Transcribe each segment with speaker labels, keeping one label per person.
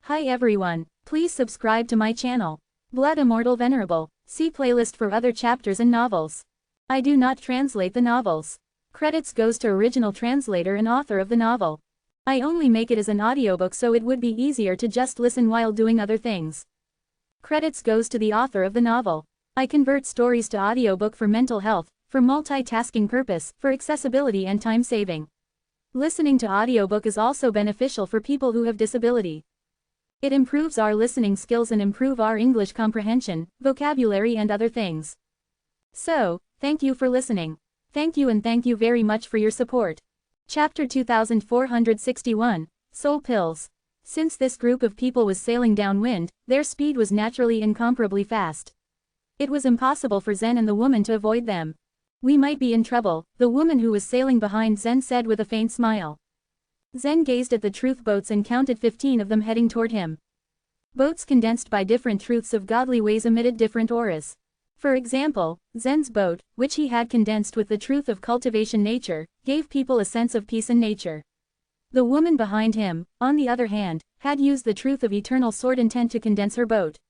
Speaker 1: Hi everyone, please subscribe to my channel. Blood Immortal Venerable. See playlist for other chapters and novels. I do not translate the novels. Credits goes to original translator and author of the novel. I only make it as an audiobook so it would be easier to just listen while doing other things. Credits goes to the author of the novel. I convert stories to audiobook for mental health, for multitasking purpose, for accessibility and time saving. Listening to audiobook is also beneficial for people who have disability. It improves our listening skills and improve our English comprehension, vocabulary and other things. So, thank you for listening. Thank you and thank you very much for your support. Chapter 2461, Soul Pills. Since this group of people was sailing downwind, their speed was naturally incomparably fast. It was impossible for Zen and the woman to avoid them. We might be in trouble, the woman who was sailing behind Zen said with a faint smile. Zen gazed at the truth boats and counted 15 of them heading toward him. Boats condensed by different truths of godly ways emitted different auras. For example, Zen's boat, which he had condensed with the truth of cultivation nature, gave people a sense of peace and nature. The woman behind him, on the other hand, had used the truth of eternal sword intent to condense her boat.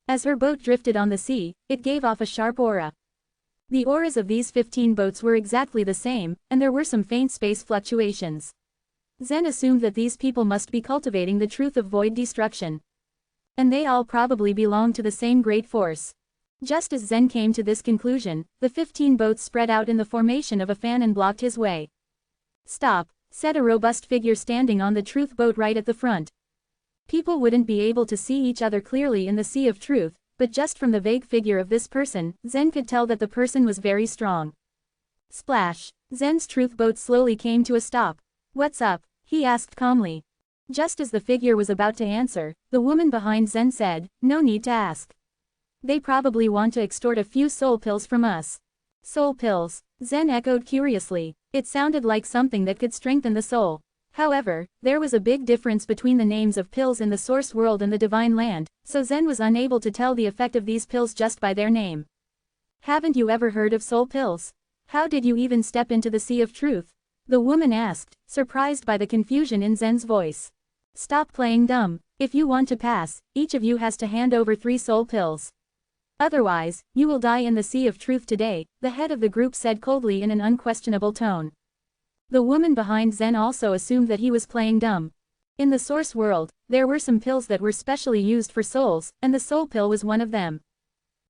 Speaker 1: As her boat drifted on the sea, it gave off a sharp aura. The auras of these 15 boats were exactly the same, and there were some faint space fluctuations. Zen assumed that these people must be cultivating the truth of void destruction. And they all probably belong to the same great force. Just as Zen came to this conclusion, the 15 boats spread out in the formation of a fan and blocked his way. "Stop," said a robust figure standing on the truth boat right at the front. People wouldn't be able to see each other clearly in the sea of truth, but just from the vague figure of this person, Zen could tell that the person was very strong. Splash! Zen's truth boat slowly came to a stop. "What's up?" he asked calmly. Just as the figure was about to answer, the woman behind Zen said, "No need to ask. They probably want to extort a few soul pills from us." Soul pills? Zen echoed curiously. It sounded like something that could strengthen the soul. However, there was a big difference between the names of pills in the source world and the divine land, so Zen was unable to tell the effect of these pills just by their name. "Haven't you ever heard of soul pills? How did you even step into the sea of truth?" the woman asked, surprised by the confusion in Zen's voice. "Stop playing dumb. If you want to pass, each of you has to hand over 3 soul pills. Otherwise, you will die in the sea of truth today," the head of the group said coldly in an unquestionable tone. The woman behind Zen also assumed that he was playing dumb. In the source world, there were some pills that were specially used for souls, and the soul pill was one of them.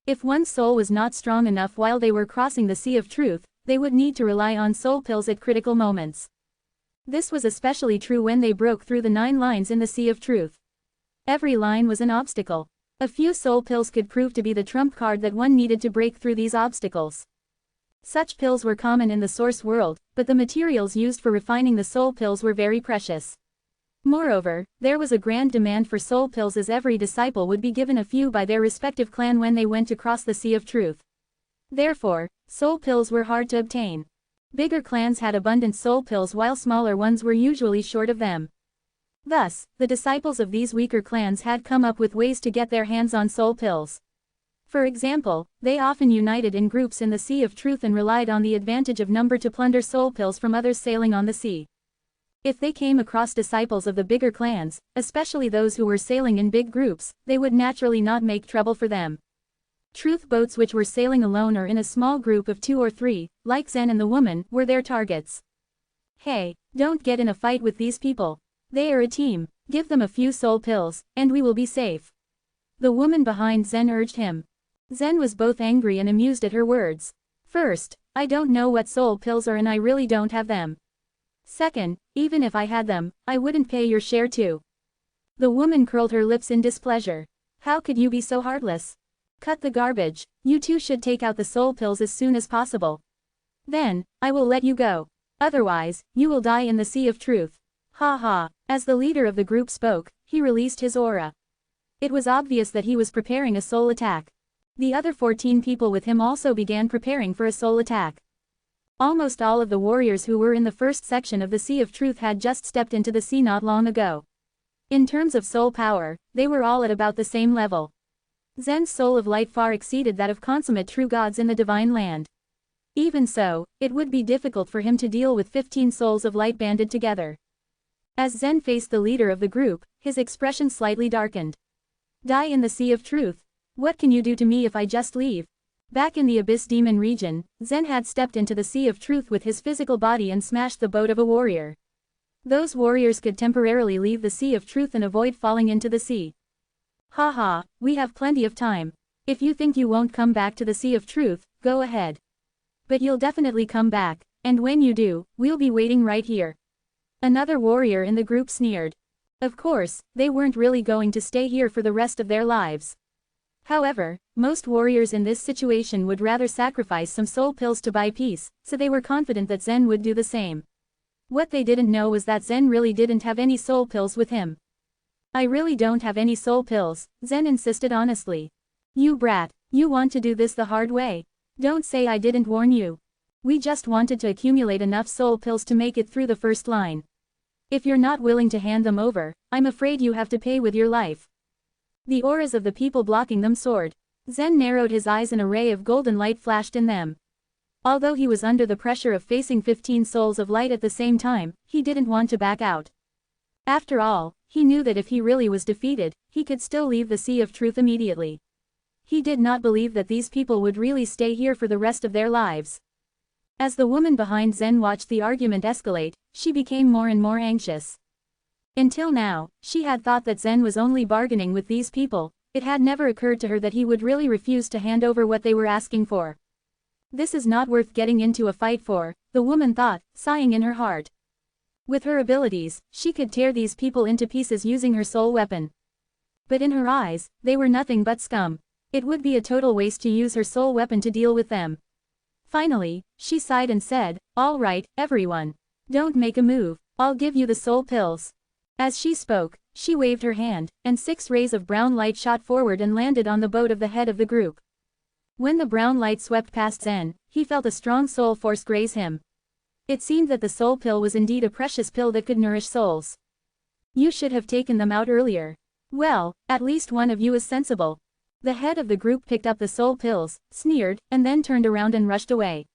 Speaker 1: If one's soul was not strong enough while they were crossing the sea of truth, they would need to rely on soul pills at critical moments. This was especially true when they broke through the 9 lines in the sea of truth. Every line was an obstacle. A few soul pills could prove to be the trump card that one needed to break through these obstacles. Such pills were common in the source world, but the materials used for refining the soul pills were very precious. Moreover, there was a grand demand for soul pills as every disciple would be given a few by their respective clan when they went to cross the sea of truth. Therefore, soul pills were hard to obtain. Bigger clans had abundant soul pills while smaller ones were usually short of them. Thus, the disciples of these weaker clans had come up with ways to get their hands on soul pills. For example, they often united in groups in the sea of truth and relied on the advantage of number to plunder soul pills from others sailing on the sea. If they came across disciples of the bigger clans, especially those who were sailing in big groups, they would naturally not make trouble for them. Truth boats which were sailing alone or in a small group of 2 or 3, like Zen and the woman, were their targets. "Hey, don't get in a fight with these people. They are a team. Give them a few soul pills, and we will be safe," the woman behind Zen urged him. Zen was both angry and amused at her words. "First, I don't know what soul pills are and I really don't have them. Second, even if I had them, I wouldn't pay your share too." The woman curled her lips in displeasure. "How could you be so heartless? Cut the garbage. You two should take out the soul pills as soon as possible. Then, I will let you go. Otherwise, you will die in the sea of truth. Ha ha." As the leader of the group spoke, he released his aura. It was obvious that he was preparing a soul attack. The other 14 people with him also began preparing for a soul attack. Almost all of the warriors who were in the first section of the Sea of Truth had just stepped into the sea not long ago. In terms of soul power, they were all at about the same level. Zen's soul of light far exceeded that of consummate true gods in the divine land. Even so, it would be difficult for him to deal with 15 souls of light banded together. As Zen faced the leader of the group, His expression slightly darkened. Die in the sea of truth. What can you do to me if I just leave? Back in the Abyss Demon region, Zen had stepped into the sea of truth with his physical body and smashed the boat of a warrior. Those warriors could temporarily leave the sea of truth and avoid falling into the sea. Haha, we have plenty of time. If you think you won't come back to the sea of truth, go ahead. But you'll definitely come back, and when you do, we'll be waiting right here. Another warrior in the group sneered. Of course, they weren't really going to stay here for the rest of their lives. However, most warriors in this situation would rather sacrifice some soul pills to buy peace, so they were confident that Zen would do the same. What they didn't know was that Zen really didn't have any soul pills with him. I really don't have any soul pills, Zen insisted honestly. You brat, you want to do this the hard way. Don't say I didn't warn you. We just wanted to accumulate enough soul pills to make it through the first line. If you're not willing to hand them over, I'm afraid you have to pay with your life. The auras of the people blocking them soared. Zen narrowed his eyes, and a ray of golden light flashed in them. Although he was under the pressure of facing 15 souls of light at the same time, he didn't want to back out. After all, he knew that if he really was defeated, he could still leave the Sea of Truth immediately. He did not believe that these people would really stay here for the rest of their lives. As the woman behind Zen watched the argument escalate, she became more and more anxious. Until now, she had thought that Zen was only bargaining with these people. It had never occurred to her that he would really refuse to hand over what they were asking for. This is not worth getting into a fight for, the woman thought, sighing in her heart. With her abilities, she could tear these people into pieces using her soul weapon. But in her eyes, they were nothing but scum. It would be a total waste to use her soul weapon to deal with them. Finally, she sighed and said, "All right, everyone. Don't make a move, I'll give you the soul pills." As she spoke, she waved her hand, and 6 rays of brown light shot forward and landed on the boat of the head of the group. When the brown light swept past Zen, he felt a strong soul force graze him. It seemed that the soul pill was indeed a precious pill that could nourish souls. You should have taken them out earlier. Well, at least one of you is sensible. The head of the group picked up the soul pills, sneered, and then turned around and rushed away.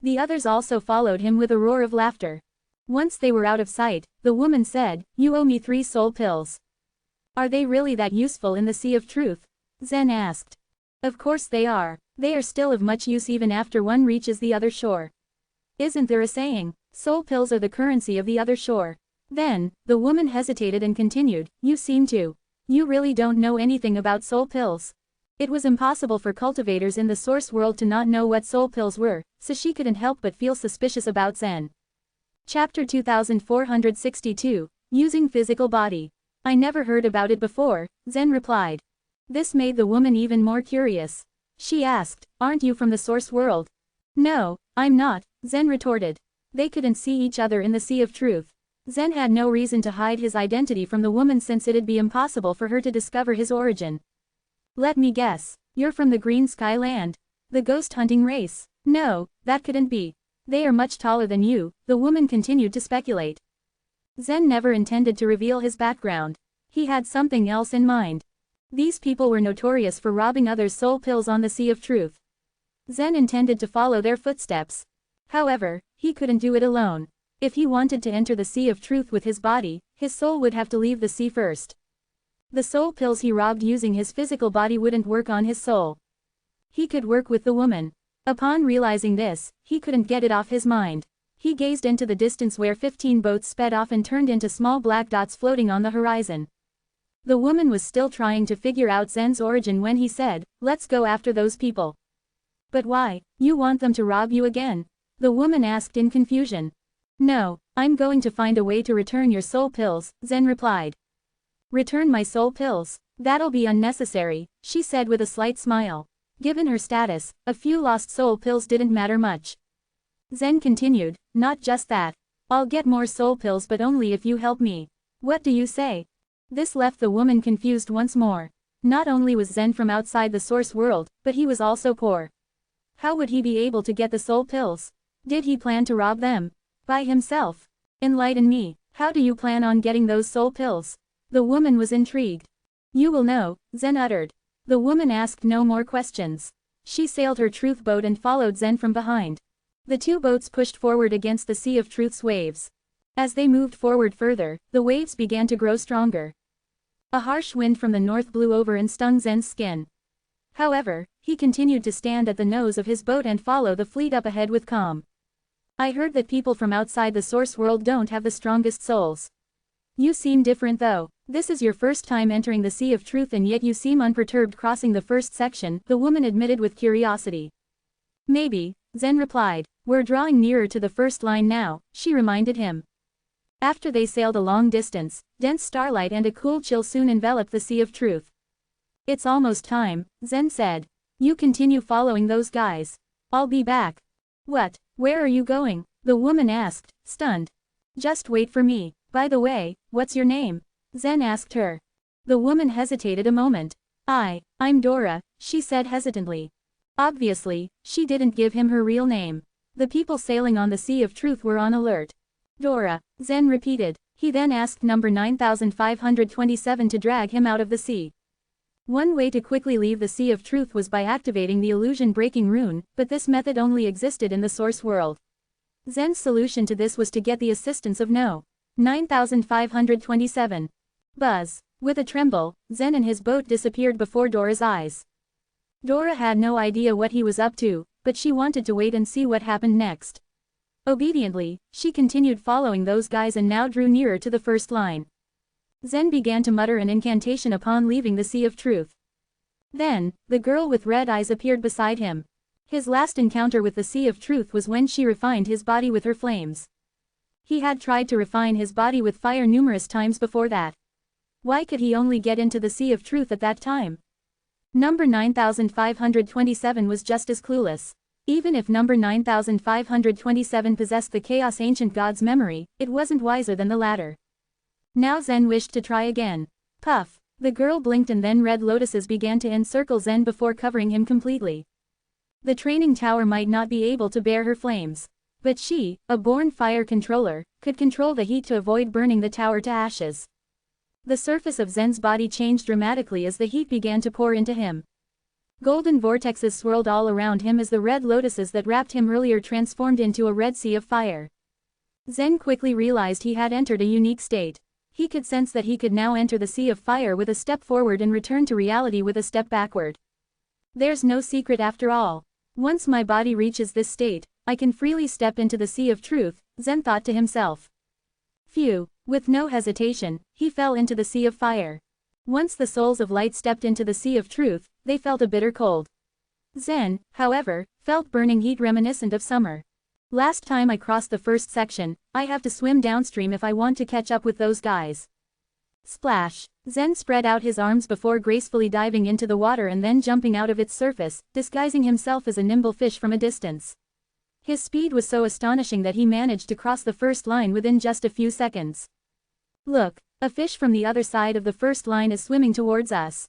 Speaker 1: The others also followed him with a roar of laughter. Once they were out of sight, the woman said, "You owe me 3 soul pills." Are they really that useful in the Sea of Truth? Zen asked. Of course they are. They are still of much use even after one reaches the other shore. Isn't there a saying, soul pills are the currency of the other shore? Then, the woman hesitated and continued, You really don't know anything about soul pills. It was impossible for cultivators in the source world to not know what soul pills were, so she couldn't help but feel suspicious about Zen. Chapter 2462, Using Physical Body. I never heard about it before, Zen replied. This made the woman even more curious. She asked, Aren't you from the source world? No, I'm not, Zen retorted. They couldn't see each other in the Sea of Truth. Zen had no reason to hide his identity from the woman since it'd be impossible for her to discover his origin. Let me guess, you're from the Green Sky Land. The ghost hunting race. No, that couldn't be. They are much taller than you, the woman continued to speculate. Zen never intended to reveal his background. He had something else in mind. These people were notorious for robbing others' soul pills on the Sea of Truth. Zen intended to follow their footsteps. However, he couldn't do it alone. If he wanted to enter the Sea of Truth with his body, his soul would have to leave the sea first. The soul pills he robbed using his physical body wouldn't work on his soul. He could work with the woman. Upon realizing this, he couldn't get it off his mind. He gazed into the distance where 15 boats sped off and turned into small black dots floating on the horizon. The woman was still trying to figure out Zen's origin when he said, Let's go after those people. But why? You want them to rob you again? The woman asked in confusion. No, I'm going to find a way to return your soul pills, Zen replied. Return my soul pills? That'll be unnecessary, she said with a slight smile. Given her status, a few lost soul pills didn't matter much. Zen continued, Not just that. I'll get more soul pills but only if you help me. What do you say? This left the woman confused once more. Not only was Zen from outside the source world, but he was also poor. How would he be able to get the soul pills? Did he plan to rob them? By himself? Enlighten me, how do you plan on getting those soul pills? The woman was intrigued. You will know, Zen uttered. The woman asked no more questions. She sailed her truth boat and followed Zen from behind. The 2 boats pushed forward against the Sea of Truth's waves. As they moved forward further, the waves began to grow stronger. A harsh wind from the north blew over and stung Zen's skin. However, he continued to stand at the nose of his boat and follow the fleet up ahead with calm. I heard that people from outside the source world don't have the strongest souls. You seem different though. This is your first time entering the Sea of Truth and yet you seem unperturbed crossing the first section, the woman admitted with curiosity. Maybe, Zen replied. We're drawing nearer to the first line now, she reminded him. After they sailed a long distance, dense starlight and a cool chill soon enveloped the Sea of Truth. It's almost time, Zen said. You continue following those guys. I'll be back. What? Where are you going? The woman asked, stunned. Just wait for me. By the way, what's your name? Zen asked her. The woman hesitated a moment. I'm Dora, she said hesitantly. Obviously, she didn't give him her real name. The people sailing on the Sea of Truth were on alert. Dora, Zen repeated. He then asked number 9527 to drag him out of the sea. One way to quickly leave the Sea of Truth was by activating the illusion-breaking rune, but this method only existed in the source world. Zen's solution to this was to get the assistance of No. 9527. Buzz. With a tremble, Zen and his boat disappeared before Dora's eyes. Dora had no idea what he was up to, but she wanted to wait and see what happened next. Obediently, she continued following those guys and now drew nearer to the first line. Zen began to mutter an incantation upon leaving the Sea of Truth. Then, the girl with red eyes appeared beside him. His last encounter with the Sea of Truth was when she refined his body with her flames. He had tried to refine his body with fire numerous times before that. Why could he only get into the Sea of Truth at that time? Number 9527 was just as clueless. Even if number 9527 possessed the Chaos Ancient God's memory, it wasn't wiser than the latter. Now Zen wished to try again. Puff. The girl blinked and then red lotuses began to encircle Zen before covering him completely. The training tower might not be able to bear her flames. But she, a born fire controller, could control the heat to avoid burning the tower to ashes. The surface of Zen's body changed dramatically as the heat began to pour into him. Golden vortexes swirled all around him as the red lotuses that wrapped him earlier transformed into a red sea of fire. Zen quickly realized he had entered a unique state. He could sense that he could now enter the Sea of Fire with a step forward and return to reality with a step backward. There's no secret after all. Once my body reaches this state, I can freely step into the Sea of Truth, Zen thought to himself. Phew. With no hesitation, he fell into the Sea of Fire. Once the souls of light stepped into the Sea of Truth, they felt a bitter cold. Zen, however, felt burning heat reminiscent of summer. Last time I crossed the first section, I have to swim downstream if I want to catch up with those guys. Splash. Zen spread out his arms before gracefully diving into the water and then jumping out of its surface, disguising himself as a nimble fish from a distance. His speed was so astonishing that he managed to cross the first line within just a few seconds. Look, a fish from the other side of the first line is swimming towards us.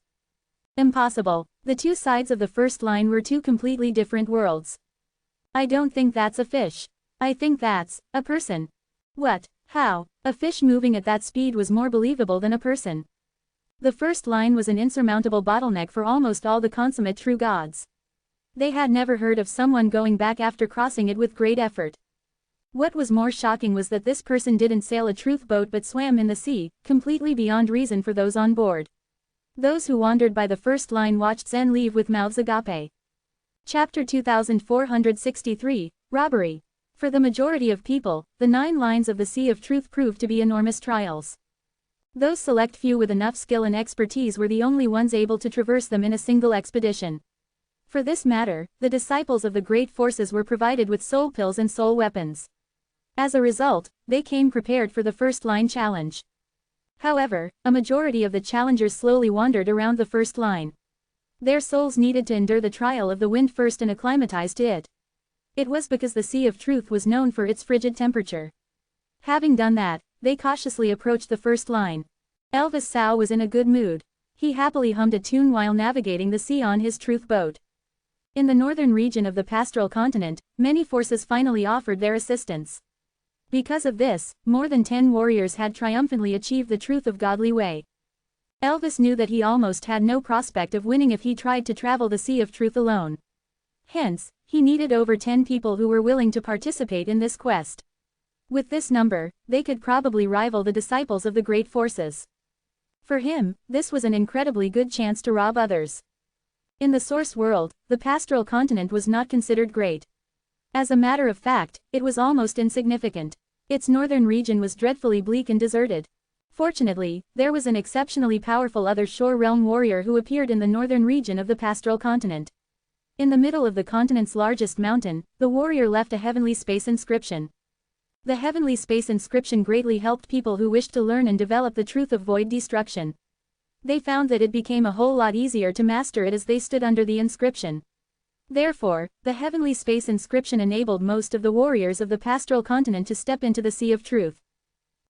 Speaker 1: Impossible. The two sides of the first line were two completely different worlds. I don't think that's a fish. I think that's a person. What? How? A fish moving at that speed was more believable than a person. The first line was an insurmountable bottleneck for almost all the consummate true gods. They had never heard of someone going back after crossing it with great effort. What was more shocking was that this person didn't sail a truth boat but swam in the sea, completely beyond reason for those on board. Those who wandered by the first line watched Zen leave with mouths agape. Chapter 2463, Robbery. For the majority of people, the 9 lines of the Sea of Truth proved to be enormous trials. Those select few with enough skill and expertise were the only ones able to traverse them in a single expedition. For this matter, the disciples of the great forces were provided with soul pills and soul weapons. As a result, they came prepared for the first line challenge. However, a majority of the challengers slowly wandered around the first line. Their souls needed to endure the trial of the wind first and acclimatize to it. It was because the Sea of Truth was known for its frigid temperature. Having done that, they cautiously approached the first line. Elvis Sao was in a good mood. He happily hummed a tune while navigating the sea on his truth boat. In the northern region of the pastoral continent, many forces finally offered their assistance. Because of this, more than 10 warriors had triumphantly achieved the truth of godly way. Elvis knew that he almost had no prospect of winning if he tried to travel the Sea of Truth alone. Hence, he needed over 10 people who were willing to participate in this quest. With this number, they could probably rival the disciples of the great forces. For him, this was an incredibly good chance to rob others. In the source world, the pastoral continent was not considered great. As a matter of fact, it was almost insignificant. Its northern region was dreadfully bleak and deserted. Fortunately, there was an exceptionally powerful other shore realm warrior who appeared in the northern region of the pastoral continent. In the middle of the continent's largest mountain, the warrior left a heavenly space inscription. The heavenly space inscription greatly helped people who wished to learn and develop the truth of void destruction. They found that it became a whole lot easier to master it as they stood under the inscription. Therefore, the heavenly space inscription enabled most of the warriors of the pastoral continent to step into the Sea of Truth.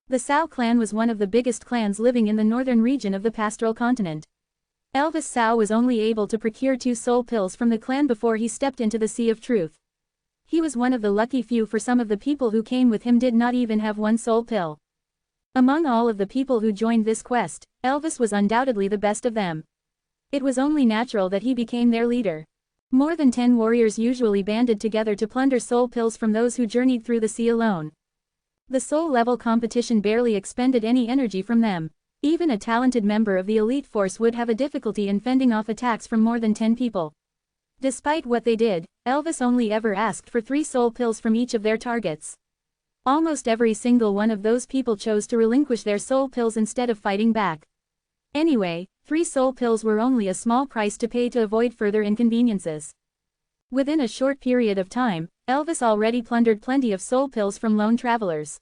Speaker 1: The Sao clan was one of the biggest clans living in the northern region of the pastoral continent. Elvis Sao was only able to procure 2 soul pills from the clan before he stepped into the Sea of Truth. He was one of the lucky few, for some of the people who came with him did not even have 1 soul pill. Among all of the people who joined this quest, Elvis was undoubtedly the best of them. It was only natural that he became their leader. More than 10 warriors usually banded together to plunder soul pills from those who journeyed through the sea alone. The soul level competition barely expended any energy from them. Even a talented member of the elite force would have a difficulty in fending off attacks from more than 10 people. Despite what they did, Elvis only ever asked for 3 soul pills from each of their targets. Almost every single one of those people chose to relinquish their soul pills instead of fighting back. Anyway, 3 soul pills were only a small price to pay to avoid further inconveniences. Within a short period of time, Elvis already plundered plenty of soul pills from lone travelers.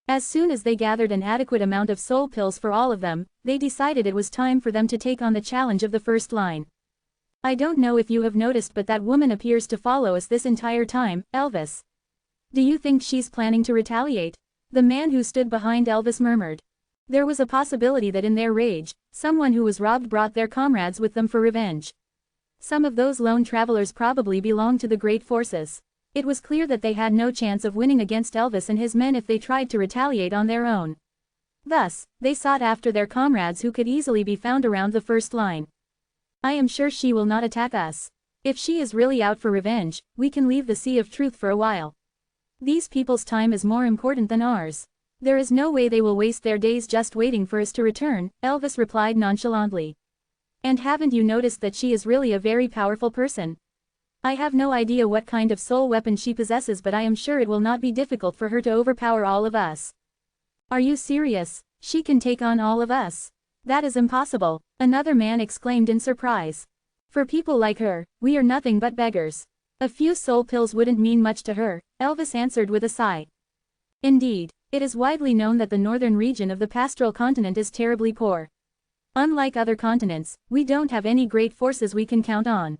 Speaker 1: As soon as they gathered an adequate amount of soul pills for all of them, they decided it was time for them to take on the challenge of the first line. I don't know if you have noticed, but that woman appears to follow us this entire time, Elvis. Do you think she's planning to retaliate? The man who stood behind Elvis murmured. There was a possibility that in their rage, someone who was robbed brought their comrades with them for revenge. Some of those lone travelers probably belonged to the great forces. It was clear that they had no chance of winning against Elvis and his men if they tried to retaliate on their own. Thus, they sought after their comrades who could easily be found around the first line. I am sure she will not attack us. If she is really out for revenge, we can leave the Sea of Truth for a while. These people's time is more important than ours. There is no way they will waste their days just waiting for us to return, Elvis replied nonchalantly. And haven't you noticed that she is really a very powerful person? I have no idea what kind of soul weapon she possesses, but I am sure it will not be difficult for her to overpower all of us. Are you serious? She can take on all of us? That is impossible, another man exclaimed in surprise. For people like her, we are nothing but beggars. A few soul pills wouldn't mean much to her, Elvis answered with a sigh. Indeed, it is widely known that the northern region of the pastoral continent is terribly poor. Unlike other continents, we don't have any great forces we can count on.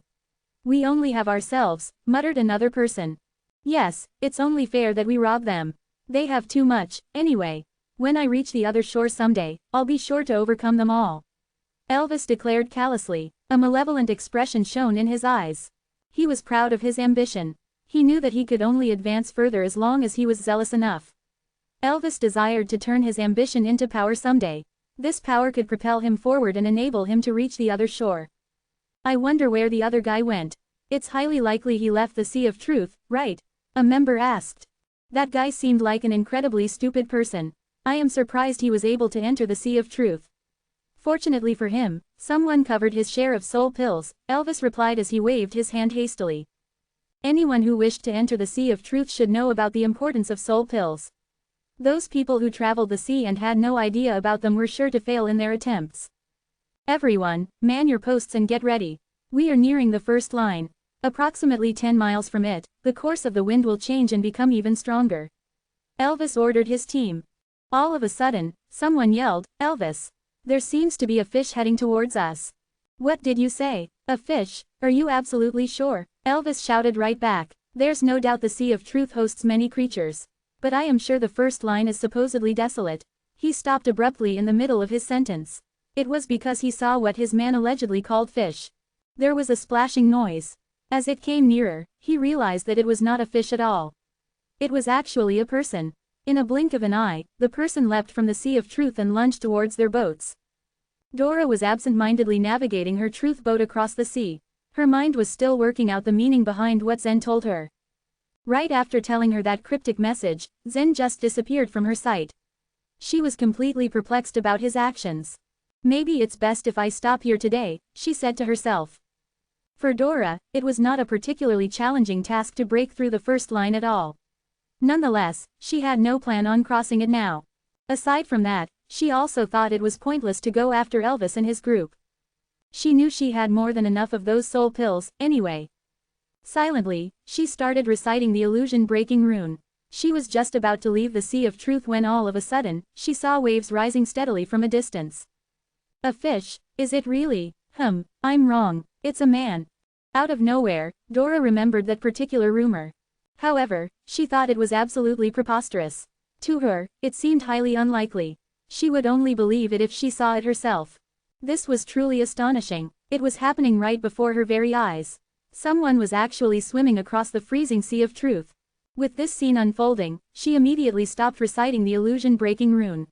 Speaker 1: We only have ourselves, muttered another person. Yes, it's only fair that we rob them. They have too much, anyway. When I reach the other shore someday, I'll be sure to overcome them all. Elvis declared callously. A malevolent expression shone in his eyes. He was proud of his ambition. He knew that he could only advance further as long as he was zealous enough. Elvis desired to turn his ambition into power someday. This power could propel him forward and enable him to reach the other shore. I wonder where the other guy went. It's highly likely he left the Sea of Truth, right? A member asked. That guy seemed like an incredibly stupid person. I am surprised he was able to enter the Sea of Truth. Fortunately for him, someone covered his share of soul pills, Elvis replied as he waved his hand hastily. Anyone who wished to enter the Sea of Truth should know about the importance of soul pills. Those people who traveled the sea and had no idea about them were sure to fail in their attempts. Everyone, man your posts and get ready. We are nearing the first line. Approximately 10 miles from it, the course of the wind will change and become even stronger. Elvis ordered his team. All of a sudden, someone yelled, Elvis! There seems to be a fish heading towards us. What did you say? A fish? Are you absolutely sure? Elvis shouted right back. There's no doubt the Sea of Truth hosts many creatures. But I am sure the first line is supposedly desolate. He stopped abruptly in the middle of his sentence. It was because he saw what his man allegedly called fish. There was a splashing noise. As it came nearer, he realized that it was not a fish at all. It was actually a person. In a blink of an eye, the person leapt from the Sea of Truth and lunged towards their boats. Dora was absent-mindedly navigating her truth boat across the sea. Her mind was still working out the meaning behind what Zen told her. Right after telling her that cryptic message, Zen just disappeared from her sight. She was completely perplexed about his actions. Maybe it's best if I stop here today, she said to herself. For Dora, it was not a particularly challenging task to break through the first line at all. Nonetheless, she had no plan on crossing it now. Aside from that, she also thought it was pointless to go after Elvis and his group. She knew she had more than enough of those soul pills, anyway. Silently, she started reciting the illusion-breaking rune. She was just about to leave the Sea of Truth when all of a sudden, she saw waves rising steadily from a distance. A fish, is it really? I'm wrong, it's a man. Out of nowhere, Dora remembered that particular rumor. However, she thought it was absolutely preposterous. To her, it seemed highly unlikely. She would only believe it if she saw it herself. This was truly astonishing. It was happening right before her very eyes. Someone was actually swimming across the freezing Sea of Truth. With this scene unfolding, she immediately stopped reciting the illusion-breaking rune.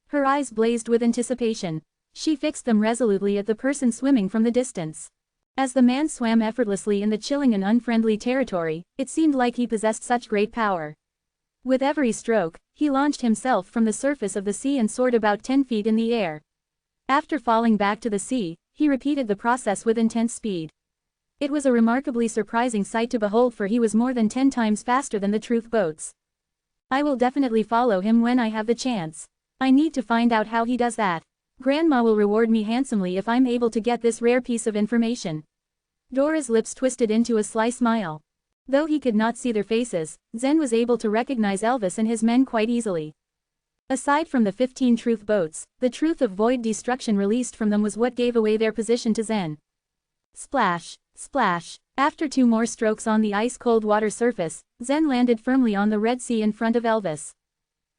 Speaker 1: Her eyes blazed with anticipation. She fixed them resolutely at the person swimming from the distance. As the man swam effortlessly in the chilling and unfriendly territory, it seemed like he possessed such great power. With every stroke, he launched himself from the surface of the sea and soared about 10 feet in the air. After falling back to the sea, he repeated the process with intense speed. It was a remarkably surprising sight to behold, for he was more than 10 times faster than the truth boats. I will definitely follow him when I have the chance. I need to find out how he does that. Grandma will reward me handsomely if I'm able to get this rare piece of information. Dora's lips twisted into a sly smile. Though he could not see their faces, Zen was able to recognize Elvis and his men quite easily. Aside from the 15 truth boats, the truth of void destruction released from them was what gave away their position to Zen. Splash, splash. After 2 more strokes on the ice-cold water surface, Zen landed firmly on the Red Sea in front of Elvis.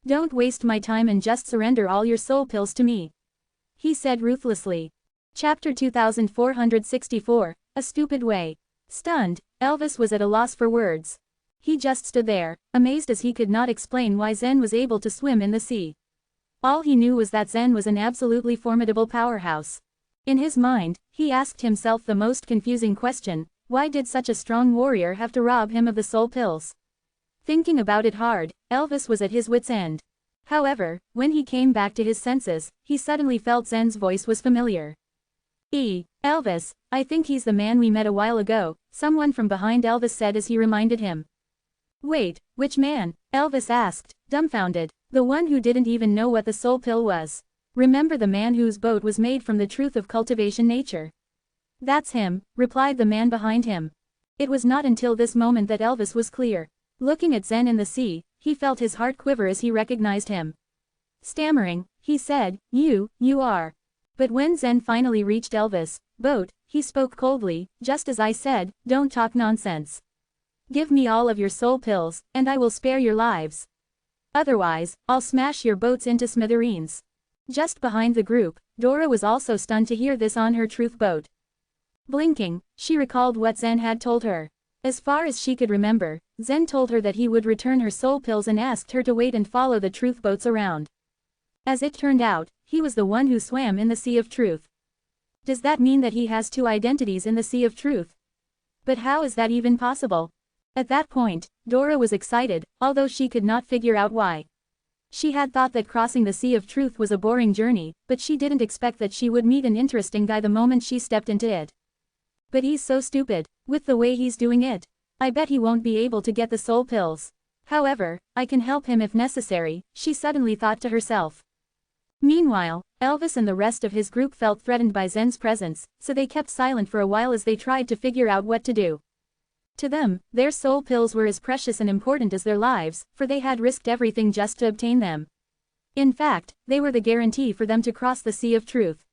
Speaker 1: Don't waste my time and just surrender all your soul pills to me, he said ruthlessly. Chapter 2464, A Stupid Way. Stunned, Elvis was at a loss for words. He just stood there, amazed as he could not explain why Zen was able to swim in the sea. All he knew was that Zen was an absolutely formidable powerhouse. In his mind, he asked himself the most confusing question: why did such a strong warrior have to rob him of the soul pills? Thinking about it hard, Elvis was at his wit's end. However, when he came back to his senses, he suddenly felt Zen's voice was familiar. Elvis, I think he's the man we met a while ago, someone from behind Elvis said as he reminded him. Wait, which man? Elvis asked, dumbfounded. The one who didn't even know what the soul pill was. Remember the man whose boat was made from the truth of cultivation nature? That's him, replied the man behind him. It was not until this moment that Elvis was clear. Looking at Zen in the sea, he felt his heart quiver as he recognized him. Stammering, he said, You are. But when Zen finally reached Elvis' boat, he spoke coldly, just as I said, don't talk nonsense. Give me all of your soul pills, and I will spare your lives. Otherwise, I'll smash your boats into smithereens. Just behind the group, Dora was also stunned to hear this on her truth boat. Blinking, she recalled what Zen had told her. As far as she could remember, Zen told her that he would return her soul pills and asked her to wait and follow the truth boats around. As it turned out, he was the one who swam in the Sea of Truth. Does that mean that he has 2 identities in the Sea of Truth? But how is that even possible? At that point, Dora was excited, although she could not figure out why. She had thought that crossing the Sea of Truth was a boring journey, but she didn't expect that she would meet an interesting guy the moment she stepped into it. But he's so stupid, with the way he's doing it. I bet he won't be able to get the soul pills. However, I can help him if necessary, she suddenly thought to herself. Meanwhile, Elvis and the rest of his group felt threatened by Zen's presence, so they kept silent for a while as they tried to figure out what to do. To them, their soul pills were as precious and important as their lives, for they had risked everything just to obtain them. In fact, they were the guarantee for them to cross the Sea of Truth.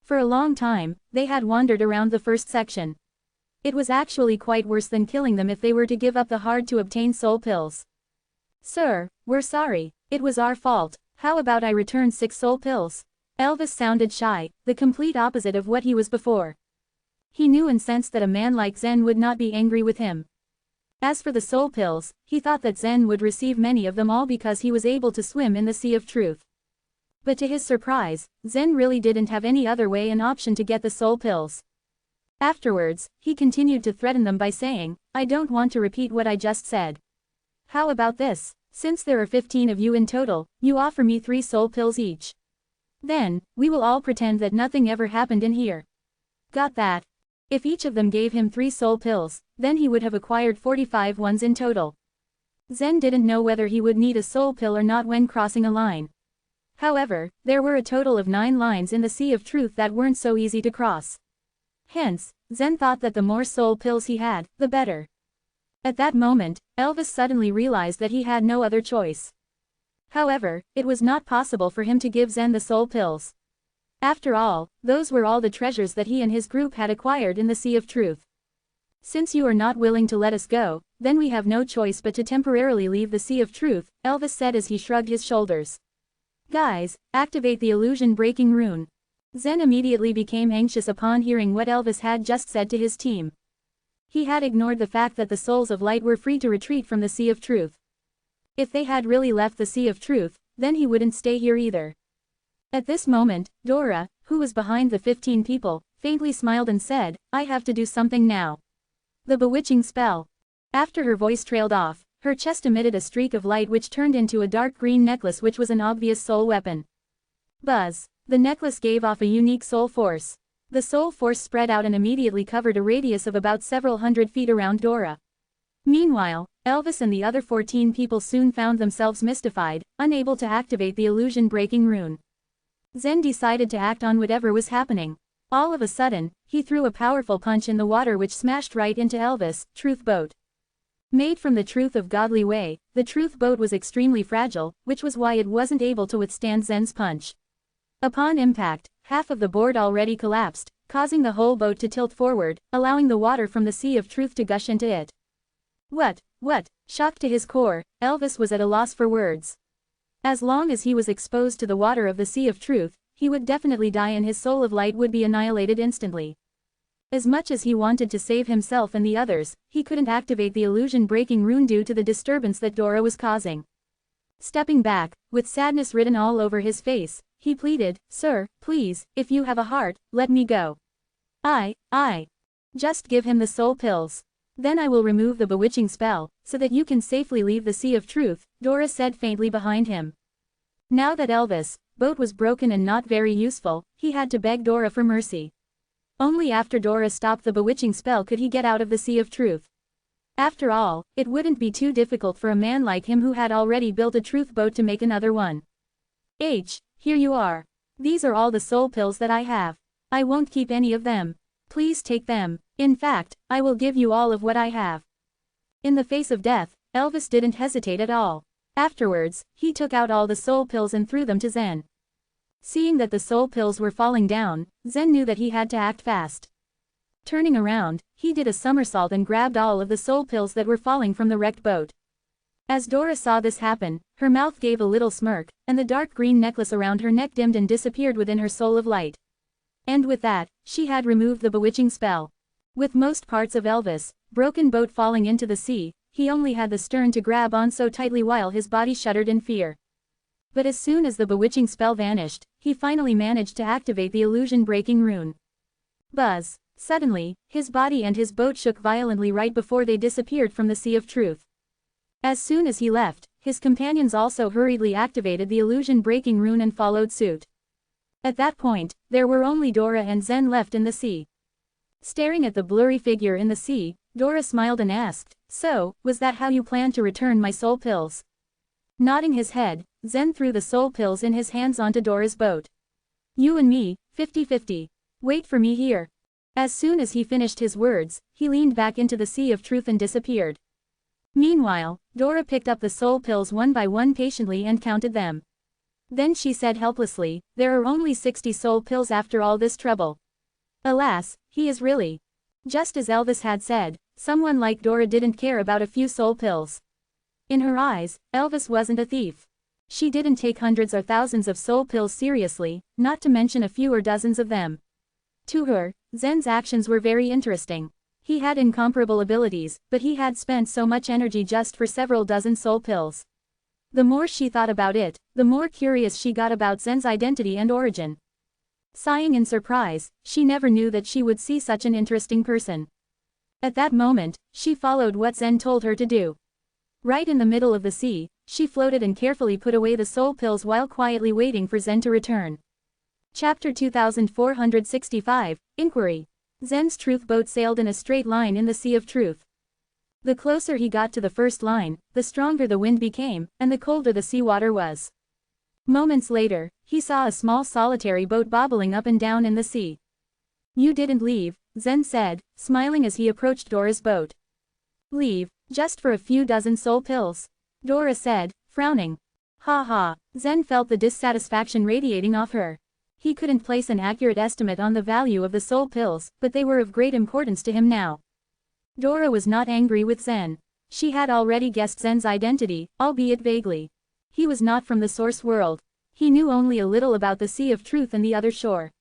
Speaker 1: For a long time, they had wandered around the first section. It was actually quite worse than killing them if they were to give up the hard-to-obtain soul pills. Sir, we're sorry, it was our fault. How about I return 6 soul pills? Elvis sounded shy, the complete opposite of what he was before. He knew and sensed that a man like Zen would not be angry with him. As for the soul pills, he thought that Zen would receive many of them all because he was able to swim in the Sea of Truth. But to his surprise, Zen really didn't have any other way and option to get the soul pills. Afterwards, he continued to threaten them by saying, I don't want to repeat what I just said. How about this? Since there are 15 of you in total, you offer me 3 soul pills each. Then, we will all pretend that nothing ever happened in here. Got that? If each of them gave him 3 soul pills, then he would have acquired 45 ones in total. Zen didn't know whether he would need a soul pill or not when crossing a line. However, there were a total of 9 lines in the sea of truth that weren't so easy to cross. Hence, Zen thought that the more soul pills he had, the better. At that moment, Elvis suddenly realized that he had no other choice. However, it was not possible for him to give Zen the soul pills. After all, those were all the treasures that he and his group had acquired in the sea of truth. Since you are not willing to let us go, then we have no choice but to temporarily leave the sea of truth, Elvis said as he shrugged his shoulders. Guys, activate the illusion-breaking rune. Zen immediately became anxious upon hearing what Elvis had just said to his team. He had ignored the fact that the souls of light were free to retreat from the sea of truth. If they had really left the sea of truth, then he wouldn't stay here either. At this moment, Dora, who was behind the 15 people, faintly smiled and said, I have to do something now. The bewitching spell. After her voice trailed off, her chest emitted a streak of light which turned into a dark green necklace which was an obvious soul weapon. Buzz. The necklace gave off a unique soul force. The soul force spread out and immediately covered a radius of about several hundred feet around Dora. Meanwhile, Elvis and the other 14 people soon found themselves mystified, unable to activate the illusion-breaking rune. Zen decided to act on whatever was happening. All of a sudden, he threw a powerful punch in the water which smashed right into Elvis' truth boat. Made from the truth of godly way, the truth boat was extremely fragile, which was why it wasn't able to withstand Zen's punch. Upon impact, half of the board already collapsed, causing the whole boat to tilt forward, allowing the water from the sea of truth to gush into it. What? Shocked to his core, Elvis was at a loss for words. As long as he was exposed to the water of the sea of truth, he would definitely die and his soul of light would be annihilated instantly. As much as he wanted to save himself and the others, he couldn't activate the illusion-breaking rune due to the disturbance that Dora was causing. Stepping back, with sadness written all over his face, he pleaded, Sir, please, if you have a heart, let me go. I. Just give him the soul pills. Then I will remove the bewitching spell, so that you can safely leave the sea of truth, Dora said faintly behind him. Now that Elvis' boat was broken and not very useful, he had to beg Dora for mercy. Only after Dora stopped the bewitching spell could he get out of the sea of truth. After all, it wouldn't be too difficult for a man like him who had already built a truth boat to make another one. Here you are. These are all the soul pills that I have. I won't keep any of them. Please take them. In fact, I will give you all of what I have. In the face of death, Elvis didn't hesitate at all. Afterwards, he took out all the soul pills and threw them to Zen. Seeing that the soul pills were falling down, Zen knew that he had to act fast. Turning around, he did a somersault and grabbed all of the soul pills that were falling from the wrecked boat. As Dora saw this happen, her mouth gave a little smirk, and the dark green necklace around her neck dimmed and disappeared within her soul of light. And with that, she had removed the bewitching spell. With most parts of Elvis' broken boat falling into the sea, he only had the stern to grab on so tightly while his body shuddered in fear. But as soon as the bewitching spell vanished, he finally managed to activate the illusion-breaking rune. Buzz. Suddenly, his body and his boat shook violently right before they disappeared from the sea of truth. As soon as he left, his companions also hurriedly activated the illusion-breaking rune and followed suit. At that point, there were only Dora and Zen left in the sea. Staring at the blurry figure in the sea, Dora smiled and asked, So, was that how you planned to return my soul pills? Nodding his head, Zen threw the soul pills in his hands onto Dora's boat. You and me, 50-50. Wait for me here. As soon as he finished his words, he leaned back into the sea of truth and disappeared. Meanwhile, Dora picked up the soul pills one by one patiently and counted them. Then she said helplessly, There are only 60 soul pills after all this trouble. Alas, he is really. Just as Elvis had said, someone like Dora didn't care about a few soul pills. In her eyes, Elvis wasn't a thief. She didn't take hundreds or thousands of soul pills seriously, not to mention a few or dozens of them. To her, Zen's actions were very interesting. He had incomparable abilities, but he had spent so much energy just for several dozen soul pills. The more she thought about it, the more curious she got about Zen's identity and origin. Sighing in surprise, she never knew that she would see such an interesting person. At that moment, she followed what Zen told her to do. Right in the middle of the sea, she floated and carefully put away the soul pills while quietly waiting for Zen to return. Chapter 2465, Inquiry. Zen's truth boat sailed in a straight line in the sea of truth. The closer he got to the first line, the stronger the wind became, and the colder the seawater was. Moments later, he saw a small solitary boat bobbling up and down in the sea. "You didn't leave," Zen said, smiling as he approached Dora's boat. "Leave, just for a few dozen soul pills," Dora said, frowning. "Ha ha." Zen felt the dissatisfaction radiating off her. He couldn't place an accurate estimate on the value of the soul pills, but they were of great importance to him now. Dora was not angry with Zen. She had already guessed Zen's identity, albeit vaguely. He was not from the source world. He knew only a little about the sea of truth and the other shore.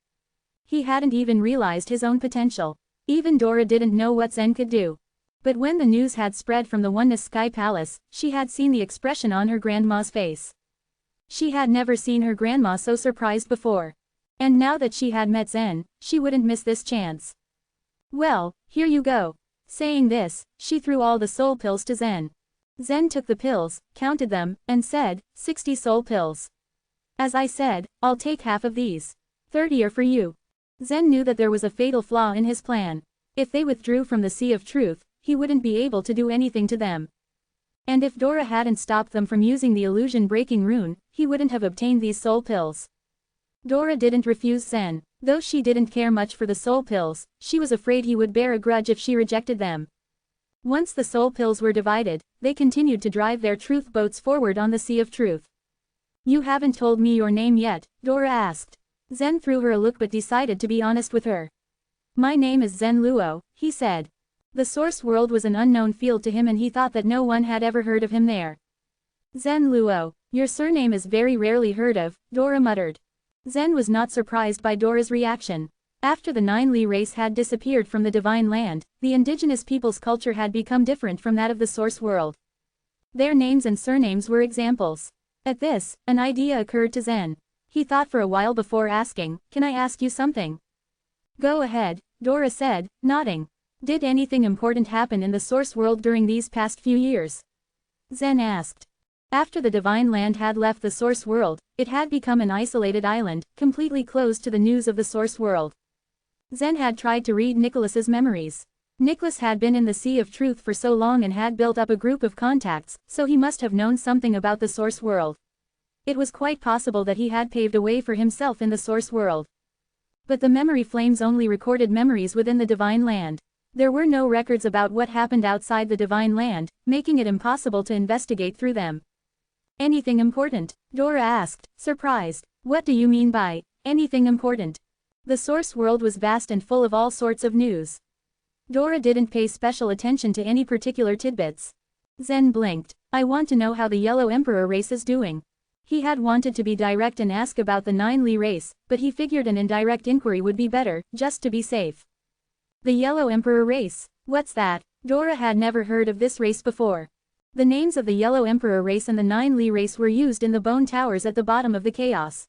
Speaker 1: He hadn't even realized his own potential. Even Dora didn't know what Zen could do. But when the news had spread from the Oneness Sky Palace, she had seen the expression on her grandma's face. She had never seen her grandma so surprised before. And now that she had met Zen, she wouldn't miss this chance. "Well, here you go." Saying this, she threw all the soul pills to Zen. Zen took the pills, counted them, and said, 60 soul pills. "As I said, I'll take half of these. 30 are for you." Zen knew that there was a fatal flaw in his plan. If they withdrew from the sea of truth, he wouldn't be able to do anything to them. And if Dora hadn't stopped them from using the illusion-breaking rune, he wouldn't have obtained these soul pills. Dora didn't refuse Zen. Though she didn't care much for the soul pills, she was afraid he would bear a grudge if she rejected them. Once the soul pills were divided, they continued to drive their truth boats forward on the sea of truth. "You haven't told me your name yet," Dora asked. Zen threw her a look but decided to be honest with her. "My name is Zen Luo," he said. The source world was an unknown field to him and he thought that no one had ever heard of him there. "Zen Luo, your surname is very rarely heard of," Dora muttered. Zen was not surprised by Dora's reaction. After the Nine Li race had disappeared from the Divine Land, the indigenous people's culture had become different from that of the source world. Their names and surnames were examples. At this, an idea occurred to Zen. He thought for a while before asking, "Can I ask you something?" "Go ahead," Dora said, nodding. "Did anything important happen in the source world during these past few years?" Zen asked. After the Divine Land had left the source world, it had become an isolated island, completely closed to the news of the source world. Zen had tried to read Nicholas's memories. Nicholas had been in the sea of truth for so long and had built up a group of contacts, so he must have known something about the source world. It was quite possible that he had paved a way for himself in the source world. But the memory flames only recorded memories within the Divine Land. There were no records about what happened outside the Divine Land, making it impossible to investigate through them. "Anything important?" Dora asked, surprised. "What do you mean by anything important?" The source world was vast and full of all sorts of news. Dora didn't pay special attention to any particular tidbits. Zen blinked. "I want to know how the Yellow Emperor race is doing." He had wanted to be direct and ask about the Nine Li race, but he figured an indirect inquiry would be better, just to be safe. "The Yellow Emperor race? What's that?" Dora had never heard of this race before. The names of the Yellow Emperor race and the Nine Li race were used in the bone towers at the bottom of the chaos.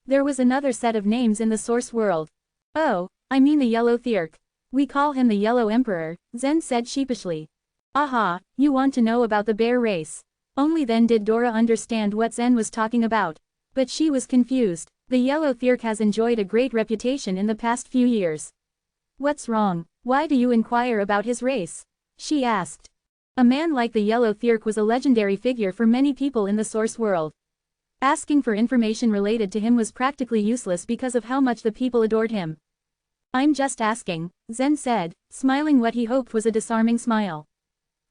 Speaker 1: There was another set of names in the source world. "Oh, I mean the Yellow Theurk. We call him the Yellow Emperor," Zen said sheepishly. "Aha, you want to know about the bear race." Only then did Dora understand what Zen was talking about. But she was confused. "The Yellow Theurk has enjoyed a great reputation in the past few years." "What's wrong? Why do you inquire about his race?" she asked. A man like the Yellow Theurk was a legendary figure for many people in the source world. Asking for information related to him was practically useless because of how much the people adored him. "I'm just asking," Zen said, smiling what he hoped was a disarming smile.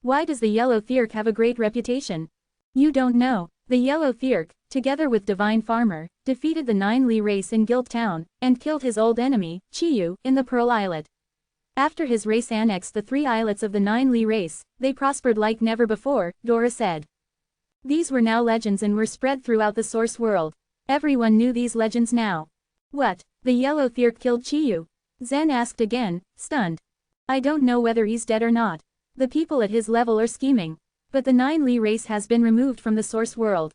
Speaker 1: "Why does the Yellow Theurk have a great reputation?" "You don't know. The Yellow Theurk, together with Divine Farmer, defeated the Nine Li race in Guilt Town, and killed his old enemy, Chiyu, in the Pearl Islet. After his race annexed the 3 islets of the Nine Li race, they prospered like never before," Dora said. These were now legends and were spread throughout the source world. Everyone knew these legends now. "What, the Yellow Theurk killed Chiyu?" Zen asked again, stunned. "I don't know whether he's dead or not. The people at his level are scheming. But the Nine Li race has been removed from the source world."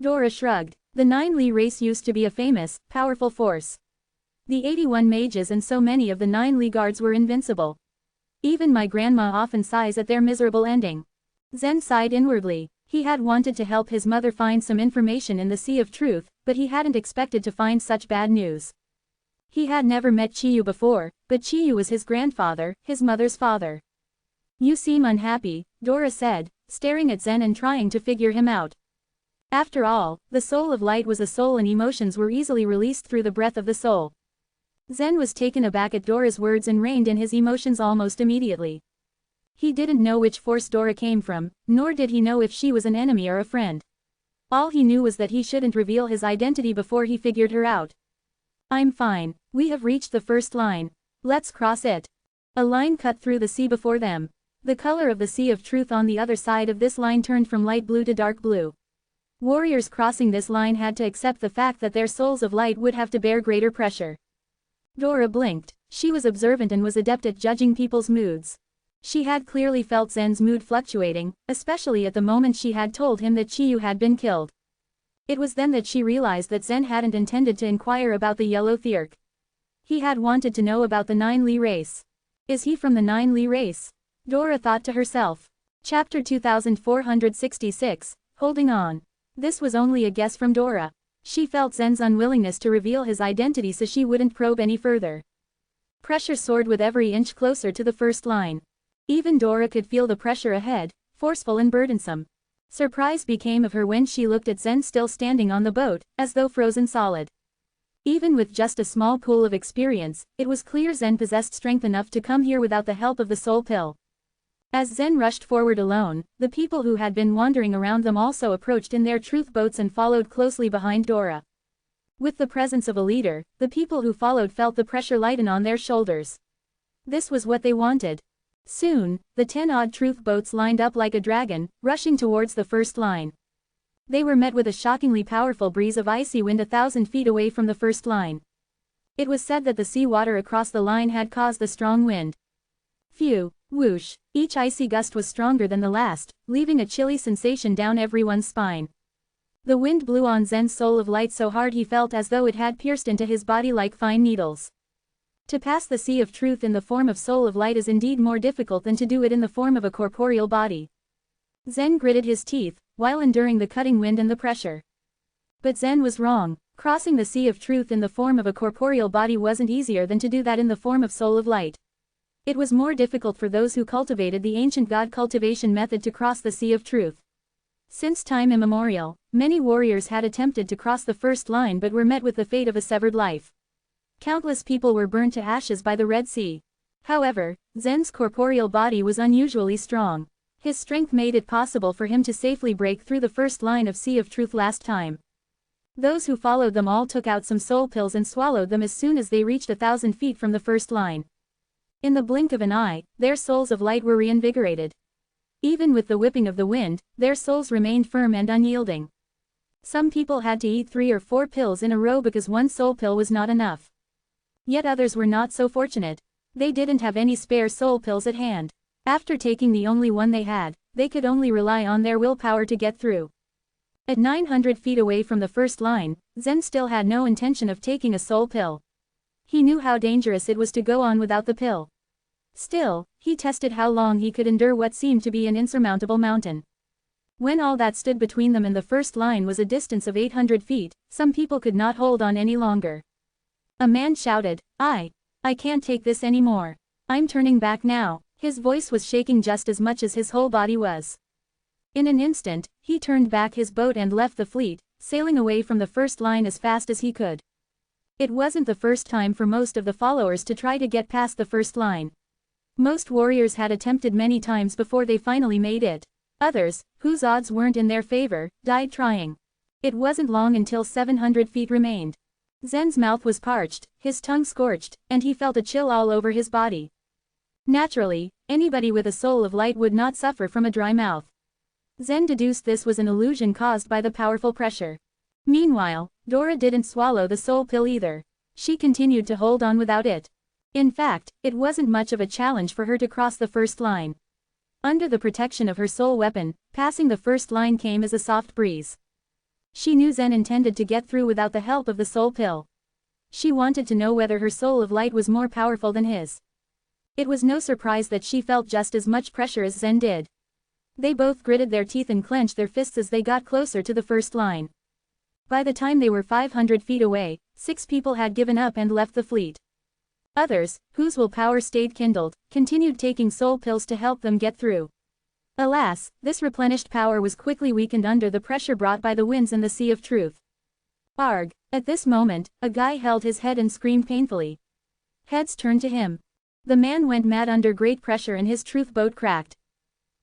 Speaker 1: Dora shrugged. The Nine Li race used to be a famous, powerful force. The 81 mages and so many of the 9 Li guards were invincible. Even my grandma often sighs at their miserable ending. Zen sighed inwardly. He had wanted to help his mother find some information in the Sea of Truth, but he hadn't expected to find such bad news. He had never met Chiyu before, but Chiyu was his grandfather, his mother's father. "You seem unhappy," Dora said, staring at Zen and trying to figure him out. After all, the soul of light was a soul and emotions were easily released through the breath of the soul. Zen was taken aback at Dora's words and reined in his emotions almost immediately. He didn't know which force Dora came from, nor did he know if she was an enemy or a friend. All he knew was that he shouldn't reveal his identity before he figured her out. "I'm fine. We have reached the first line. Let's cross it." A line cut through the sea before them. The color of the sea of truth on the other side of this line turned from light blue to dark blue. Warriors crossing this line had to accept the fact that their souls of light would have to bear greater pressure. Dora blinked. She was observant and was adept at judging people's moods. She had clearly felt Zen's mood fluctuating, especially at the moment she had told him that Chiyu had been killed. It was then that she realized that Zen hadn't intended to inquire about the yellow Theurk. He had wanted to know about the 9 Li race. Is he from the 9 Li race? Dora thought to herself. Chapter 2466, Holding On. This was only a guess from Dora. She felt Zen's unwillingness to reveal his identity, so she wouldn't probe any further. Pressure soared with every inch closer to the first line. Even Dora could feel the pressure ahead, forceful and burdensome. Surprise became of her when she looked at Zen still standing on the boat, as though frozen solid. Even with just a small pool of experience, it was clear Zen possessed strength enough to come here without the help of the soul pill. As Zen rushed forward alone, the people who had been wandering around them also approached in their truth boats and followed closely behind Dora. With the presence of a leader, the people who followed felt the pressure lighten on their shoulders. This was what they wanted. Soon, the 10-odd truth boats lined up like a dragon, rushing towards the first line. They were met with a shockingly powerful breeze of icy wind 1,000 feet away from the first line. It was said that the sea water across the line had caused the strong wind. Phew, whoosh, each icy gust was stronger than the last, leaving a chilly sensation down everyone's spine. The wind blew on Zen's soul of light so hard he felt as though it had pierced into his body like fine needles. To pass the sea of truth in the form of soul of light is indeed more difficult than to do it in the form of a corporeal body. Zen gritted his teeth, while enduring the cutting wind and the pressure. But Zen was wrong. Crossing the sea of truth in the form of a corporeal body wasn't easier than to do that in the form of soul of light. It was more difficult for those who cultivated the ancient god cultivation method to cross the sea of truth. Since time immemorial, many warriors had attempted to cross the first line but were met with the fate of a severed life. Countless people were burned to ashes by the Red Sea. However, Zen's corporeal body was unusually strong. His strength made it possible for him to safely break through the first line of Sea of Truth last time. Those who followed them all took out some soul pills and swallowed them as soon as they reached 1,000 feet from the first line. In the blink of an eye, their souls of light were reinvigorated. Even with the whipping of the wind, their souls remained firm and unyielding. Some people had to eat 3 or 4 pills in a row because one soul pill was not enough. Yet others were not so fortunate. They didn't have any spare soul pills at hand. After taking the only one they had, they could only rely on their willpower to get through. At 900 feet away from the first line, Zen still had no intention of taking a soul pill. He knew how dangerous it was to go on without the pill. Still, he tested how long he could endure what seemed to be an insurmountable mountain. When all that stood between them and the first line was a distance of 800 feet, some people could not hold on any longer. A man shouted, I can't take this anymore. I'm turning back now." His voice was shaking just as much as his whole body was. In an instant, he turned back his boat and left the fleet, sailing away from the first line as fast as he could. It wasn't the first time for most of the followers to try to get past the first line. Most warriors had attempted many times before they finally made it. Others, whose odds weren't in their favor, died trying. It wasn't long until 700 feet remained. Zen's mouth was parched, his tongue scorched, and he felt a chill all over his body. Naturally, anybody with a soul of light would not suffer from a dry mouth. Zen deduced this was an illusion caused by the powerful pressure. Meanwhile, Dora didn't swallow the soul pill either. She continued to hold on without it. In fact, it wasn't much of a challenge for her to cross the first line. Under the protection of her soul weapon, passing the first line came as a soft breeze. She knew Zen intended to get through without the help of the soul pill. She wanted to know whether her soul of light was more powerful than his. It was no surprise that she felt just as much pressure as Zen did. They both gritted their teeth and clenched their fists as they got closer to the first line. By the time they were 500 feet away, 6 people had given up and left the fleet. Others, whose willpower stayed kindled, continued taking soul pills to help them get through. Alas, this replenished power was quickly weakened under the pressure brought by the winds and the sea of truth. Arg! At this moment, a guy held his head and screamed painfully. Heads turned to him. The man went mad under great pressure and his truth boat cracked.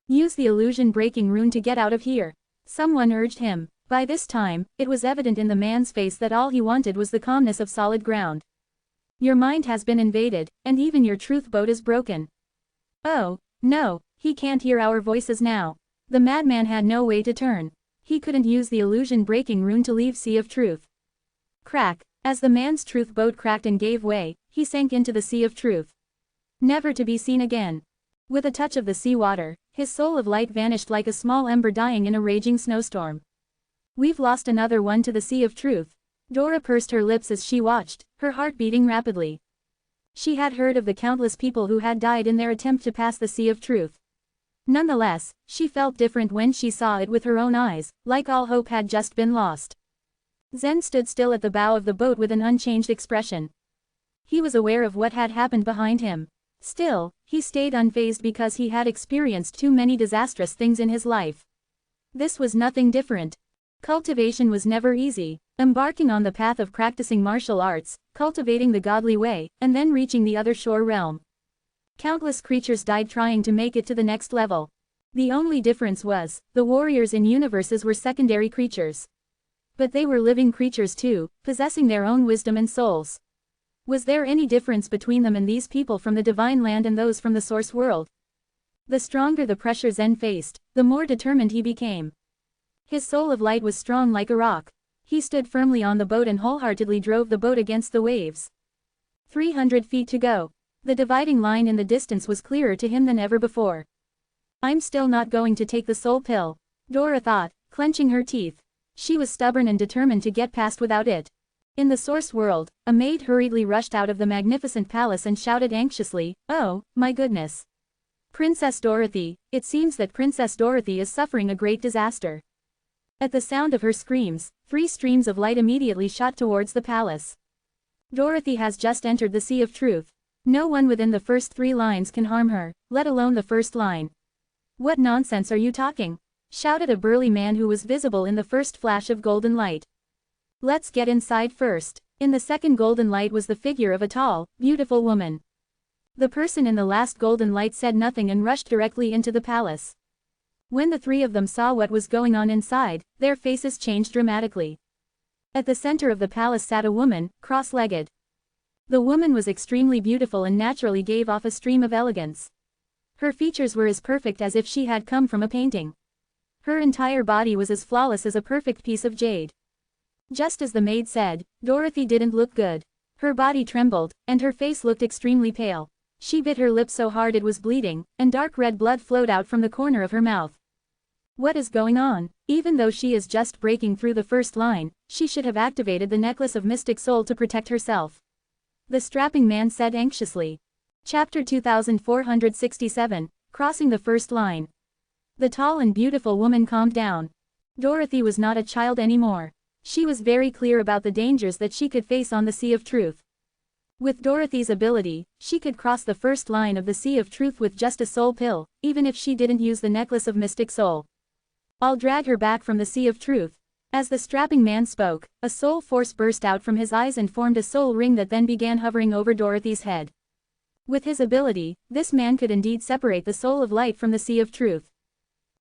Speaker 1: Use the illusion-breaking rune to get out of here. Someone urged him. By this time, it was evident in the man's face that all he wanted was the calmness of solid ground. Your mind has been invaded, and even your truth boat is broken. Oh, no, he can't hear our voices now. The madman had no way to turn. He couldn't use the illusion-breaking rune to leave Sea of Truth. Crack! As the man's truth boat cracked and gave way, he sank into the Sea of Truth. Never to be seen again. With a touch of the sea water, his soul of light vanished like a small ember dying in a raging snowstorm. We've lost another one to the Sea of Truth. Dora pursed her lips as she watched, her heart beating rapidly. She had heard of the countless people who had died in their attempt to pass the Sea of Truth. Nonetheless, she felt different when she saw it with her own eyes, like all hope had just been lost. Zen stood still at the bow of the boat with an unchanged expression. He was aware of what had happened behind him. Still, he stayed unfazed because he had experienced too many disastrous things in his life. This was nothing different. Cultivation was never easy. Embarking on the path of practicing martial arts, cultivating the godly way, and then reaching the other shore realm. Countless creatures died trying to make it to the next level. The only difference was, the warriors in universes were secondary creatures. But they were living creatures too, possessing their own wisdom and souls. Was there any difference between them and these people from the divine land and those from the source world? The stronger the pressure Zen faced, the more determined he became. His soul of light was strong like a rock. He stood firmly on the boat and wholeheartedly drove the boat against the waves. 300 feet to go. The dividing line in the distance was clearer to him than ever before. I'm still not going to take the soul pill, Dora thought, clenching her teeth. She was stubborn and determined to get past without it. In the source world, a maid hurriedly rushed out of the magnificent palace and shouted anxiously, "Oh, my goodness! Princess Dorothy, it seems that Princess Dorothy is suffering a great disaster." At the sound of her screams, 3 streams of light immediately shot towards the palace. Dorothy has just entered the Sea of Truth. No one within the first 3 lines can harm her, let alone the first line. What nonsense are you talking? Shouted a burly man who was visible in the first flash of golden light. Let's get inside first. In the second golden light was the figure of a tall, beautiful woman. The person in the last golden light said nothing and rushed directly into the palace. When the 3 of them saw what was going on inside, their faces changed dramatically. At the center of the palace sat a woman, cross-legged. The woman was extremely beautiful and naturally gave off a stream of elegance. Her features were as perfect as if she had come from a painting. Her entire body was as flawless as a perfect piece of jade. Just as the maid said, Dorothy didn't look good. Her body trembled, and her face looked extremely pale. She bit her lip so hard it was bleeding, and dark red blood flowed out from the corner of her mouth. What is going on? Even though she is just breaking through the first line, she should have activated the necklace of mystic soul to protect herself. The strapping man said anxiously. Chapter 2467, Crossing the First Line. The tall and beautiful woman calmed down. Dorothy was not a child anymore. She was very clear about the dangers that she could face on the Sea of Truth. With Dorothy's ability, she could cross the first line of the Sea of Truth with just a soul pill, even if she didn't use the necklace of mystic soul. I'll drag her back from the Sea of Truth. As the strapping man spoke, a soul force burst out from his eyes and formed a soul ring that then began hovering over Dorothy's head. With his ability, this man could indeed separate the soul of light from the Sea of Truth.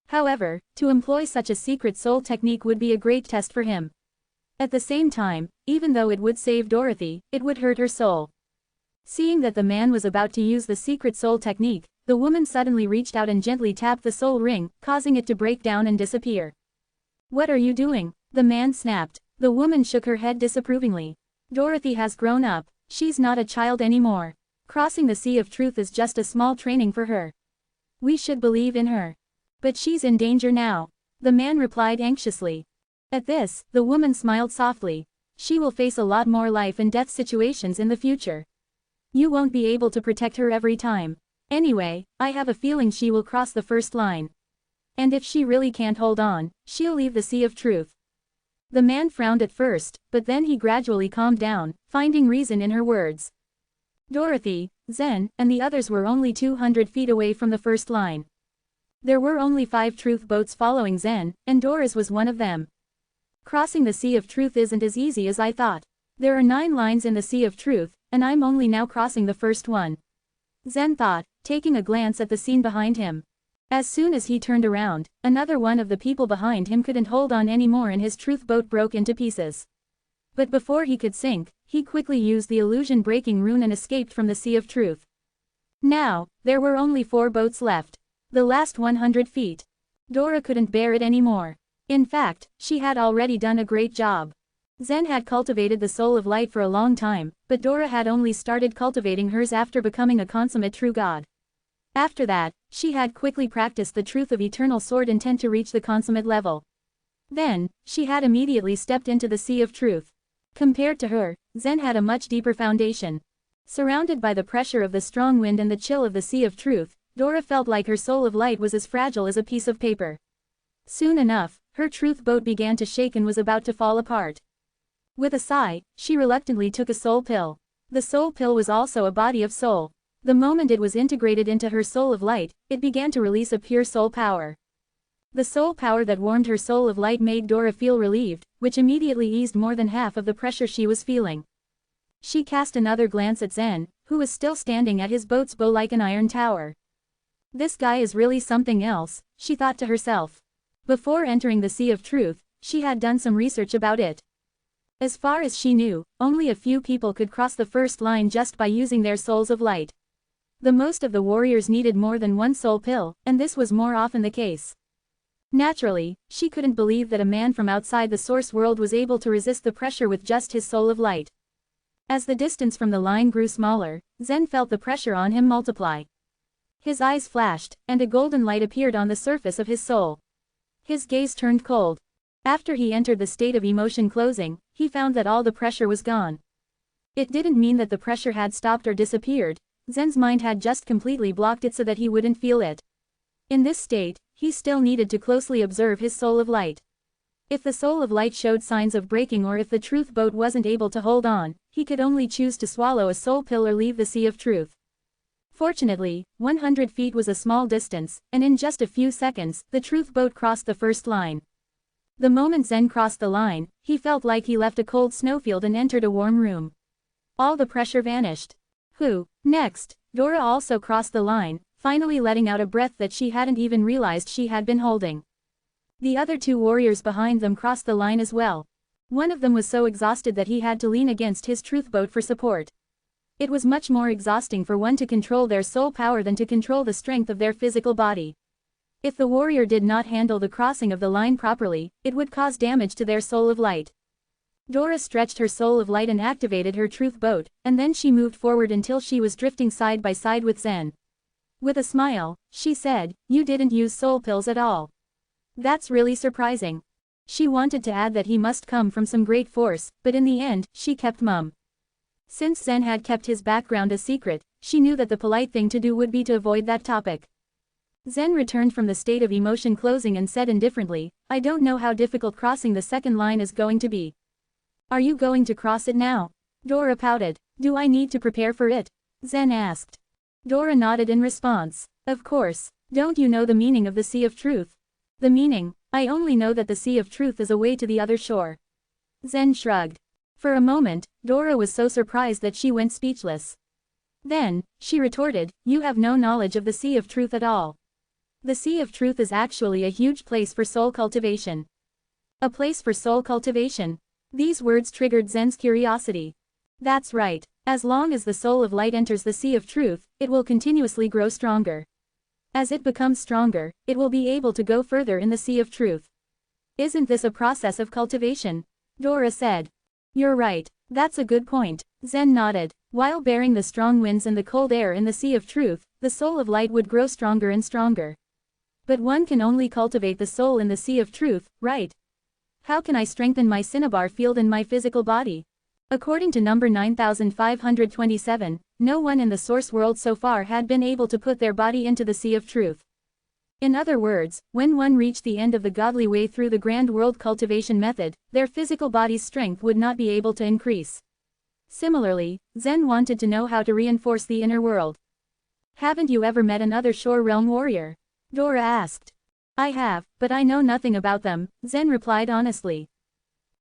Speaker 1: However, to employ such a secret soul technique would be a great test for him. At the same time, even though it would save Dorothy, it would hurt her soul. Seeing that the man was about to use the secret soul technique, the woman suddenly reached out and gently tapped the soul ring, causing it to break down and disappear. What are you doing? The man snapped. The woman shook her head disapprovingly. Dorothy has grown up. She's not a child anymore. Crossing the Sea of Truth is just a small training for her. We should believe in her. But she's in danger now. The man replied anxiously. At this, the woman smiled softly. She will face a lot more life and death situations in the future. You won't be able to protect her every time. Anyway, I have a feeling she will cross the first line. And if she really can't hold on, she'll leave the Sea of Truth. The man frowned at first, but then he gradually calmed down, finding reason in her words. Dorothy, Zen, and the others were only 200 feet away from the first line. There were only 5 truth boats following Zen, and Dora's was one of them. Crossing the Sea of Truth isn't as easy as I thought. There are 9 lines in the Sea of Truth, and I'm only now crossing the first one. Zen thought, taking a glance at the scene behind him. As soon as he turned around, another one of the people behind him couldn't hold on anymore and his truth boat broke into pieces. But before he could sink, he quickly used the illusion-breaking rune and escaped from the Sea of Truth. Now, there were only 4 boats left. The last 100 feet. Dora couldn't bear it anymore. In fact, she had already done a great job. Zen had cultivated the soul of light for a long time, but Dora had only started cultivating hers after becoming a consummate true god. After that, she had quickly practiced the truth of eternal sword intent to reach the consummate level. Then, she had immediately stepped into the Sea of Truth. Compared to her, Zen had a much deeper foundation. Surrounded by the pressure of the strong wind and the chill of the Sea of Truth, Dora felt like her soul of light was as fragile as a piece of paper. Soon enough, her truth boat began to shake and was about to fall apart. With a sigh, she reluctantly took a soul pill. The soul pill was also a body of soul. The moment it was integrated into her soul of light, it began to release a pure soul power. The soul power that warmed her soul of light made Dora feel relieved, which immediately eased more than half of the pressure she was feeling. She cast another glance at Zen, who was still standing at his boat's bow like an iron tower. This guy is really something else, she thought to herself. Before entering the Sea of Truth, she had done some research about it. As far as she knew, only a few people could cross the first line just by using their souls of light. The most of the warriors needed more than one soul pill, and this was more often the case. Naturally, she couldn't believe that a man from outside the source world was able to resist the pressure with just his soul of light. As the distance from the line grew smaller, Zen felt the pressure on him multiply. His eyes flashed, and a golden light appeared on the surface of his soul. His gaze turned cold. After he entered the state of emotion closing, he found that all the pressure was gone. It didn't mean that the pressure had stopped or disappeared. Zen's mind had just completely blocked it so that he wouldn't feel it. In this state, he still needed to closely observe his soul of light. If the soul of light showed signs of breaking or if the truth boat wasn't able to hold on, he could only choose to swallow a soul pill or leave the Sea of Truth. Fortunately, 100 feet was a small distance, and in just a few seconds, the truth boat crossed the first line. The moment Zen crossed the line, he felt like he left a cold snowfield and entered a warm room. All the pressure vanished. Next, Dora also crossed the line, finally letting out a breath that she hadn't even realized she had been holding. The other 2 warriors behind them crossed the line as well. One of them was so exhausted that he had to lean against his truth boat for support. It was much more exhausting for one to control their soul power than to control the strength of their physical body. If the warrior did not handle the crossing of the line properly, it would cause damage to their soul of light. Dora stretched her soul of light and activated her truth boat, and then she moved forward until she was drifting side by side with Zen. With a smile, she said, "You didn't use soul pills at all. That's really surprising." She wanted to add that he must come from some great force, but in the end, she kept mum. Since Zen had kept his background a secret, she knew that the polite thing to do would be to avoid that topic. Zen returned from the state of emotion closing and said indifferently, "I don't know how difficult crossing the second line is going to be." "Are you going to cross it now?" Dora pouted. "Do I need to prepare for it?" Zen asked. Dora nodded in response. "Of course. Don't you know the meaning of the Sea of Truth?" "The meaning? I only know that the Sea of Truth is a way to the other shore." Zen shrugged. For a moment, Dora was so surprised that she went speechless. Then, she retorted, "You have no knowledge of the Sea of Truth at all. The Sea of Truth is actually a huge place for soul cultivation." "A place for soul cultivation?" These words triggered Zen's curiosity. "That's right. As long as the soul of light enters the Sea of Truth, it will continuously grow stronger. As it becomes stronger, it will be able to go further in the Sea of Truth." "Isn't this a process of cultivation?" Dora said. "You're right. That's a good point." Zen nodded. While bearing the strong winds and the cold air in the Sea of Truth, the soul of light would grow stronger and stronger. But one can only cultivate the soul in the Sea of Truth, right? How can I strengthen my cinnabar field in my physical body? According to number 9527, no one in the source world so far had been able to put their body into the Sea of Truth. In other words, when one reached the end of the godly way through the grand world cultivation method, their physical body's strength would not be able to increase. Similarly, Zen wanted to know how to reinforce the inner world. Haven't you ever met another Shore Realm warrior? Dora asked. I have, but I know nothing about them, Zen replied honestly.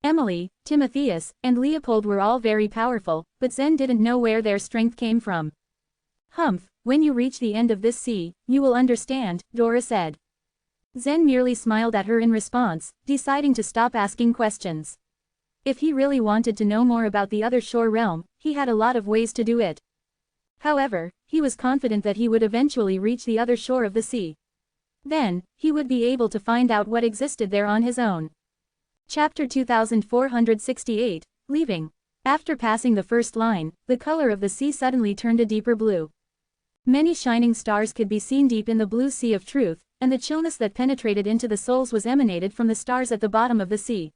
Speaker 1: Emily, Timotheus, and Leopold were all very powerful, but Zen didn't know where their strength came from. Humph, when you reach the end of this sea, you will understand, Dora said. Zen merely smiled at her in response, deciding to stop asking questions. If he really wanted to know more about the other shore realm, he had a lot of ways to do it. However, he was confident that he would eventually reach the other shore of the sea. Then, he would be able to find out what existed there on his own. Chapter 2468, Leaving. After passing the first line, the color of the sea suddenly turned a deeper blue. Many shining stars could be seen deep in the blue sea of truth, and the chillness that penetrated into the souls was emanated from the stars at the bottom of the sea.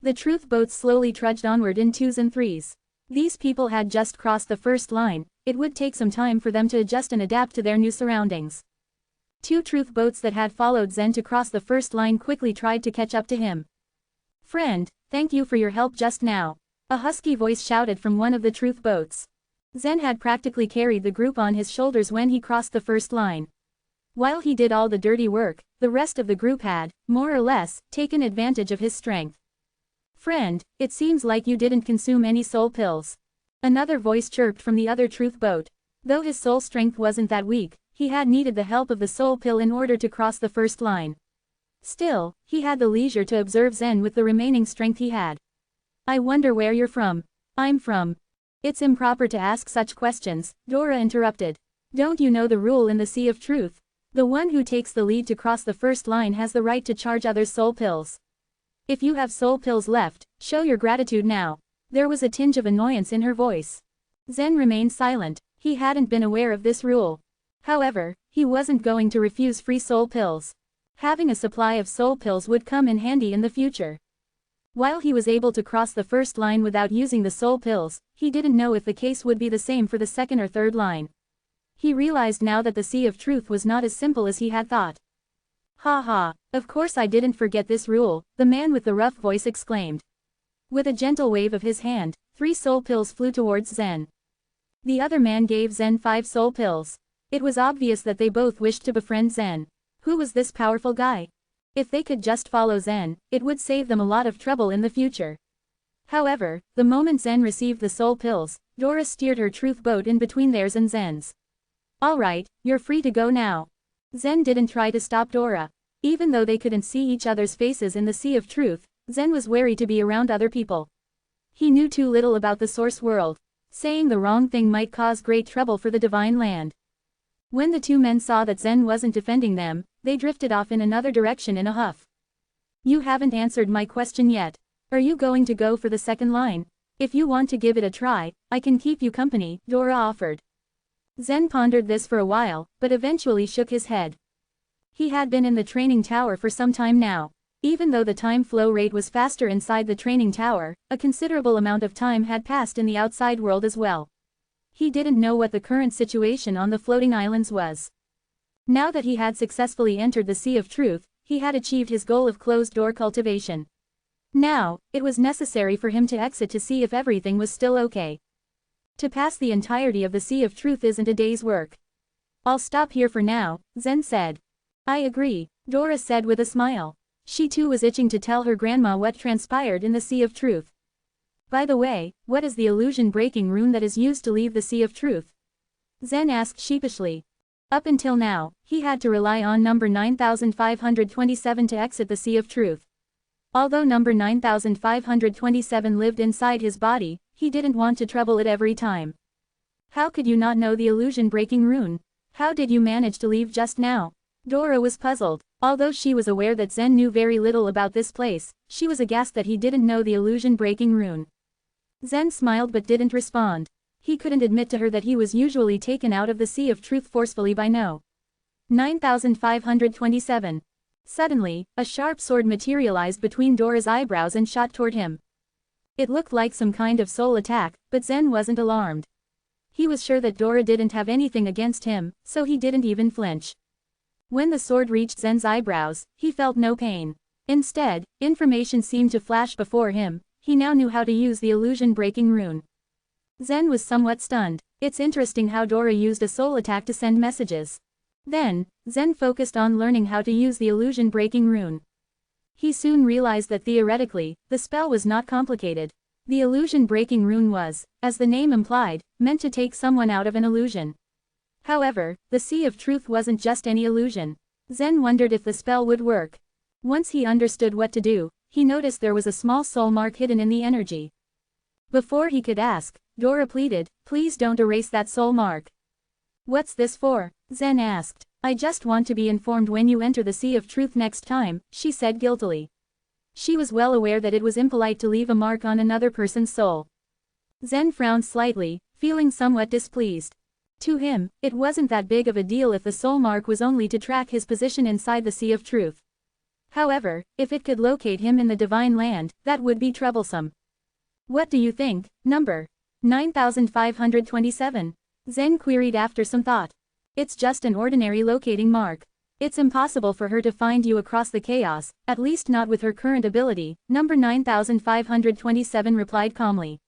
Speaker 1: The truth boats slowly trudged onward in twos and threes. These people had just crossed the first line, it would take some time for them to adjust and adapt to their new surroundings. Two truth boats that had followed Zen to cross the first line quickly tried to catch up to him. Friend, thank you for your help just now, a husky voice shouted from one of the truth boats. Zen had practically carried the group on his shoulders when he crossed the first line. While he did all the dirty work, the rest of the group had, more or less, taken advantage of his strength. Friend, it seems like you didn't consume any soul pills. Another voice chirped from the other truth boat. Though his soul strength wasn't that weak, he had needed the help of the soul pill in order to cross the first line. Still, he had the leisure to observe Zen with the remaining strength he had. I wonder where you're from. I'm from. It's improper to ask such questions, Dora interrupted. Don't you know the rule in the Sea of Truth? The one who takes the lead to cross the first line has the right to charge others soul pills. If you have soul pills left, show your gratitude now. There was a tinge of annoyance in her voice. Zen remained silent, he hadn't been aware of this rule. However, he wasn't going to refuse free soul pills. Having a supply of soul pills would come in handy in the future. While he was able to cross the first line without using the soul pills, he didn't know if the case would be the same for the second or third line. He realized now that the Sea of Truth was not as simple as he had thought. Ha ha, of course I didn't forget this rule, the man with the rough voice exclaimed. With a gentle wave of his hand, 3 soul pills flew towards Zen. The other man gave Zen 5 soul pills. It was obvious that they both wished to befriend Zen. Who was this powerful guy? If they could just follow Zen, it would save them a lot of trouble in the future. However, the moment Zen received the soul pills, Dora steered her truth boat in between theirs and Zen's. Alright, you're free to go now. Zen didn't try to stop Dora. Even though they couldn't see each other's faces in the Sea of Truth, Zen was wary to be around other people. He knew too little about the source world. Saying the wrong thing might cause great trouble for the divine land. When the two men saw that Zen wasn't defending them, they drifted off in another direction in a huff. You haven't answered my question yet. Are you going to go for the second line? If you want to give it a try, I can keep you company, Dora offered. Zen pondered this for a while, but eventually shook his head. He had been in the training tower for some time now. Even though the time flow rate was faster inside the training tower, a considerable amount of time had passed in the outside world as well. He didn't know what the current situation on the floating islands was. Now that he had successfully entered the Sea of Truth, he had achieved his goal of closed-door cultivation. Now, it was necessary for him to exit to see if everything was still okay. To pass the entirety of the Sea of Truth isn't a day's work. I'll stop here for now, Zen said. I agree, Dora said with a smile. She too was itching to tell her grandma what transpired in the Sea of Truth. By the way, what is the illusion-breaking rune that is used to leave the Sea of Truth? Zen asked sheepishly. Up until now, he had to rely on number 9527 to exit the Sea of Truth. Although number 9527 lived inside his body, he didn't want to trouble it every time. How could you not know the illusion-breaking rune? How did you manage to leave just now? Dora was puzzled. Although she was aware that Zen knew very little about this place, she was aghast that he didn't know the illusion-breaking rune. Zen smiled but didn't respond. He couldn't admit to her that he was usually taken out of the Sea of Truth forcefully by no. 9527. Suddenly, a sharp sword materialized between Dora's eyebrows and shot toward him. It looked like some kind of soul attack, but Zen wasn't alarmed. He was sure that Dora didn't have anything against him, so he didn't even flinch. When the sword reached Zen's eyebrows, he felt no pain. Instead, information seemed to flash before him. He now knew how to use the illusion-breaking rune. Zen was somewhat stunned. It's interesting how Dora used a soul attack to send messages. Then, Zen focused on learning how to use the illusion-breaking rune. He soon realized that theoretically, the spell was not complicated. The illusion-breaking rune was, as the name implied, meant to take someone out of an illusion. However, the Sea of Truth wasn't just any illusion. Zen wondered if the spell would work. Once he understood what to do, he noticed there was a small soul mark hidden in the energy. Before he could ask, Dora pleaded, "Please don't erase that soul mark." "What's this for?" Zen asked. "I just want to be informed when you enter the Sea of Truth next time," she said guiltily. She was well aware that it was impolite to leave a mark on another person's soul. Zen frowned slightly, feeling somewhat displeased. To him, it wasn't that big of a deal if the soul mark was only to track his position inside the Sea of Truth. However, if it could locate him in the Divine Land, that would be troublesome. "What do you think, number 9527? Zen queried after some thought. "It's just an ordinary locating mark. It's impossible for her to find you across the chaos, at least not with her current ability," number 9527 replied calmly.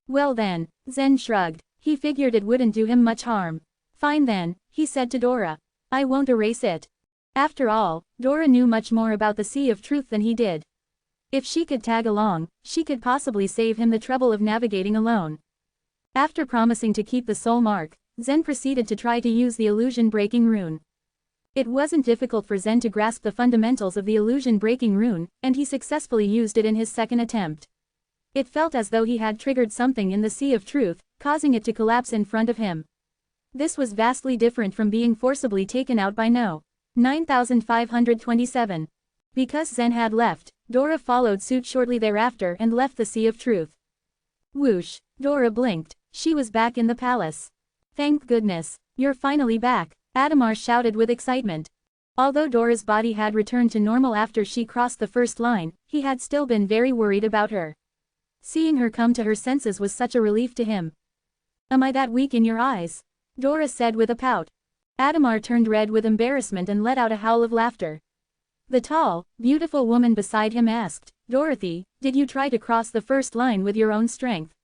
Speaker 1: "Well then," Zen shrugged. He figured it wouldn't do him much harm. "Fine then," he said to Dora. "I won't erase it." After all, Dora knew much more about the Sea of Truth than he did. If she could tag along, she could possibly save him the trouble of navigating alone. After promising to keep the soul mark, Zen proceeded to try to use the illusion-breaking rune. It wasn't difficult for Zen to grasp the fundamentals of the illusion-breaking rune, and he successfully used it in his second attempt. It felt as though he had triggered something in the Sea of Truth, causing it to collapse in front of him. This was vastly different from being forcibly taken out by 9527. Because Zen had left, Dora followed suit shortly thereafter and left the Sea of Truth. Whoosh! Dora blinked. She was back in the palace. "Thank goodness, you're finally back," Adamar shouted with excitement. Although Dora's body had returned to normal after she crossed the first line, he had still been very worried about her. Seeing her come to her senses was such a relief to him. "Am I that weak in your eyes?" Dora said with a pout. Adamar turned red with embarrassment and let out a howl of laughter. The tall, beautiful woman beside him asked, "Dorothy, did you try to cross the first line with your own strength?"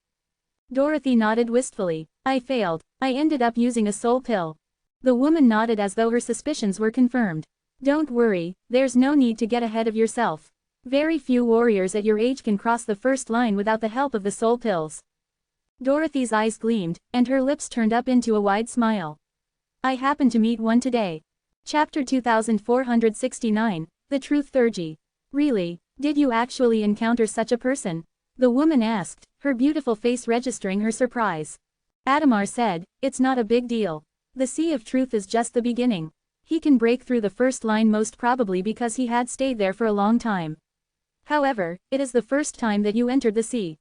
Speaker 1: Dorothy nodded wistfully. "I failed. I ended up using a soul pill." The woman nodded as though her suspicions were confirmed. "Don't worry, there's no need to get ahead of yourself. Very few warriors at your age can cross the first line without the help of the soul pills." Dorothy's eyes gleamed, and her lips turned up into a wide smile. "I happened to meet one today." Chapter 2469, The Truth Theurgy. "Really, did you actually encounter such a person?" the woman asked, her beautiful face registering her surprise. Adamar said, "It's not a big deal. The Sea of Truth is just the beginning. He can break through the first line most probably because he had stayed there for a long time. However, it is the first time that you entered the sea.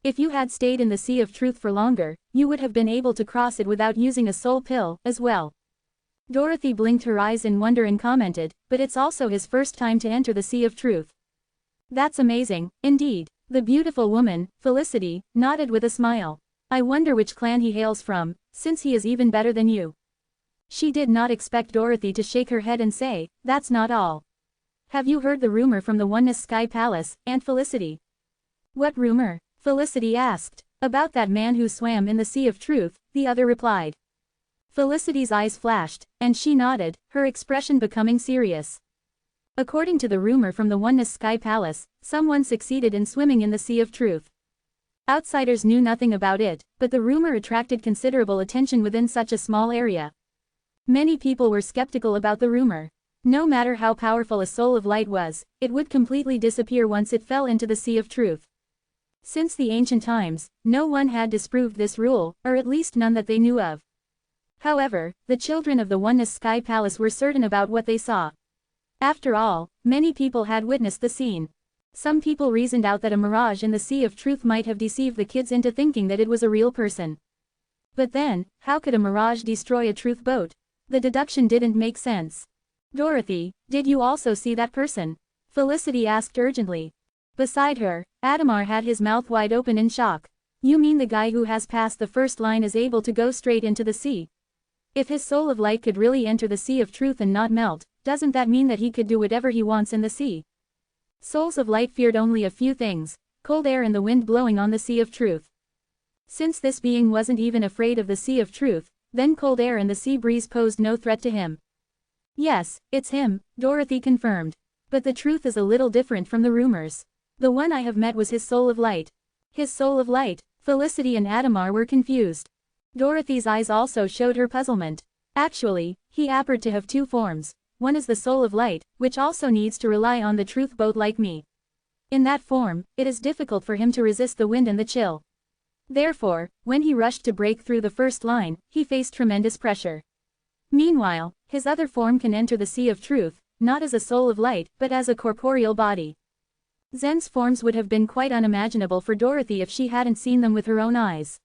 Speaker 1: If you had stayed in the Sea of Truth for longer, you would have been able to cross it without using a soul pill, as well." Dorothy blinked her eyes in wonder and commented, "But it's also his first time to enter the Sea of Truth." "That's amazing, indeed." The beautiful woman, Felicity, nodded with a smile. "I wonder which clan he hails from, since he is even better than you." She did not expect Dorothy to shake her head and say, "That's not all. Have you heard the rumor from the Oneness Sky Palace, Aunt Felicity?" "What rumor?" Felicity asked. "About that man who swam in the Sea of Truth," the other replied. Felicity's eyes flashed, and she nodded, her expression becoming serious. According to the rumor from the Oneness Sky Palace, someone succeeded in swimming in the Sea of Truth. Outsiders knew nothing about it, but the rumor attracted considerable attention within such a small area. Many people were skeptical about the rumor. No matter how powerful a soul of light was, it would completely disappear once it fell into the Sea of Truth. Since the ancient times, no one had disproved this rule, or at least none that they knew of. However, the children of the Oneness Sky Palace were certain about what they saw. After all, many people had witnessed the scene. Some people reasoned out that a mirage in the Sea of Truth might have deceived the kids into thinking that it was a real person. But then, how could a mirage destroy a truth boat? The deduction didn't make sense. "Dorothy, did you also see that person?" Felicity asked urgently. Beside her, Adamar had his mouth wide open in shock. "You mean the guy who has passed the first line is able to go straight into the sea?" If his soul of light could really enter the sea of truth and not melt, doesn't that mean that he could do whatever he wants in the sea? Souls of light feared only a few things: cold air and the wind blowing on the sea of truth. Since this being wasn't even afraid of the sea of truth, then cold air and the sea breeze posed no threat to him. Yes, it's him, Dorothy confirmed. But the truth is a little different from the rumors. The one I have met was his soul of light. His soul of light. Felicity and Adamar were confused. Dorothy's eyes also showed her puzzlement. Actually, he appeared to have two forms. One is the soul of light, which also needs to rely on the truth both like me. In that form, it is difficult for him to resist the wind and the chill. Therefore, when he rushed to break through the first line, he faced tremendous pressure. Meanwhile, his other form can enter the sea of truth, not as a soul of light, but as a corporeal body. Zen's forms would have been quite unimaginable for Dorothy if she hadn't seen them with her own eyes.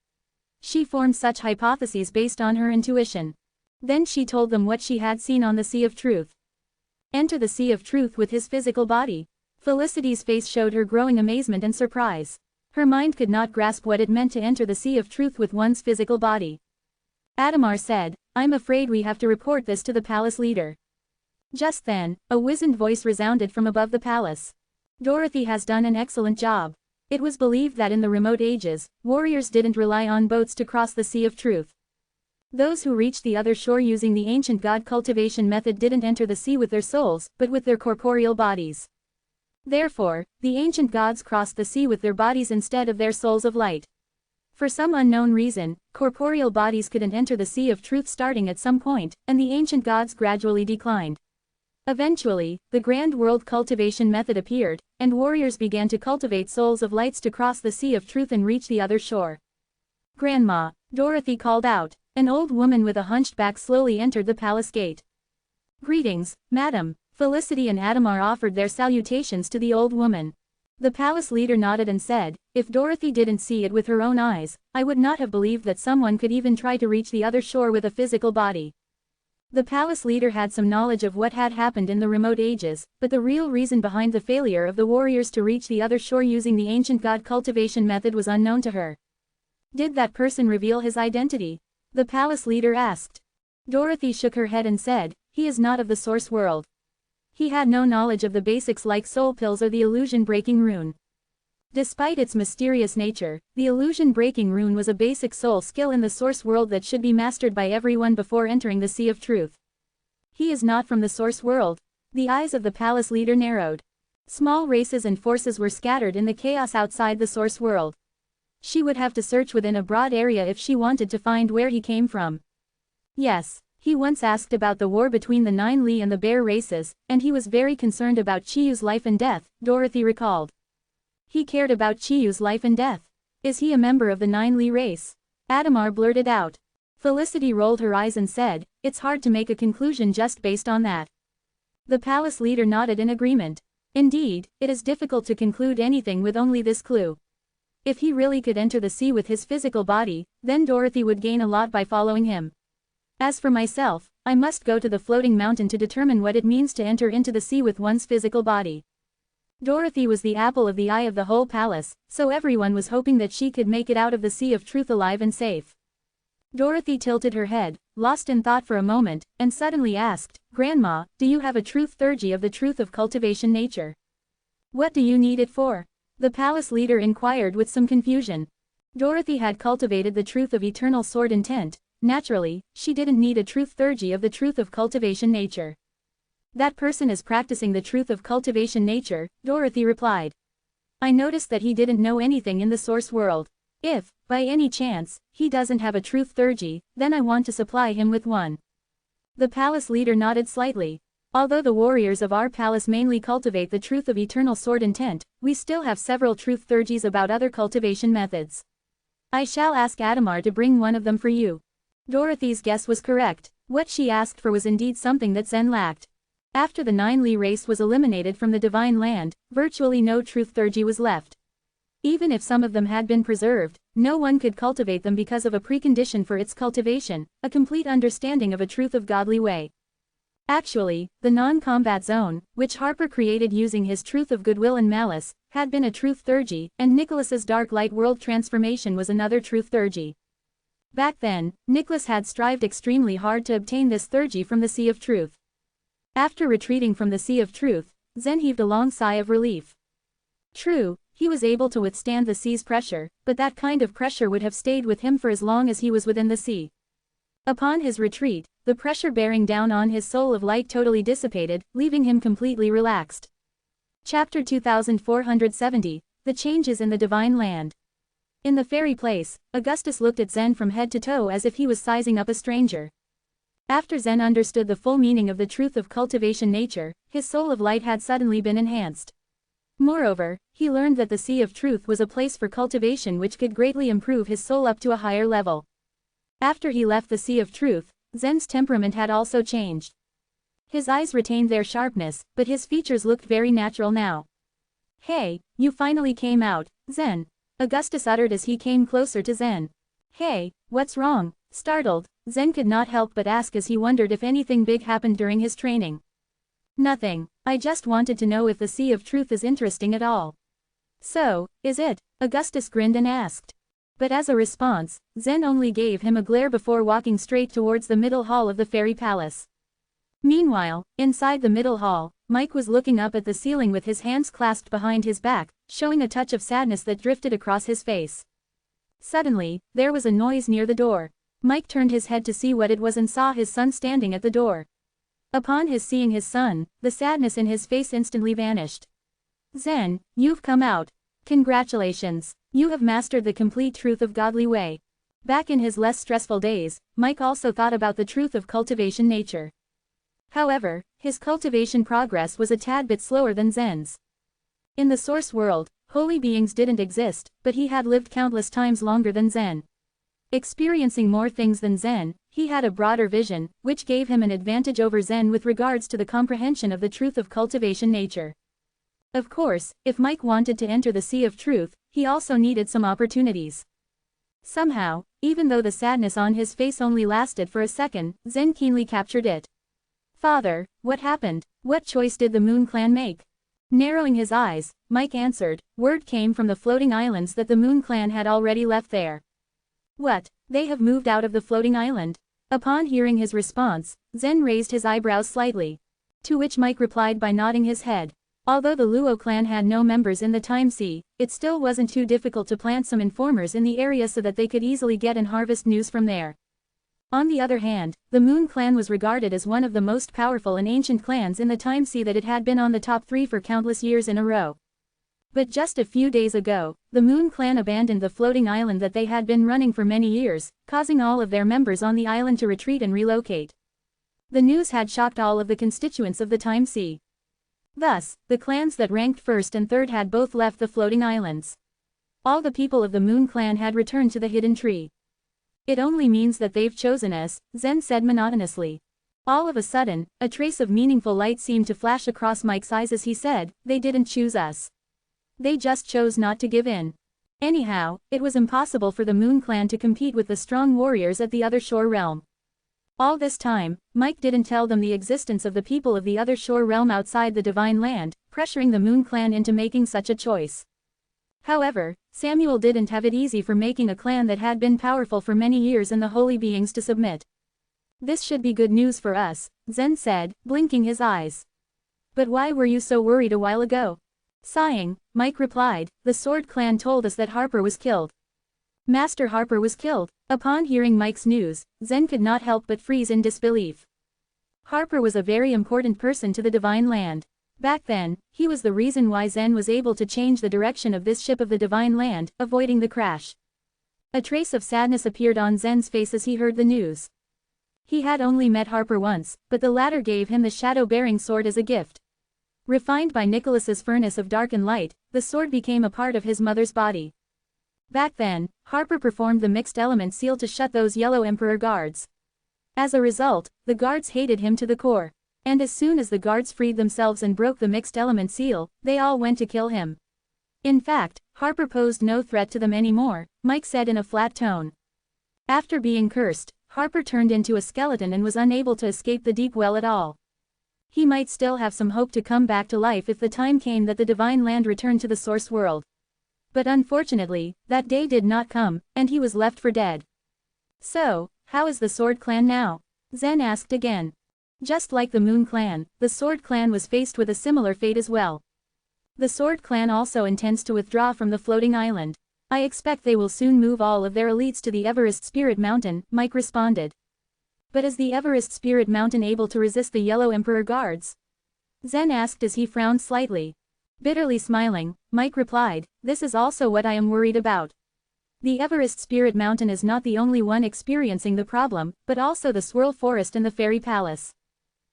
Speaker 1: She formed such hypotheses based on her intuition. Then she told them what she had seen on the sea of truth. Enter the sea of truth with his physical body. Felicity's face showed her growing amazement and surprise. Her mind could not grasp what it meant to enter the sea of truth with one's physical body. Adamar said, "I'm afraid we have to report this to the palace leader." Just then, a wizened voice resounded from above the palace. Dorothy has done an excellent job. It was believed that in the remote ages, warriors didn't rely on boats to cross the sea of truth. Those who reached the other shore using the ancient god cultivation method didn't enter the sea with their souls, but with their corporeal bodies. Therefore, the ancient gods crossed the sea with their bodies instead of their souls of light. For some unknown reason, corporeal bodies couldn't enter the sea of truth starting at some point, and the ancient gods gradually declined. Eventually, the grand world cultivation method appeared, and warriors began to cultivate souls of lights to cross the sea of truth and reach the other shore. "Grandma," Dorothy called out. An old woman with a hunched back slowly entered the palace gate. "Greetings, madam." Felicity and Adamar offered their salutations to the old woman. The palace leader nodded and said, "If Dorothy didn't see it with her own eyes, I would not have believed that someone could even try to reach the other shore with a physical body." The palace leader had some knowledge of what had happened in the remote ages, but the real reason behind the failure of the warriors to reach the other shore using the ancient god cultivation method was unknown to her. "Did that person reveal his identity?" the palace leader asked. Dorothy shook her head and said, "He is not of the source world. He had no knowledge of the basics like soul pills or the illusion-breaking rune." Despite its mysterious nature, the illusion-breaking rune was a basic soul skill in the source world that should be mastered by everyone before entering the sea of truth. "He is not from the source world." The eyes of the palace leader narrowed. Small races and forces were scattered in the chaos outside the source world. She would have to search within a broad area if she wanted to find where he came from. Yes, he once asked about the war between the Nine Li and the Bear races, and he was very concerned about Chiyu's life and death, Dorothy recalled. He cared about Chiyu's life and death. "Is he a member of the Nine Li race?" Adamar blurted out. Felicity rolled her eyes and said, "It's hard to make a conclusion just based on that." The palace leader nodded in agreement. "Indeed, it is difficult to conclude anything with only this clue. If he really could enter the sea with his physical body, then Dorothy would gain a lot by following him. As for myself, I must go to the floating mountain to determine what it means to enter into the sea with one's physical body." Dorothy was the apple of the eye of the whole palace, so everyone was hoping that she could make it out of the sea of truth alive and safe. Dorothy tilted her head, lost in thought for a moment, and suddenly asked, "Grandma, do you have a truth theurgy of the truth of cultivation nature? What do you need it for?" the palace leader inquired with some confusion. Dorothy had cultivated the truth of eternal sword intent. Naturally, she didn't need a truth theurgy of the truth of cultivation nature. "That person is practicing the truth of cultivation nature," Dorothy replied. "I noticed that he didn't know anything in the source world. If, by any chance, he doesn't have a truth theurgy, then I want to supply him with one." The palace leader nodded slightly. "Although the warriors of our palace mainly cultivate the truth of eternal sword intent, we still have several truth theurgies about other cultivation methods. I shall ask Adamar to bring one of them for you." Dorothy's guess was correct. What she asked for was indeed something that Zen lacked. After the Nine Li race was eliminated from the Divine Land, virtually no truth theurgy was left. Even if some of them had been preserved, no one could cultivate them because of a precondition for its cultivation, a complete understanding of a truth of godly way. Actually, the non-combat zone, which Harper created using his truth of goodwill and malice, had been a truth theurgy, and Nicholas's dark light world transformation was another truth theurgy. Back then, Nicholas had strived extremely hard to obtain this theurgy from the Sea of Truth. After retreating from the Sea of Truth, Zen heaved a long sigh of relief. True, he was able to withstand the sea's pressure, but that kind of pressure would have stayed with him for as long as he was within the sea. Upon his retreat, the pressure bearing down on his soul of light totally dissipated, leaving him completely relaxed. Chapter 2470, The Changes in the Divine Land. In the fairy place, Augustus looked at Zen from head to toe as if he was sizing up a stranger. After Zen understood the full meaning of the truth of cultivation nature, his soul of light had suddenly been enhanced. Moreover, he learned that the Sea of Truth was a place for cultivation which could greatly improve his soul up to a higher level. After he left the Sea of Truth, Zen's temperament had also changed. His eyes retained their sharpness, but his features looked very natural now. "Hey, you finally came out, Zen," Augustus uttered as he came closer to Zen. "Hey, what's wrong?" Startled, Zen could not help but ask as he wondered if anything big happened during his training. "Nothing, I just wanted to know if the Sea of Truth is interesting at all." "So, is it?" Augustus grinned and asked. But as a response, Zen only gave him a glare before walking straight towards the middle hall of the fairy palace. Meanwhile, inside the middle hall, Mike was looking up at the ceiling with his hands clasped behind his back, showing a touch of sadness that drifted across his face. Suddenly, there was a noise near the door. Mike turned his head to see what it was and saw his son standing at the door. Upon his seeing his son, the sadness in his face instantly vanished. "Zen, you've come out. Congratulations. You have mastered the complete truth of godly way." Back in his less stressful days, Mike also thought about the truth of cultivation nature. However, his cultivation progress was a tad bit slower than Zen's. In the source world, holy beings didn't exist, but he had lived countless times longer than Zen. Experiencing more things than Zen, he had a broader vision, which gave him an advantage over Zen with regards to the comprehension of the truth of cultivation nature. Of course, if Mike wanted to enter the Sea of Truth, he also needed some opportunities. Somehow, even though the sadness on his face only lasted for a second, Zen keenly captured it. "Father, what happened? What choice did the Moon Clan make?" Narrowing his eyes, Mike answered, "Word came from the floating islands that the Moon Clan had already left there." "What, they have moved out of the floating island?" Upon hearing his response, Zen raised his eyebrows slightly. To which Mike replied by nodding his head. Although the Luo clan had no members in the Time Sea, it still wasn't too difficult to plant some informers in the area so that they could easily get and harvest news from there. On the other hand, the Moon Clan was regarded as one of the most powerful and ancient clans in the Time Sea, that it had been on the top 3 for countless years in a row. But just a few days ago, the Moon Clan abandoned the floating island that they had been running for many years, causing all of their members on the island to retreat and relocate. The news had shocked all of the constituents of the Time Sea. Thus, the clans that ranked first and third had both left the floating islands. All the people of the Moon Clan had returned to the hidden tree. "It only means that they've chosen us," Zen said monotonously. All of a sudden, a trace of meaningful light seemed to flash across Mike's eyes as he said, "They didn't choose us. They just chose not to give in." Anyhow, it was impossible for the Moon Clan to compete with the strong warriors at the other shore realm. All this time, Mike didn't tell them the existence of the people of the other shore realm outside the Divine Land, pressuring the Moon Clan into making such a choice. However, Samuel didn't have it easy for making a clan that had been powerful for many years and the holy beings to submit. "This should be good news for us," Zen said, blinking his eyes. "But why were you so worried a while ago?" Sighing, Mike replied, "The Sword Clan told us that Harper was killed." "Master Harper was killed?" Upon hearing Mike's news, Zen could not help but freeze in disbelief. Harper was a very important person to the Divine Land. Back then, he was the reason why Zen was able to change the direction of this ship of the Divine Land, avoiding the crash. A trace of sadness appeared on Zen's face as he heard the news. He had only met Harper once, but the latter gave him the shadow-bearing sword as a gift. Refined by Nicholas's furnace of dark and light, the sword became a part of his mother's body. Back then, Harper performed the mixed element seal to shut those yellow Emperor guards. As a result, the guards hated him to the core. And as soon as the guards freed themselves and broke the mixed element seal, they all went to kill him. In fact, Harper posed no threat to them anymore, Mike said in a flat tone. After being cursed, Harper turned into a skeleton and was unable to escape the deep well at all. He might still have some hope to come back to life if the time came that the Divine Land returned to the source world. But unfortunately, that day did not come, and he was left for dead. So, how is the Sword Clan now? Zen asked again. Just like the Moon Clan, the Sword Clan was faced with a similar fate as well. The Sword Clan also intends to withdraw from the floating island. I expect they will soon move all of their elites to the Everest Spirit Mountain, Mike responded. But is the Everest Spirit Mountain able to resist the Yellow Emperor guards? Zen asked as he frowned slightly. Bitterly smiling, Mike replied, this is also what I am worried about. The Everest Spirit Mountain is not the only one experiencing the problem, but also the Swirl Forest and the Fairy Palace.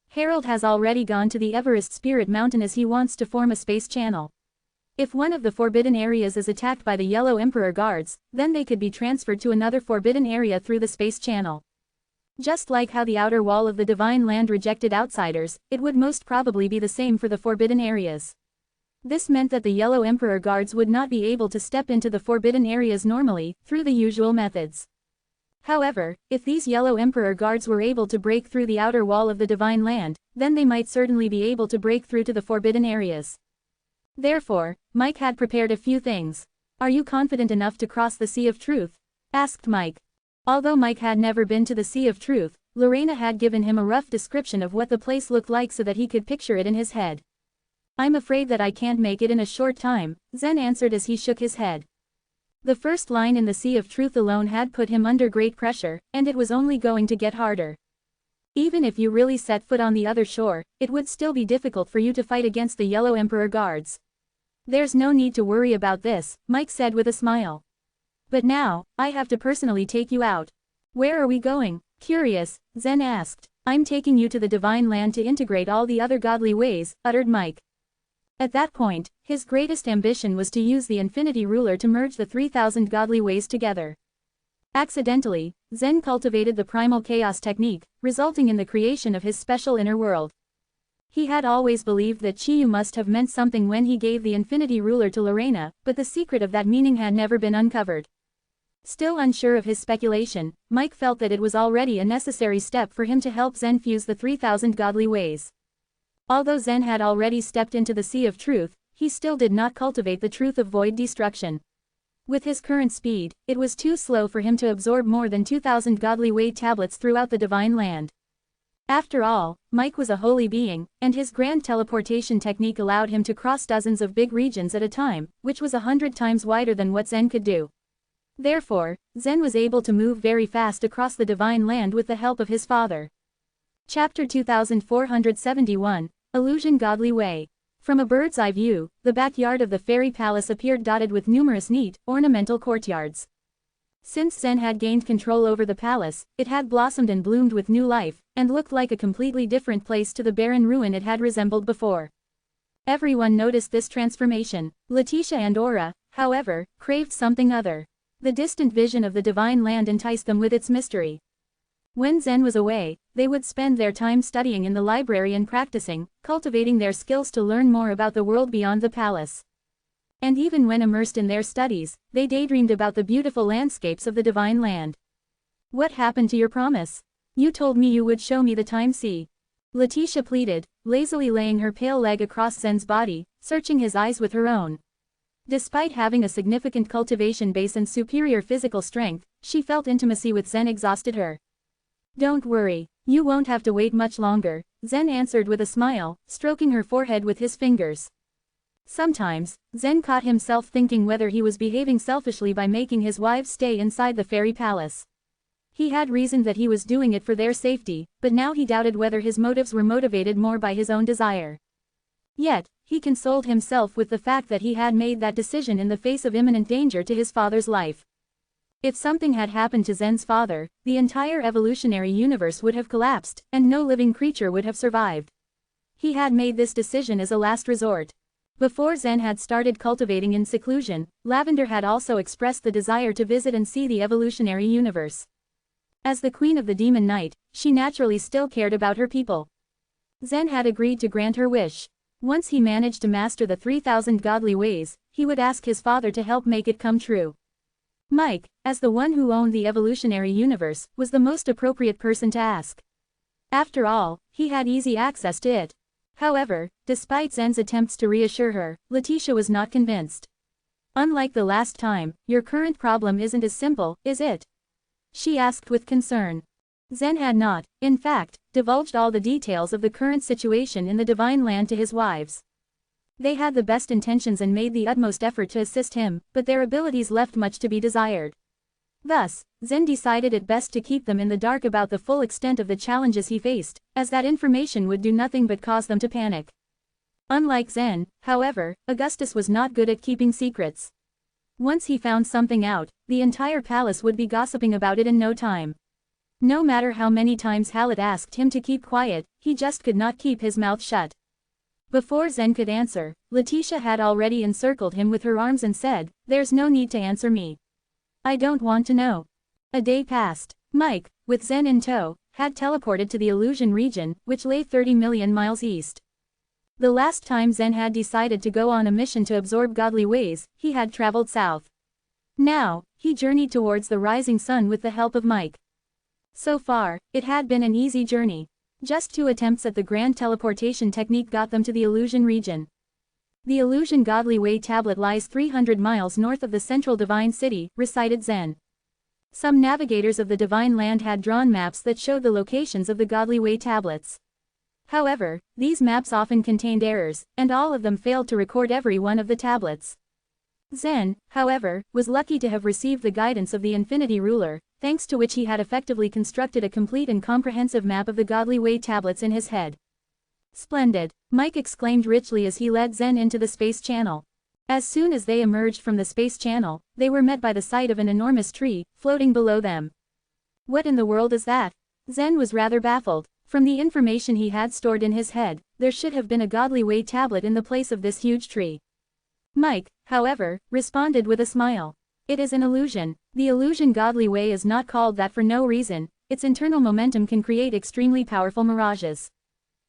Speaker 1: Harold has already gone to the Everest Spirit Mountain as he wants to form a space channel. If one of the forbidden areas is attacked by the Yellow Emperor guards, then they could be transferred to another forbidden area through the space channel. Just like how the outer wall of the Divine Land rejected outsiders, it would most probably be the same for the forbidden areas. This meant that the Yellow Emperor guards would not be able to step into the forbidden areas normally, through the usual methods. However, if these Yellow Emperor guards were able to break through the outer wall of the Divine Land, then they might certainly be able to break through to the forbidden areas. Therefore, Mike had prepared a few things. Are you confident enough to cross the Sea of Truth? Asked Mike. Although Mike had never been to the Sea of Truth, Lorena had given him a rough description of what the place looked like so that he could picture it in his head. I'm afraid that I can't make it in a short time, Zen answered as he shook his head. The first line in the Sea of Truth alone had put him under great pressure, and it was only going to get harder. Even if you really set foot on the other shore, it would still be difficult for you to fight against the Yellow Emperor guards. There's no need to worry about this, Mike said with a smile. But now, I have to personally take you out. Where are we going? Curious, Zen asked. I'm taking you to the Divine Land to integrate all the other godly ways, uttered Mike. At that point, his greatest ambition was to use the Infinity Ruler to merge the 3,000 godly ways together. Accidentally, Zen cultivated the primal chaos technique, resulting in the creation of his special inner world. He had always believed that Chiyu must have meant something when he gave the Infinity Ruler to Lorena, but the secret of that meaning had never been uncovered. Still unsure of his speculation, Mike felt that it was already a necessary step for him to help Zen fuse the 3,000 godly ways. Although Zen had already stepped into the Sea of Truth, he still did not cultivate the truth of void destruction. With his current speed, it was too slow for him to absorb more than 2,000 godly way tablets throughout the Divine Land. After all, Mike was a holy being, and his grand teleportation technique allowed him to cross dozens of big regions at a time, which was 100 times wider than what Zen could do. Therefore, Zen was able to move very fast across the Divine Land with the help of his father. Chapter 2471, Illusion Godly Way. From a bird's eye view, the backyard of the fairy palace appeared dotted with numerous neat, ornamental courtyards. Since Zen had gained control over the palace, it had blossomed and bloomed with new life, and looked like a completely different place to the barren ruin it had resembled before. Everyone noticed this transformation. Letitia and Aura, however, craved something other. The distant vision of the Divine Land enticed them with its mystery. When Zen was away, they would spend their time studying in the library and practicing, cultivating their skills to learn more about the world beyond the palace. And even when immersed in their studies, they daydreamed about the beautiful landscapes of the Divine Land. What happened to your promise? You told me you would show me the time sea. Letitia pleaded, lazily laying her pale leg across Zen's body, searching his eyes with her own. Despite having a significant cultivation base and superior physical strength, she felt intimacy with Zen exhausted her. Don't worry, you won't have to wait much longer, Zen answered with a smile, stroking her forehead with his fingers. Sometimes, Zen caught himself thinking whether he was behaving selfishly by making his wives stay inside the fairy palace. He had reasoned that he was doing it for their safety, but now he doubted whether his motives were motivated more by his own desire. Yet, he consoled himself with the fact that he had made that decision in the face of imminent danger to his father's life. If something had happened to Zen's father, the entire evolutionary universe would have collapsed, and no living creature would have survived. He had made this decision as a last resort. Before Zen had started cultivating in seclusion, Lavender had also expressed the desire to visit and see the evolutionary universe. As the queen of the demon night, she naturally still cared about her people. Zen had agreed to grant her wish. Once he managed to master the 3,000 godly ways, he would ask his father to help make it come true. Mike, as the one who owned the evolutionary universe, was the most appropriate person to ask. After all, he had easy access to it. However, despite Zen's attempts to reassure her, Letitia was not convinced. Unlike the last time, your current problem isn't as simple, is it? she asked with concern. Zen had not, in fact, divulged all the details of the current situation in the divine land to his wives. They had the best intentions and made the utmost effort to assist him, but their abilities left much to be desired. Thus, Zen decided it best to keep them in the dark about the full extent of the challenges he faced, as that information would do nothing but cause them to panic. Unlike Zen, however, Augustus was not good at keeping secrets. Once he found something out, the entire palace would be gossiping about it in no time. No matter how many times Halid asked him to keep quiet, he just could not keep his mouth shut. Before Zen could answer, Letitia had already encircled him with her arms and said, "There's no need to answer me. I don't want to know." A day passed. Mike, with Zen in tow, had teleported to the illusion region, which lay 30 million miles east. The last time Zen had decided to go on a mission to absorb godly ways, he had traveled south. Now, he journeyed towards the rising sun with the help of Mike. So far, it had been an easy journey. Just 2 attempts at the grand teleportation technique got them to the illusion region. The illusion godly way tablet lies 300 miles north of the central divine city, recited Zen. Some navigators of the divine land had drawn maps that showed the locations of the godly way tablets. However, these maps often contained errors, and all of them failed to record every one of the tablets. Zen, however, was lucky to have received the guidance of the Infinity Ruler, thanks to which he had effectively constructed a complete and comprehensive map of the godly way tablets in his head. "Splendid," Mike exclaimed richly as he led Zen into the space channel. As soon as they emerged from the space channel, they were met by the sight of an enormous tree, floating below them. "What in the world is that?" Zen was rather baffled. From the information he had stored in his head, there should have been a godly way tablet in the place of this huge tree. Mike, however, responded with a smile. "It is an illusion. The illusion godly way is not called that for no reason. Its internal momentum can create extremely powerful mirages.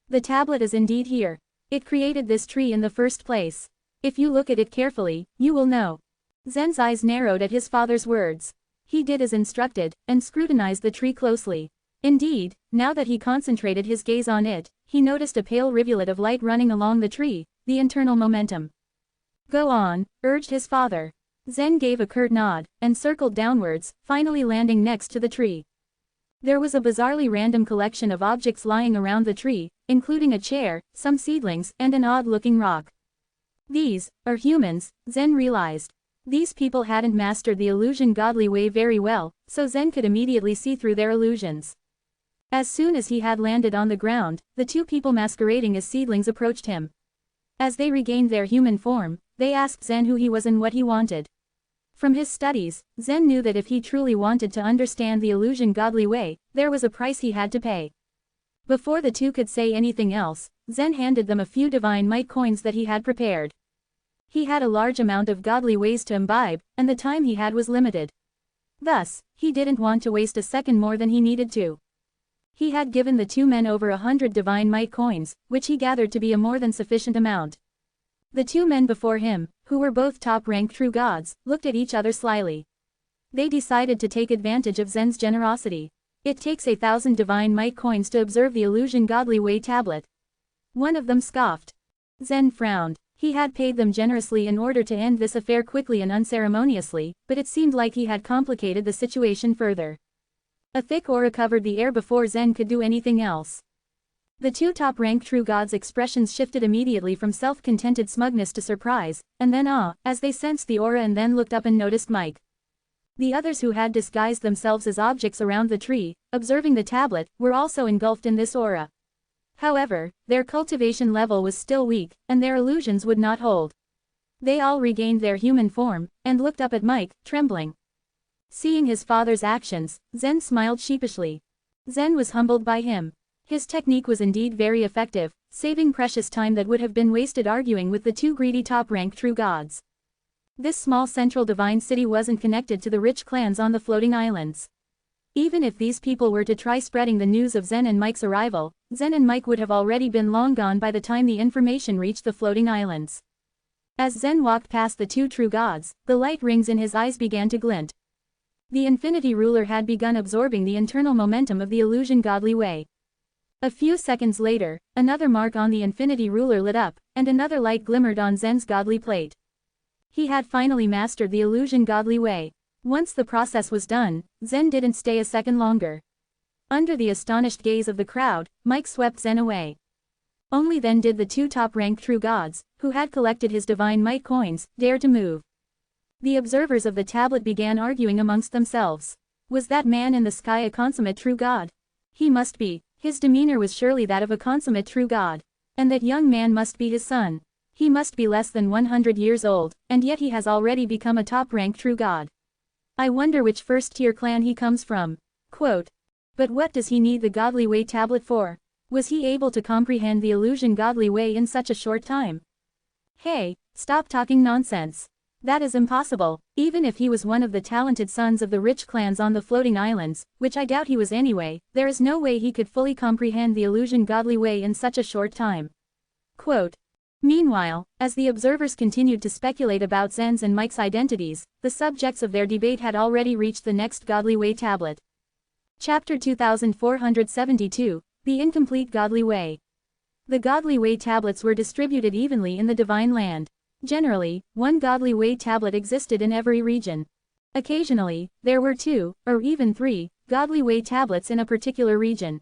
Speaker 1: The tablet is indeed here. It created this tree in the first place. If you look at it carefully, you will know." Zen's eyes narrowed at his father's words. He did as instructed, and scrutinized the tree closely. Indeed, now that he concentrated his gaze on it, he noticed a pale rivulet of light running along the tree, the internal momentum. "Go on," urged his father. Zen gave a curt nod, and circled downwards, finally landing next to the tree. There was a bizarrely random collection of objects lying around the tree, including a chair, some seedlings, and an odd-looking rock. "These are humans," Zen realized. These people hadn't mastered the illusion godly way very well, so Zen could immediately see through their illusions. As soon as he had landed on the ground, the 2 people masquerading as seedlings approached him. As they regained their human form, they asked Zen who he was and what he wanted. From his studies, Zen knew that if he truly wanted to understand the illusion godly way, there was a price he had to pay. Before the 2 could say anything else, Zen handed them a few divine might coins that he had prepared. He had a large amount of godly ways to imbibe, and the time he had was limited. Thus, he didn't want to waste a second more than he needed to. He had given the 2 men over 100 divine might coins, which he gathered to be a more than sufficient amount. The 2 men before him, who were both top-ranked true gods, looked at each other slyly. They decided to take advantage of Zen's generosity. "It takes 1,000 divine might coins to observe the illusion godly way tablet." One of them scoffed. Zen frowned. He had paid them generously in order to end this affair quickly and unceremoniously, but it seemed like he had complicated the situation further. A thick aura covered the air before Zen could do anything else. The 2 top-ranked true gods' expressions shifted immediately from self-contented smugness to surprise, and then awe, as they sensed the aura and then looked up and noticed Mike. The others who had disguised themselves as objects around the tree, observing the tablet, were also engulfed in this aura. However, their cultivation level was still weak, and their illusions would not hold. They all regained their human form, and looked up at Mike, trembling. Seeing his father's actions, Zen smiled sheepishly. Zen was humbled by him. His technique was indeed very effective, saving precious time that would have been wasted arguing with the 2 greedy top-ranked true gods. This small central divine city wasn't connected to the rich clans on the floating islands. Even if these people were to try spreading the news of Zen and Mike's arrival, Zen and Mike would have already been long gone by the time the information reached the floating islands. As Zen walked past the 2 true gods, the light rings in his eyes began to glint. The Infinity Ruler had begun absorbing the internal momentum of the illusion godly way. A few seconds later, another mark on the Infinity Ruler lit up, and another light glimmered on Zen's godly plate. He had finally mastered the illusion godly way. Once the process was done, Zen didn't stay a second longer. Under the astonished gaze of the crowd, Mike swept Zen away. Only then did the two top-ranked true gods, who had collected his divine might coins, dare to move. The observers of the tablet began arguing amongst themselves. Was that man in the sky a consummate true god? He must be. His demeanor was surely that of a consummate true god. And that young man must be his son. He must be less than 100 years old, and yet he has already become a top-ranked true god. I wonder which first-tier clan he comes from. Quote. But what does he need the godly way tablet for? Was he able to comprehend the illusion godly way in such a short time? Hey, stop talking nonsense. That is impossible. Even if he was one of the talented sons of the rich clans on the floating islands, which I doubt he was anyway, there is no way he could fully comprehend the illusion godly way in such a short time. Quote. Meanwhile, as the observers continued to speculate about Zen's and Mike's identities, the subjects of their debate had already reached the next godly way tablet. Chapter 2472, The Incomplete Godly Way. The godly way tablets were distributed evenly in the divine land. Generally, one godly way tablet existed in every region. Occasionally, there were two, or even three, godly way tablets in a particular region.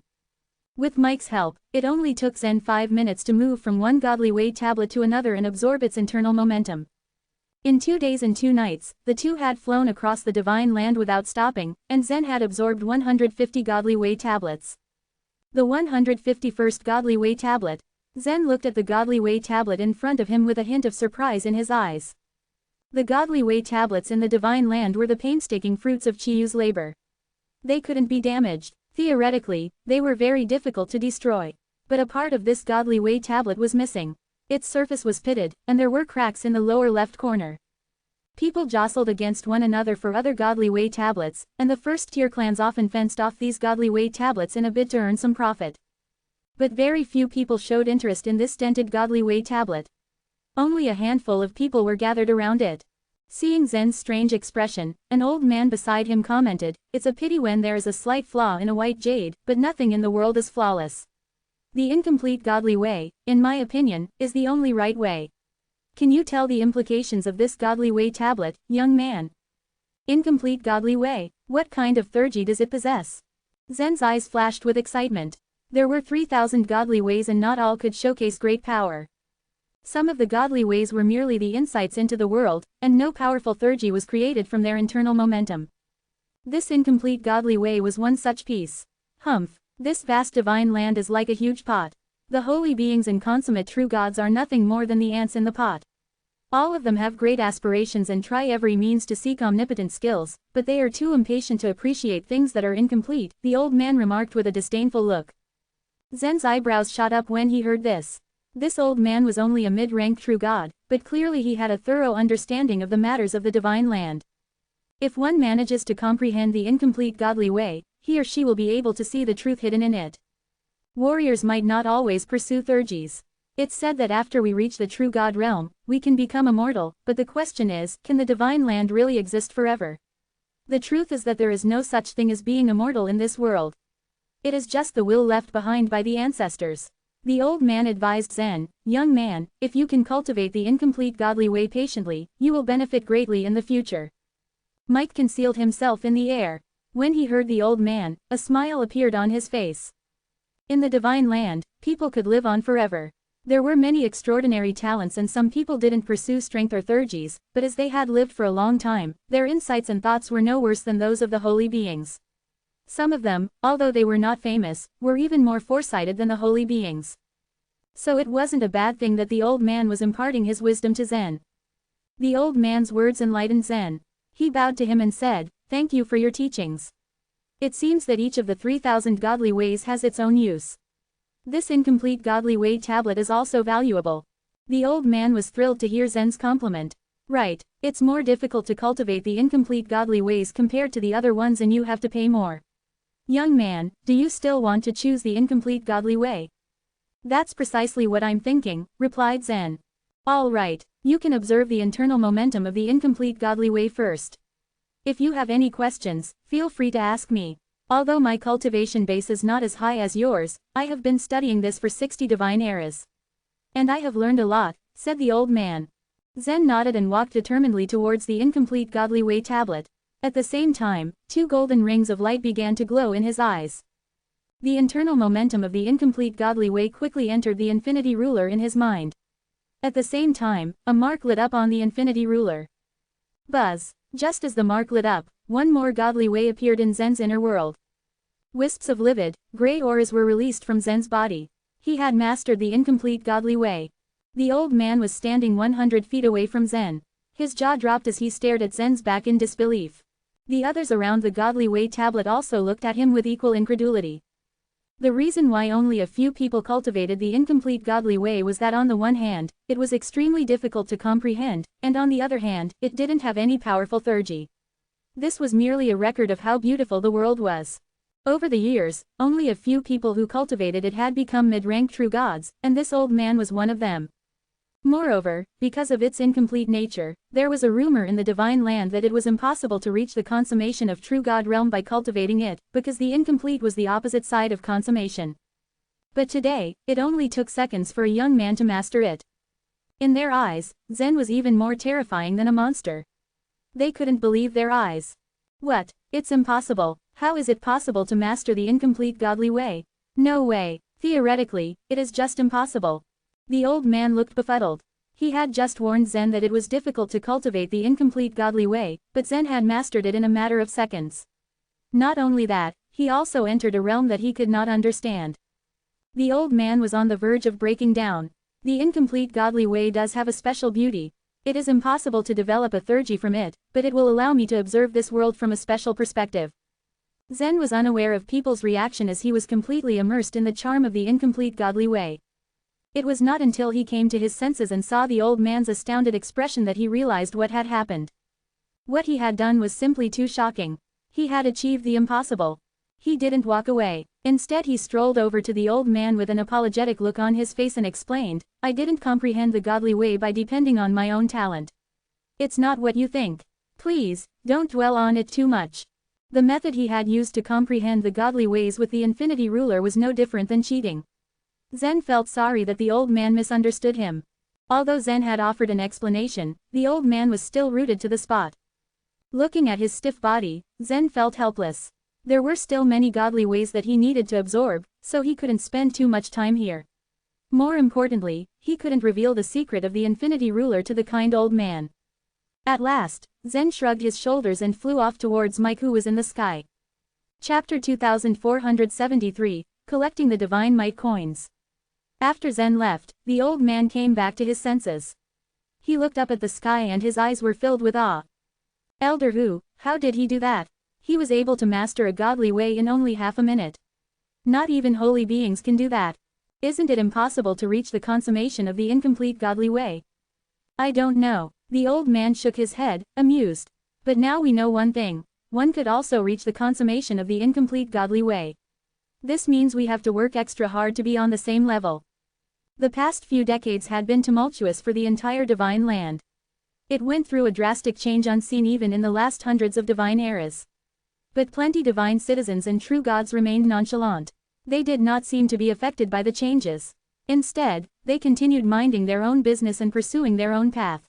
Speaker 1: With Mike's help, it only took Zen 5 minutes to move from one godly way tablet to another and absorb its internal momentum. In 2 days and 2 nights, the two had flown across the divine land without stopping, and Zen had absorbed 150 godly way tablets. The 151st godly way tablet. Zen looked at the godly way tablet in front of him with a hint of surprise in his eyes. The godly way tablets in the divine land were the painstaking fruits of Chiyu's labor. They couldn't be damaged. Theoretically, they were very difficult to destroy. But a part of this godly way tablet was missing. Its surface was pitted, and there were cracks in the lower left corner. People jostled against one another for other godly way tablets, and the first-tier clans often fenced off these godly way tablets in a bid to earn some profit. But very few people showed interest in this dented godly way tablet. Only a handful of people were gathered around it. Seeing Zen's strange expression, an old man beside him commented, "It's a pity when there is a slight flaw in a white jade, but nothing in the world is flawless. The incomplete godly way, in my opinion, is the only right way. Can you tell the implications of this godly way tablet, young man? Incomplete godly way, what kind of theurgy does it possess?" Zen's eyes flashed with excitement. There were 3,000 godly ways and not all could showcase great power. Some of the godly ways were merely the insights into the world, and no powerful theurgy was created from their internal momentum. This incomplete godly way was one such piece. Humph, this vast divine land is like a huge pot. The holy beings and consummate true gods are nothing more than the ants in the pot. All of them have great aspirations and try every means to seek omnipotent skills, but they are too impatient to appreciate things that are incomplete, the old man remarked with a disdainful look. Zen's eyebrows shot up when he heard this. This old man was only a mid-rank true god, but clearly he had a thorough understanding of the matters of the divine land. If one manages to comprehend the incomplete godly way, he or she will be able to see the truth hidden in it. Warriors might not always pursue theurgies. It's said that after we reach the true god realm, we can become immortal, but the question is, can the divine land really exist forever? The truth is that there is no such thing as being immortal in this world. It is just the will left behind by the ancestors. The old man advised Zen, "Young man, if you can cultivate the incomplete godly way patiently, you will benefit greatly in the future." Mike concealed himself in the air. When he heard the old man, a smile appeared on his face. In the divine land, people could live on forever. There were many extraordinary talents and some people didn't pursue strength or theurgies, but as they had lived for a long time, their insights and thoughts were no worse than those of the holy beings. Some of them, although they were not famous, were even more foresighted than the holy beings. So it wasn't a bad thing that the old man was imparting his wisdom to Zen. The old man's words enlightened Zen. He bowed to him and said, "Thank you for your teachings. It seems that each of the 3,000 godly ways has its own use. This incomplete godly way tablet is also valuable." The old man was thrilled to hear Zen's compliment. "Right, it's more difficult to cultivate the incomplete godly ways compared to the other ones and you have to pay more. Young man, do you still want to choose the incomplete godly way?" "That's precisely what I'm thinking," replied Zen. "All right, you can observe the internal momentum of the incomplete godly way first. If you have any questions, feel free to ask me. Although my cultivation base is not as high as yours, I have been studying this for 60 divine eras. And I have learned a lot," said the old man. Zen nodded and walked determinedly towards the incomplete godly way tablet. At the same time, 2 golden rings of light began to glow in his eyes. The internal momentum of the incomplete godly way quickly entered the infinity ruler in his mind. At the same time, a mark lit up on the infinity ruler. Buzz. Just as the mark lit up, one more godly way appeared in Zen's inner world. Wisps of livid, gray auras were released from Zen's body. He had mastered the incomplete godly way. The old man was standing 100 feet away from Zen. His jaw dropped as he stared at Zen's back in disbelief. The others around the godly way tablet also looked at him with equal incredulity. The reason why only a few people cultivated the incomplete godly way was that on the one hand, it was extremely difficult to comprehend, and on the other hand, it didn't have any powerful theurgy. This was merely a record of how beautiful the world was. Over the years, only a few people who cultivated it had become mid-rank true gods, and this old man was one of them. Moreover, because of its incomplete nature, there was a rumor in the divine land that it was impossible to reach the consummation of true God realm by cultivating it, because the incomplete was the opposite side of consummation. But today, it only took seconds for a young man to master it. In their eyes, Zen was even more terrifying than a monster. They couldn't believe their eyes. What? It's impossible. How is it possible to master the incomplete godly way? No way. Theoretically, it is just impossible. The old man looked befuddled. He had just warned Zen that it was difficult to cultivate the incomplete godly way, but Zen had mastered it in a matter of seconds. Not only that, he also entered a realm that he could not understand. The old man was on the verge of breaking down. The incomplete godly way does have a special beauty. It is impossible to develop a theurgy from it, but it will allow me to observe this world from a special perspective. Zen was unaware of people's reaction as he was completely immersed in the charm of the incomplete godly way. It was not until he came to his senses and saw the old man's astounded expression that he realized what had happened. What he had done was simply too shocking. He had achieved the impossible. He didn't walk away. Instead he strolled over to the old man with an apologetic look on his face and explained, "I didn't comprehend the godly way by depending on my own talent. It's not what you think. Please, don't dwell on it too much." The method he had used to comprehend the godly ways with the infinity ruler was no different than cheating. Zen felt sorry that the old man misunderstood him. Although Zen had offered an explanation, the old man was still rooted to the spot. Looking at his stiff body, Zen felt helpless. There were still many godly ways that he needed to absorb, so he couldn't spend too much time here. More importantly, he couldn't reveal the secret of the infinity ruler to the kind old man. At last, Zen shrugged his shoulders and flew off towards Mike, who was in the sky. Chapter 2473, Collecting the Divine Might Coins. After Zen left, the old man came back to his senses. He looked up at the sky and his eyes were filled with awe. Elder Hu, how did he do that? He was able to master a godly way in only half a minute. Not even holy beings can do that. Isn't it impossible to reach the consummation of the incomplete godly way? I don't know. The old man shook his head, amused. But now we know one thing. One could also reach the consummation of the incomplete godly way. This means we have to work extra hard to be on the same level. The past few decades had been tumultuous for the entire divine land. It went through a drastic change unseen even in the last hundreds of divine eras. But plenty divine citizens and true gods remained nonchalant. They did not seem to be affected by the changes. Instead, they continued minding their own business and pursuing their own path.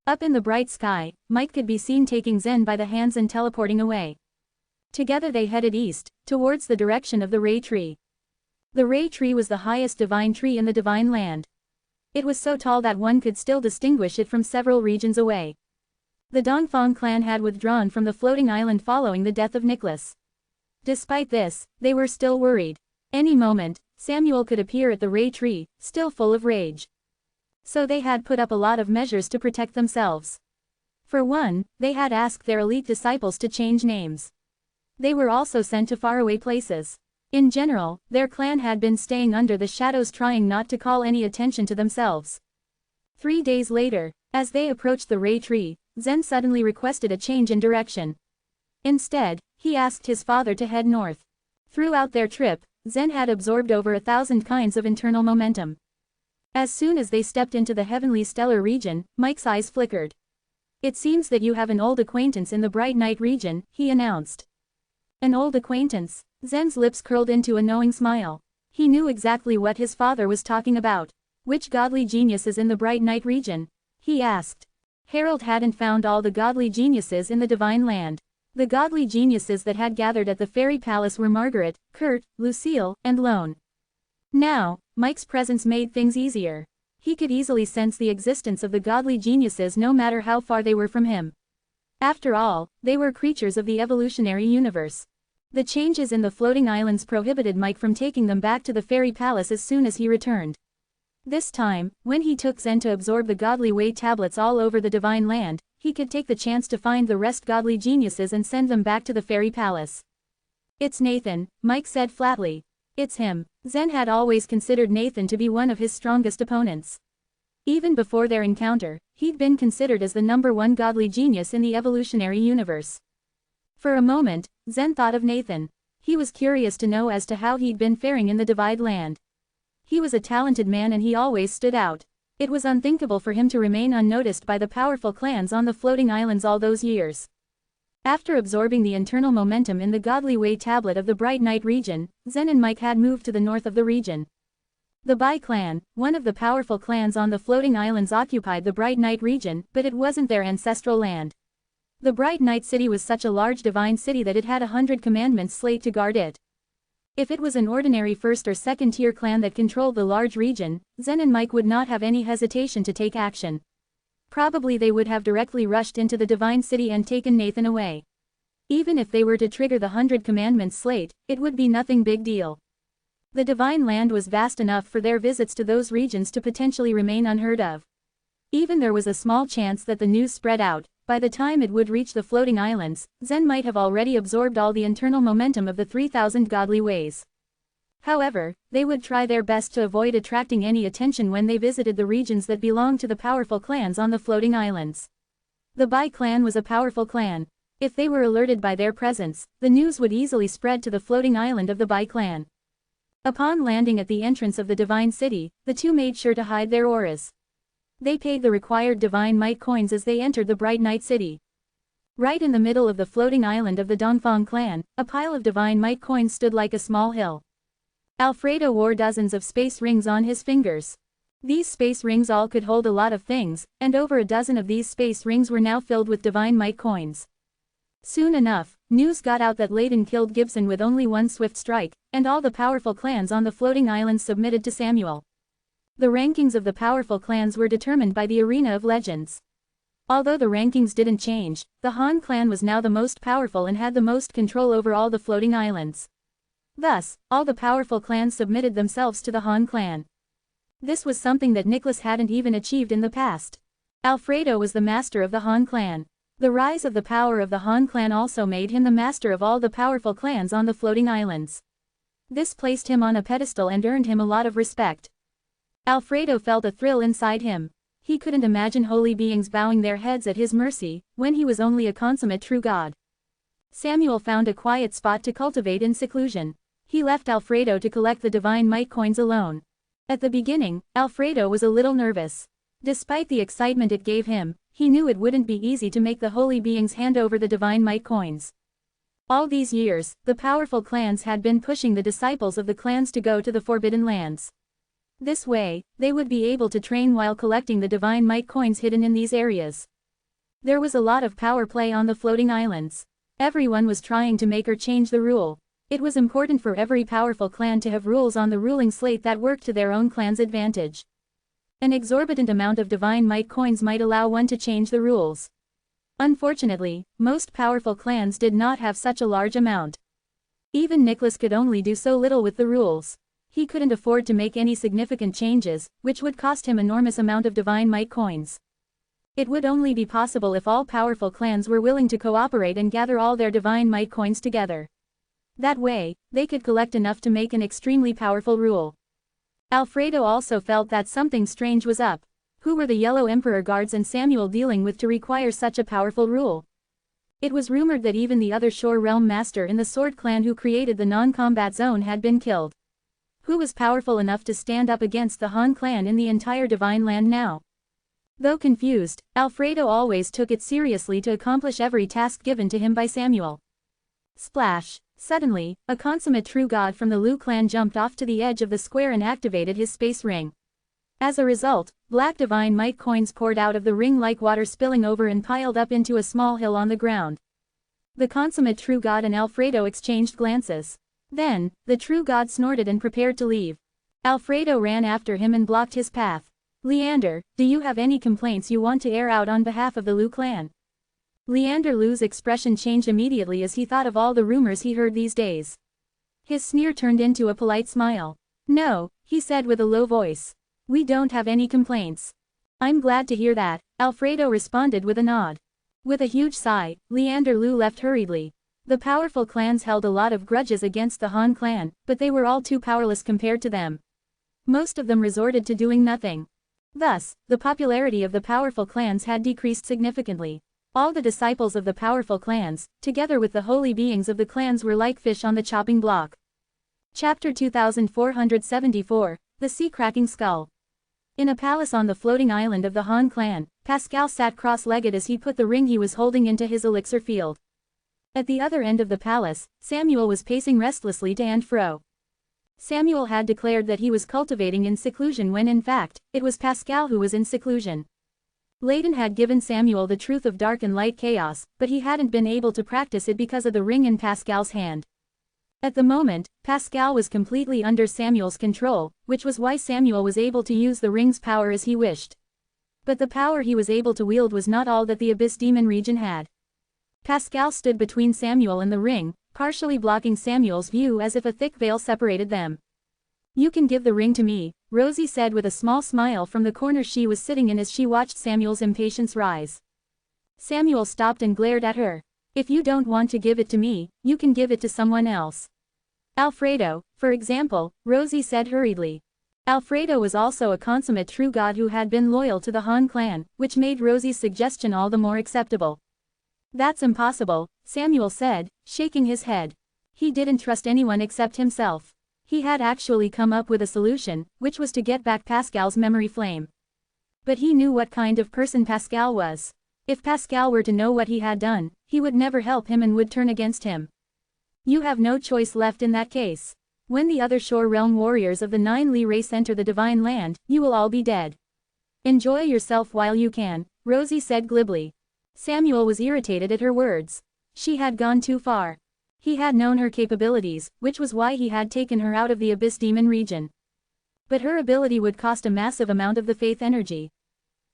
Speaker 1: Up in the bright sky, Mike could be seen taking Zen by the hands and teleporting away. Together they headed east, towards the direction of the Ray Tree. The Ray Tree was the highest divine tree in the divine land. It was so tall that one could still distinguish it from several regions away. The Dongfang clan had withdrawn from the floating island following the death of Nicholas. Despite this, they were still worried. Any moment, Samuel could appear at the Ray Tree, still full of rage. So they had put up a lot of measures to protect themselves. For one, they had asked their elite disciples to change names. They were also sent to faraway places. In general, their clan had been staying under the shadows, trying not to call any attention to themselves. 3 days later, as they approached the Ray Tree, Zen suddenly requested a change in direction. Instead, he asked his father to head north. Throughout their trip, Zen had absorbed over 1,000 kinds of internal momentum. As soon as they stepped into the heavenly stellar region, Mike's eyes flickered. "It seems that you have an old acquaintance in the bright night region," he announced. An old acquaintance? Zen's lips curled into a knowing smile. He knew exactly what his father was talking about. Which godly geniuses in the bright night region? He asked. Harold hadn't found all the godly geniuses in the divine land. The godly geniuses that had gathered at the fairy palace were Margaret, Kurt, Lucille, and Lone. Now, Mike's presence made things easier. He could easily sense the existence of the godly geniuses no matter how far they were from him. After all, they were creatures of the evolutionary universe. The changes in the floating islands prohibited Mike from taking them back to the fairy palace as soon as he returned. This time, when he took Zen to absorb the godly way tablets all over the divine land, he could take the chance to find the rest godly geniuses and send them back to the fairy palace. "It's Nathan," Mike said flatly. "It's him." Zen had always considered Nathan to be one of his strongest opponents. Even before their encounter, he'd been considered as the #1 godly genius in the evolutionary universe. For a moment, Zen thought of Nathan. He was curious to know as to how he'd been faring in the Divide Land. He was a talented man and he always stood out. It was unthinkable for him to remain unnoticed by the powerful clans on the floating islands all those years. After absorbing the internal momentum in the Godly Way tablet of the Bright Night region, Zen and Mike had moved to the north of the region. The Bai clan, one of the powerful clans on the floating islands, occupied the Bright Night region, but it wasn't their ancestral land. The Bright Night city was such a large divine city that it had 100 commandments slate to guard it. If it was an ordinary first or second tier clan that controlled the large region, Zen and Mike would not have any hesitation to take action. Probably they would have directly rushed into the divine city and taken Nathan away. Even if they were to trigger the 100 commandments slate, it would be nothing big deal. The divine land was vast enough for their visits to those regions to potentially remain unheard of. Even there was a small chance that the news spread out. By the time it would reach the floating islands, Zen might have already absorbed all the internal momentum of the 3,000 godly ways. However, they would try their best to avoid attracting any attention when they visited the regions that belonged to the powerful clans on the floating islands. The Bai clan was a powerful clan. If they were alerted by their presence, the news would easily spread to the floating island of the Bai clan. Upon landing at the entrance of the divine city, the two made sure to hide their auras. They paid the required divine might coins as they entered the Bright Night city. Right in the middle of the floating island of the Dongfang clan, a pile of divine might coins stood like a small hill. Alfredo wore dozens of space rings on his fingers. These space rings all could hold a lot of things, and over a dozen of these space rings were now filled with divine might coins. Soon enough, news got out that Layden killed Gibson with only one swift strike, and all the powerful clans on the floating islands submitted to Samuel. The rankings of the powerful clans were determined by the Arena of Legends. Although the rankings didn't change, the Han clan was now the most powerful and had the most control over all the floating islands. Thus, all the powerful clans submitted themselves to the Han clan. This was something that Nicholas hadn't even achieved in the past. Alfredo was the master of the Han clan. The rise of the power of the Han clan also made him the master of all the powerful clans on the floating islands. This placed him on a pedestal and earned him a lot of respect. Alfredo felt a thrill inside him. He couldn't imagine holy beings bowing their heads at his mercy, when he was only a consummate true god. Samuel found a quiet spot to cultivate in seclusion. He left Alfredo to collect the divine might coins alone. At the beginning, Alfredo was a little nervous. Despite the excitement it gave him, he knew it wouldn't be easy to make the holy beings hand over the divine might coins. All these years, the powerful clans had been pushing the disciples of the clans to go to the Forbidden Lands. This way, they would be able to train while collecting the divine might coins hidden in these areas. There was a lot of power play on the floating islands. Everyone was trying to make or change the rule. It was important for every powerful clan to have rules on the ruling slate that worked to their own clan's advantage. An exorbitant amount of divine might coins might allow one to change the rules. Unfortunately, most powerful clans did not have such a large amount. Even Nicholas could only do so little with the rules. He couldn't afford to make any significant changes, which would cost him enormous amount of divine might coins. It would only be possible if all powerful clans were willing to cooperate and gather all their divine might coins together. That way, they could collect enough to make an extremely powerful rule. Alfredo also felt that something strange was up. Who were the Yellow Emperor guards and Samuel dealing with to require such a powerful rule? It was rumored that even the other Shore Realm master in the Sword clan who created the non-combat zone had been killed. Who was powerful enough to stand up against the Han clan in the entire Divine Land now? Though confused, Alfredo always took it seriously to accomplish every task given to him by Samuel. Splash! Suddenly, a consummate true god from the Liu clan jumped off to the edge of the square and activated his space ring. As a result, black divine might coins poured out of the ring like water spilling over and piled up into a small hill on the ground. The consummate true god and Alfredo exchanged glances. Then, the true god snorted and prepared to leave. Alfredo ran after him and blocked his path. Leander, do you have any complaints you want to air out on behalf of the Lu clan? Leander Lu's expression changed immediately as he thought of all the rumors he heard these days. His sneer turned into a polite smile. No, he said with a low voice. We don't have any complaints. I'm glad to hear that, Alfredo responded with a nod. With a huge sigh, Leander Lu left hurriedly. The powerful clans held a lot of grudges against the Han clan, but they were all too powerless compared to them. Most of them resorted to doing nothing. Thus, the popularity of the powerful clans had decreased significantly. All the disciples of the powerful clans, together with the holy beings of the clans, were like fish on the chopping block. Chapter 2474, The Sea-Cracking Skull. In a palace on the floating island of the Han clan, Pascal sat cross-legged as he put the ring he was holding into his elixir field. At the other end of the palace, Samuel was pacing restlessly to and fro. Samuel had declared that he was cultivating in seclusion when in fact, it was Pascal who was in seclusion. Layton had given Samuel the truth of dark and light chaos, but he hadn't been able to practice it because of the ring in Pascal's hand. At the moment, Pascal was completely under Samuel's control, which was why Samuel was able to use the ring's power as he wished. But the power he was able to wield was not all that the Abyss Demon region had. Pascal stood between Samuel and the ring, partially blocking Samuel's view as if a thick veil separated them. You can give the ring to me, Rosie said with a small smile from the corner she was sitting in as she watched Samuel's impatience rise. Samuel stopped and glared at her. If you don't want to give it to me, you can give it to someone else. Alfredo, for example, Rosie said hurriedly. Alfredo was also a consummate true god who had been loyal to the Han clan, which made Rosie's suggestion all the more acceptable. That's impossible, Samuel said, shaking his head. He didn't trust anyone except himself. He had actually come up with a solution, which was to get back Pascal's memory flame. But he knew what kind of person Pascal was. If Pascal were to know what he had done, he would never help him and would turn against him. You have no choice left in that case. When the other Shore Realm warriors of the Nine Li race enter the Divine Land, you will all be dead. Enjoy yourself while you can, Rosie said glibly. Samuel was irritated at her words. She had gone too far. He had known her capabilities, which was why he had taken her out of the Abyss Demon region. But her ability would cost a massive amount of the faith energy.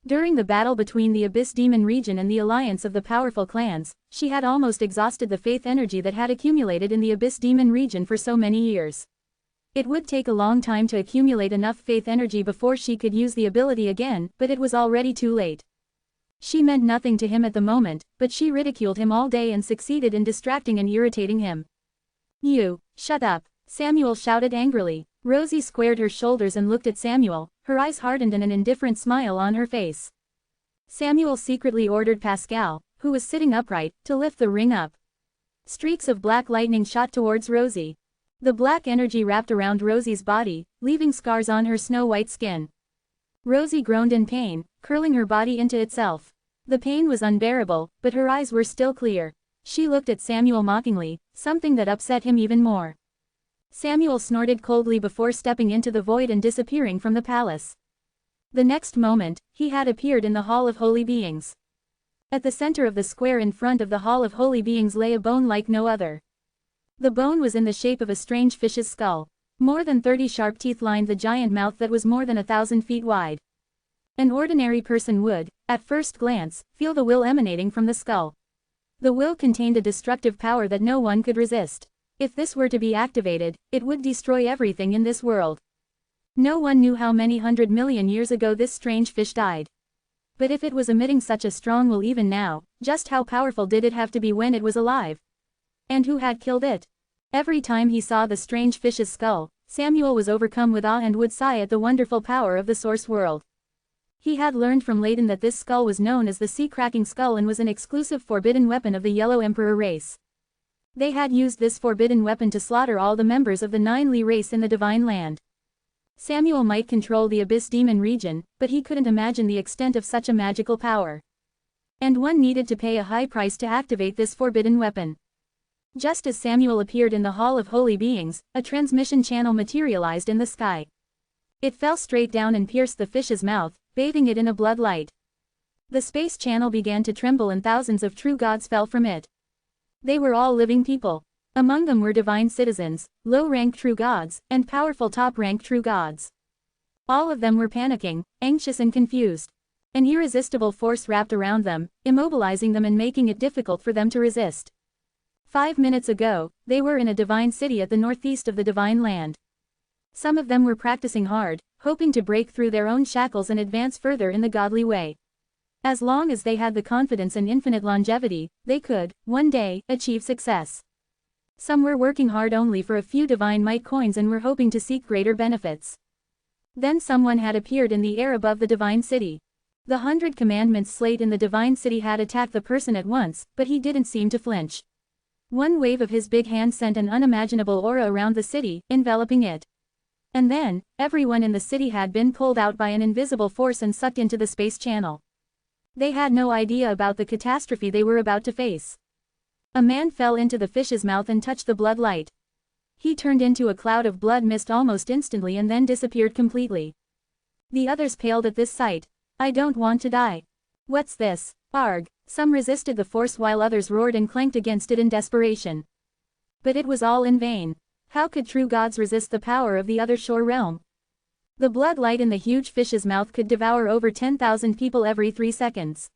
Speaker 1: During the battle between the Abyss Demon region and the alliance of the powerful clans, she had almost exhausted the faith energy that had accumulated in the Abyss Demon region for so many years. It would take a long time to accumulate enough faith energy before she could use the ability again, but it was already too late. She meant nothing to him at the moment, but she ridiculed him all day and succeeded in distracting and irritating him. You, shut up, Samuel shouted angrily. Rosie squared her shoulders and looked at Samuel, her eyes hardened and an indifferent smile on her face. Samuel secretly ordered Pascal, who was sitting upright, to lift the ring up. Streaks of black lightning shot towards Rosie. The black energy wrapped around Rosie's body, leaving scars on her snow-white skin. Rosie groaned in pain, curling her body into itself. The pain was unbearable, but her eyes were still clear. She looked at Samuel mockingly, something that upset him even more. Samuel snorted coldly before stepping into the void and disappearing from the palace. The next moment, he had appeared in the Hall of Holy Beings. At the center of the square in front of the Hall of Holy Beings lay a bone like no other. The bone was in the shape of a strange fish's skull. More than 30 sharp teeth lined the giant mouth that was more than 1,000 feet wide. An ordinary person would, at first glance, feel the will emanating from the skull. The will contained a destructive power that no one could resist. If this were to be activated, it would destroy everything in this world. No one knew how many 100 million years ago this strange fish died. But if it was emitting such a strong will even now, just how powerful did it have to be when it was alive? And who had killed it? Every time he saw the strange fish's skull, Samuel was overcome with awe and would sigh at the wonderful power of the source world. He had learned from Layton that this skull was known as the Sea-Cracking Skull and was an exclusive forbidden weapon of the Yellow Emperor race. They had used this forbidden weapon to slaughter all the members of the Nine Li race in the Divine Land. Samuel might control the Abyss Demon region, but he couldn't imagine the extent of such a magical power. And one needed to pay a high price to activate this forbidden weapon. Just as Samuel appeared in the Hall of Holy Beings, a transmission channel materialized in the sky. It fell straight down and pierced the fish's mouth, bathing it in a blood light. The space channel began to tremble and thousands of true gods fell from it. They were all living people. Among them were divine citizens, low-rank true gods, and powerful top-rank true gods. All of them were panicking, anxious and confused. An irresistible force wrapped around them, immobilizing them and making it difficult for them to resist. 5 minutes ago, they were in a divine city at the northeast of the divine land. Some of them were practicing hard, hoping to break through their own shackles and advance further in the godly way. As long as they had the confidence and infinite longevity, they could, one day, achieve success. Some were working hard only for a few divine might coins and were hoping to seek greater benefits. Then someone had appeared in the air above the divine city. The 100 Commandments slate in the divine city had attacked the person at once, but he didn't seem to flinch. One wave of his big hand sent an unimaginable aura around the city, enveloping it. And then, everyone in the city had been pulled out by an invisible force and sucked into the space channel. They had no idea about the catastrophe they were about to face. A man fell into the fish's mouth and touched the blood light. He turned into a cloud of blood mist almost instantly and then disappeared completely. The others paled at this sight. I don't want to die. What's this? Arg. Some resisted the force while others roared and clanked against it in desperation. But it was all in vain. How could true gods resist the power of the other shore realm? The blood light in the huge fish's mouth could devour over 10,000 people every 3 seconds.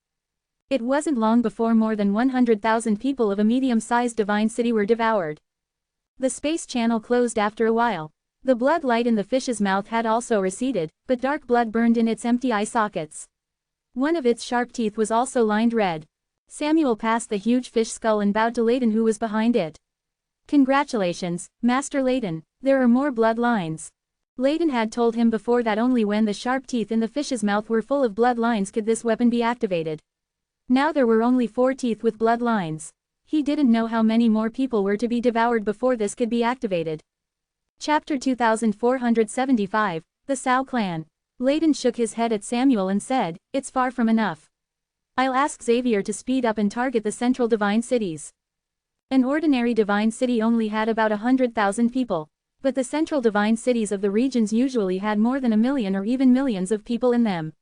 Speaker 1: It wasn't long before more than 100,000 people of a medium-sized divine city were devoured. The space channel closed after a while. The blood light in the fish's mouth had also receded, but dark blood burned in its empty eye sockets. One of its sharp teeth was also lined red. Samuel passed the huge fish skull and bowed to Layden, who was behind it. Congratulations, Master Layden, there are more blood lines. Layden had told him before that only when the sharp teeth in the fish's mouth were full of blood lines could this weapon be activated. Now there were only 4 teeth with blood lines. He didn't know how many more people were to be devoured before this could be activated. Chapter 2475, The Sao Clan. Layden shook his head at Samuel and said, "It's far from enough. I'll ask Xavier to speed up and target the central divine cities." An ordinary divine city only had about 100,000 people. But the central divine cities of the regions usually had more than 1 million or even millions of people in them.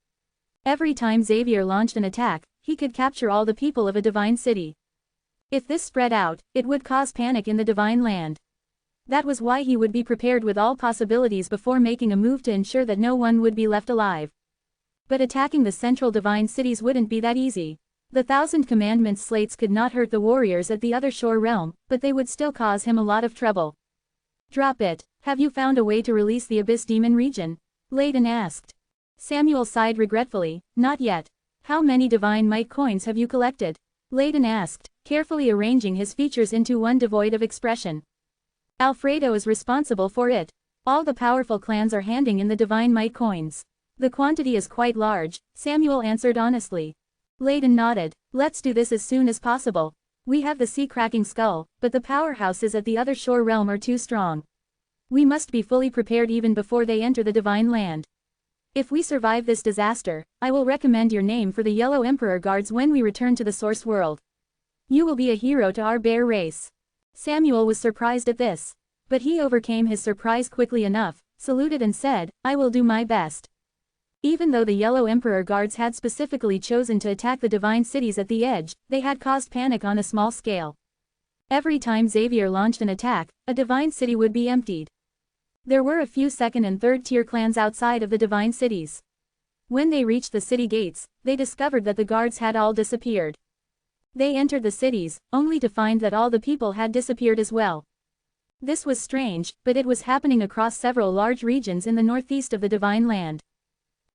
Speaker 1: Every time Xavier launched an attack, he could capture all the people of a divine city. If this spread out, it would cause panic in the divine land. That was why he would be prepared with all possibilities before making a move to ensure that no one would be left alive. But attacking the central divine cities wouldn't be that easy. The 1,000 Commandments slates could not hurt the warriors at the other shore realm, but they would still cause him a lot of trouble. "Drop it. Have you found a way to release the Abyss Demon region?" Layden asked. Samuel sighed regretfully, "Not yet. How many divine might coins have you collected?" Layden asked, carefully arranging his features into one devoid of expression. "Alfredo is responsible for it. All the powerful clans are handing in the divine might coins. The quantity is quite large," Samuel answered honestly. Layden nodded. "Let's do this as soon as possible. We have the sea-cracking skull, but the powerhouses at the other shore realm are too strong. We must be fully prepared even before they enter the divine land. If we survive this disaster, I will recommend your name for the Yellow Emperor Guards when we return to the Source World. You will be a hero to our bear race." Samuel was surprised at this. But he overcame his surprise quickly enough, saluted and said, "I will do my best." Even though the Yellow Emperor Guards had specifically chosen to attack the divine cities at the edge, they had caused panic on a small scale. Every time Xavier launched an attack, a divine city would be emptied. There were a few second and third tier clans outside of the divine cities. When they reached the city gates, they discovered that the guards had all disappeared. They entered the cities, only to find that all the people had disappeared as well. This was strange, but it was happening across several large regions in the northeast of the divine land.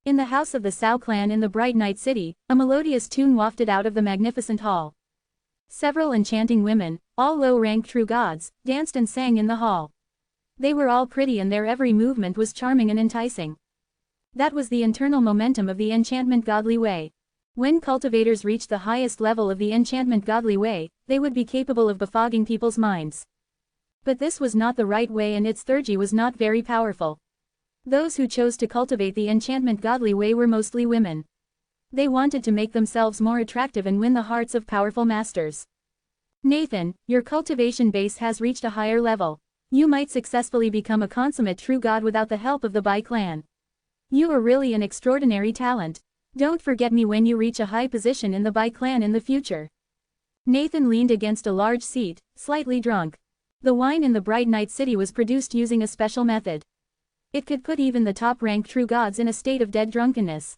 Speaker 1: In the house of the Sao clan in the Bright Night City, a melodious tune wafted out of the magnificent hall. Several enchanting women, all low-ranked true gods, danced and sang in the hall. They were all pretty and their every movement was charming and enticing. That was the internal momentum of the enchantment godly way. When cultivators reached the highest level of the enchantment godly way, they would be capable of befogging people's minds. But this was not the right way and its theurgy was not very powerful. Those who chose to cultivate the enchantment godly way were mostly women. They wanted to make themselves more attractive and win the hearts of powerful masters. "Nathan, your cultivation base has reached a higher level. You might successfully become a consummate true god without the help of the Bai clan. You are really an extraordinary talent. Don't forget me when you reach a high position in the Bai clan in the future." Nathan leaned against a large seat, slightly drunk. The wine in the Bright Night City was produced using a special method. It could put even the top-ranked true gods in a state of dead drunkenness.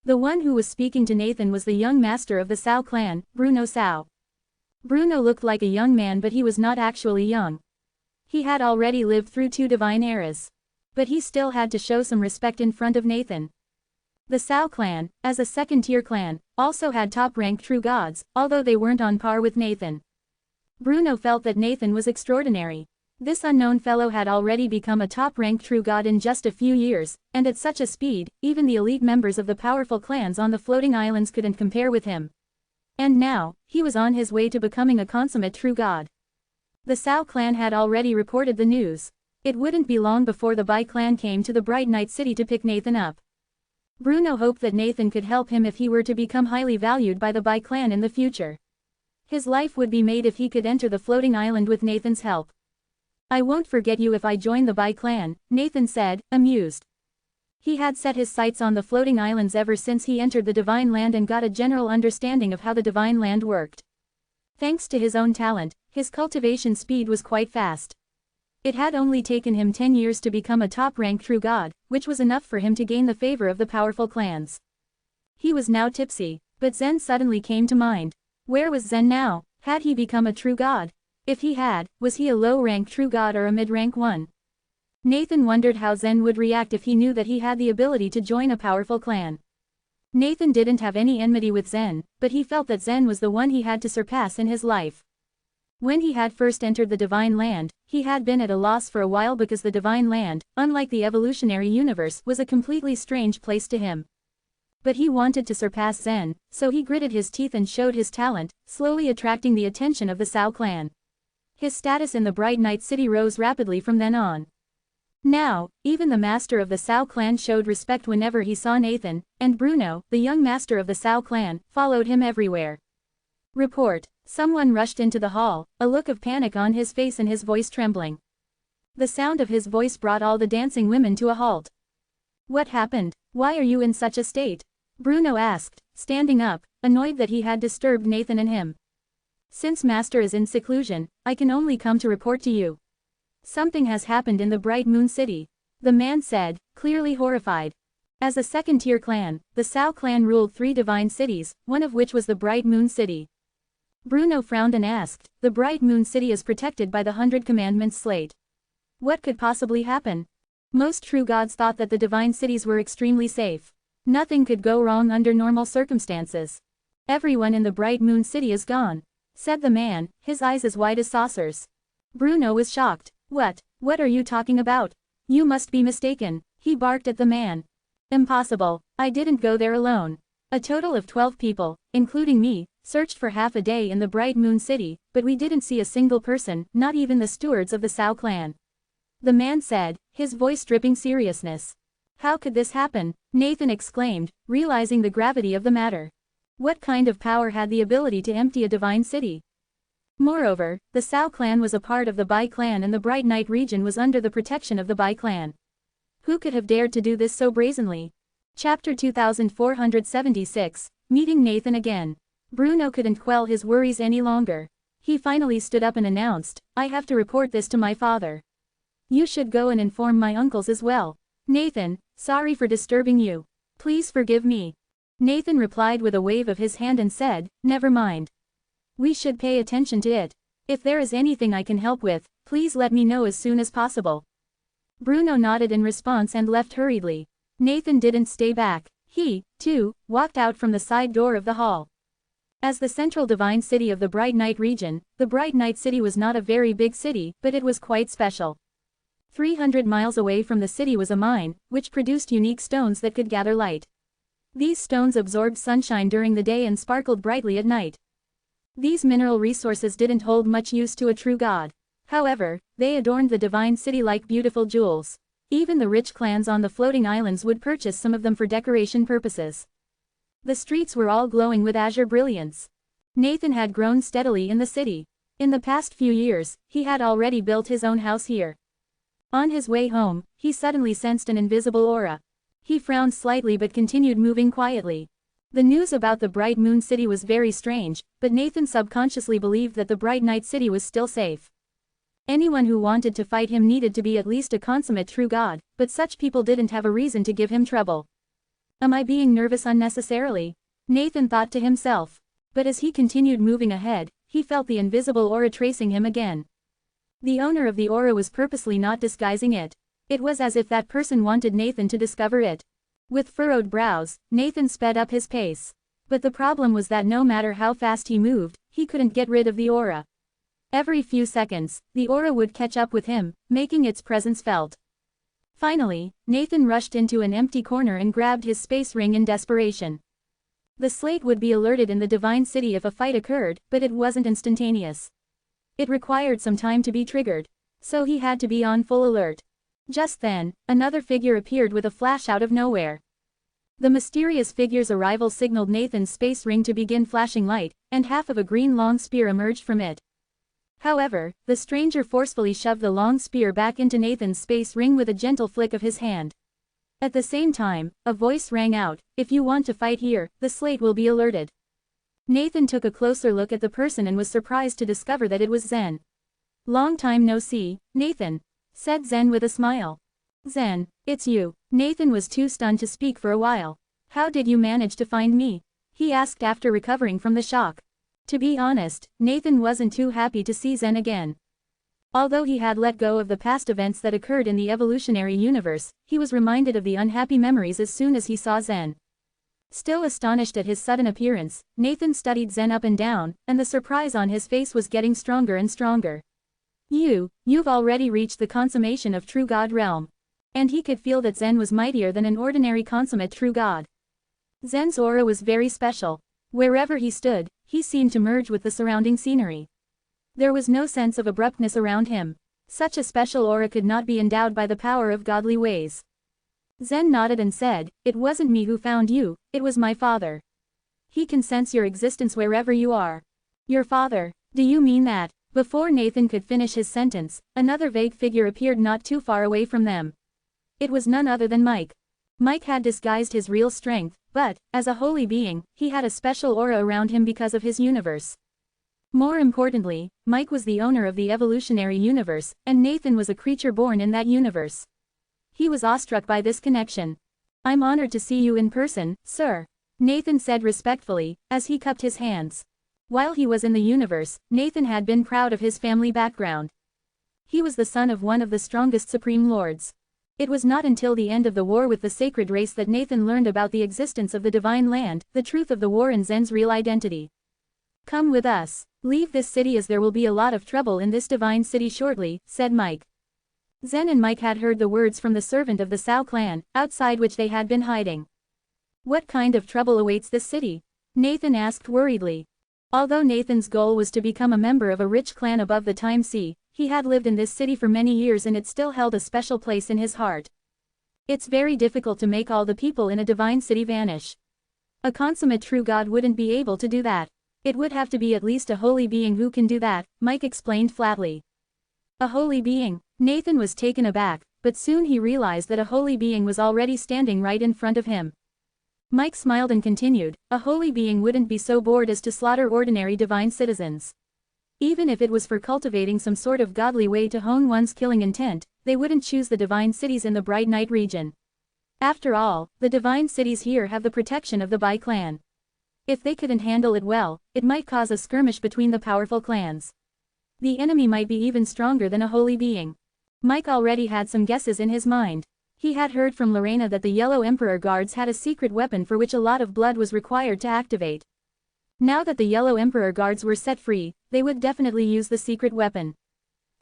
Speaker 1: The one who was speaking to Nathan was the young master of the Sao clan, Bruno Sao. Bruno looked like a young man, but he was not actually young. He had already lived through 2 divine eras. But he still had to show some respect in front of Nathan. The Sao clan, as a second-tier clan, also had top-ranked true gods, although they weren't on par with Nathan. Bruno felt that Nathan was extraordinary. This unknown fellow had already become a top-ranked true god in just a few years, and at such a speed, even the elite members of the powerful clans on the floating islands couldn't compare with him. And now, he was on his way to becoming a consummate true god. The Sao clan had already reported the news. It wouldn't be long before the Bai clan came to the Bright Night City to pick Nathan up. Bruno hoped that Nathan could help him if he were to become highly valued by the Bai clan in the future. His life would be made if he could enter the floating island with Nathan's help. "I won't forget you if I join the Bai clan," Nathan said, amused. He had set his sights on the floating islands ever since he entered the Divine Land and got a general understanding of how the Divine Land worked. Thanks to his own talent, his cultivation speed was quite fast. It had only taken him 10 years to become a top-ranked true god, which was enough for him to gain the favor of the powerful clans. He was now tipsy, but Zen suddenly came to mind. Where was Zen now? Had he become a true god? If he had, was he a low-rank true god or a mid-rank one? Nathan wondered how Zen would react if he knew that he had the ability to join a powerful clan. Nathan didn't have any enmity with Zen, but he felt that Zen was the one he had to surpass in his life. When he had first entered the Divine Land, he had been at a loss for a while because the Divine Land, unlike the evolutionary universe, was a completely strange place to him. But he wanted to surpass Zen, so he gritted his teeth and showed his talent, slowly attracting the attention of the Sao clan. His status in the Bright Night City rose rapidly from then on. Now, even the master of the Sao clan showed respect whenever he saw Nathan, and Bruno, the young master of the Sao clan, followed him everywhere. Report. Someone rushed into the hall, a look of panic on his face and his voice trembling. The sound of his voice brought all the dancing women to a halt. "What happened? Why are you in such a state?" Bruno asked, standing up, annoyed that he had disturbed Nathan and him. "Since Master is in seclusion, I can only come to report to you. Something has happened in the Bright Moon City," the man said, clearly horrified. As a second-tier clan, the Sao clan ruled 3 divine cities, one of which was the Bright Moon City. Bruno frowned and asked, "The Bright Moon City is protected by the 100 Commandments slate. What could possibly happen?" Most true gods thought that the divine cities were extremely safe. Nothing could go wrong under normal circumstances. "Everyone in the Bright Moon City is gone," said the man, his eyes as wide as saucers. Bruno was shocked. What are you talking about? You must be mistaken," he barked at the man. "Impossible, I didn't go there alone. A total of 12 people, including me, searched for half a day in the Bright Moon City, but we didn't see a single person, not even the stewards of the Sao clan," the man said, his voice dripping seriousness. "How could this happen?" Nathan exclaimed, realizing the gravity of the matter. What kind of power had the ability to empty a divine city? Moreover, the Sao clan was a part of the Bai clan and the Bright Night region was under the protection of the Bai clan. Who could have dared to do this so brazenly? Chapter 2476, Meeting Nathan Again. Bruno couldn't quell his worries any longer. He finally stood up and announced, "I have to report this to my father. You should go and inform my uncles as well." "Nathan, sorry for disturbing you. Please forgive me." Nathan replied with a wave of his hand and said, "Never mind. We should pay attention to it. If there is anything I can help with, please let me know as soon as possible." Bruno nodded in response and left hurriedly. Nathan didn't stay back. He, too, walked out from the side door of the hall. As the central divine city of the Bright Night region, the Bright Night City was not a very big city, but it was quite special. 300 miles away from the city was a mine, which produced unique stones that could gather light. These stones absorbed sunshine during the day and sparkled brightly at night. These mineral resources didn't hold much use to a true god. However, they adorned the divine city like beautiful jewels. Even the rich clans on the floating islands would purchase some of them for decoration purposes. The streets were all glowing with azure brilliance. Nathan had grown steadily in the city. In the past few years, he had already built his own house here. On his way home, he suddenly sensed an invisible aura. He frowned slightly but continued moving quietly. The news about the Bright Moon City was very strange, but Nathan subconsciously believed that the Bright Night City was still safe. Anyone who wanted to fight him needed to be at least a consummate true god, but such people didn't have a reason to give him trouble. Am I being nervous unnecessarily? Nathan thought to himself. But as he continued moving ahead, he felt the invisible aura tracing him again. The owner of the aura was purposely not disguising it. It was as if that person wanted Nathan to discover it. With furrowed brows, Nathan sped up his pace. But the problem was that no matter how fast he moved, he couldn't get rid of the aura. Every few seconds, the aura would catch up with him, making its presence felt. Finally, Nathan rushed into an empty corner and grabbed his space ring in desperation. The slate would be alerted in the Divine City if a fight occurred, but it wasn't instantaneous. It required some time to be triggered. So he had to be on full alert. Just then, another figure appeared with a flash out of nowhere. The mysterious figure's arrival signaled Nathan's space ring to begin flashing light, and half of a green long spear emerged from it. However, the stranger forcefully shoved the long spear back into Nathan's space ring with a gentle flick of his hand. At the same time, a voice rang out, "If you want to fight here, the slate will be alerted." Nathan took a closer look at the person and was surprised to discover that it was Zen. "Long time no see, Nathan," said Zen with a smile. "Zen, it's you." Nathan was too stunned to speak for a while. "How did you manage to find me?" he asked after recovering from the shock. To be honest, Nathan wasn't too happy to see Zen again. Although he had let go of the past events that occurred in the evolutionary universe, he was reminded of the unhappy memories as soon as he saw Zen. Still astonished at his sudden appearance, Nathan studied Zen up and down, and the surprise on his face was getting stronger and stronger. You've already reached the consummation of true god realm." And he could feel that Zen was mightier than an ordinary consummate true god. Zen's aura was very special. Wherever he stood, he seemed to merge with the surrounding scenery. There was no sense of abruptness around him. Such a special aura could not be endowed by the power of godly ways. Zen nodded and said, "It wasn't me who found you, it was my father. He can sense your existence wherever you are." "Your father? Do you mean that?" Before Nathan could finish his sentence, another vague figure appeared not too far away from them. It was none other than Mike. Mike had disguised his real strength, but, as a holy being, he had a special aura around him because of his universe. More importantly, Mike was the owner of the evolutionary universe, and Nathan was a creature born in that universe. He was awestruck by this connection. "I'm honored to see you in person, sir," Nathan said respectfully, as he cupped his hands. While he was in the universe, Nathan had been proud of his family background. He was the son of one of the strongest supreme lords. It was not until the end of the war with the sacred race that Nathan learned about the existence of the divine land, the truth of the war and Zen's real identity. "Come with us. Leave this city as there will be a lot of trouble in this divine city shortly," said Mike. Zen and Mike had heard the words from the servant of the Sao clan, outside which they had been hiding. "What kind of trouble awaits this city?" Nathan asked worriedly. Although Nathan's goal was to become a member of a rich clan above the time sea, he had lived in this city for many years and it still held a special place in his heart. It's very difficult to make all the people in a divine city vanish. A consummate true god wouldn't be able to do that. It would have to be at least a holy being who can do that, Mike explained flatly. A holy being? Nathan was taken aback, but soon he realized that a holy being was already standing right in front of him. Mike smiled and continued, "A holy being wouldn't be so bored as to slaughter ordinary divine citizens. Even if it was for cultivating some sort of godly way to hone one's killing intent, they wouldn't choose the divine cities in the Bright Night region. After all, the divine cities here have the protection of the Bai clan. If they couldn't handle it well, it might cause a skirmish between the powerful clans. The enemy might be even stronger than a holy being." Mike already had some guesses in his mind. He had heard from Lorena that the Yellow Emperor guards had a secret weapon for which a lot of blood was required to activate. Now that the Yellow Emperor guards were set free, they would definitely use the secret weapon.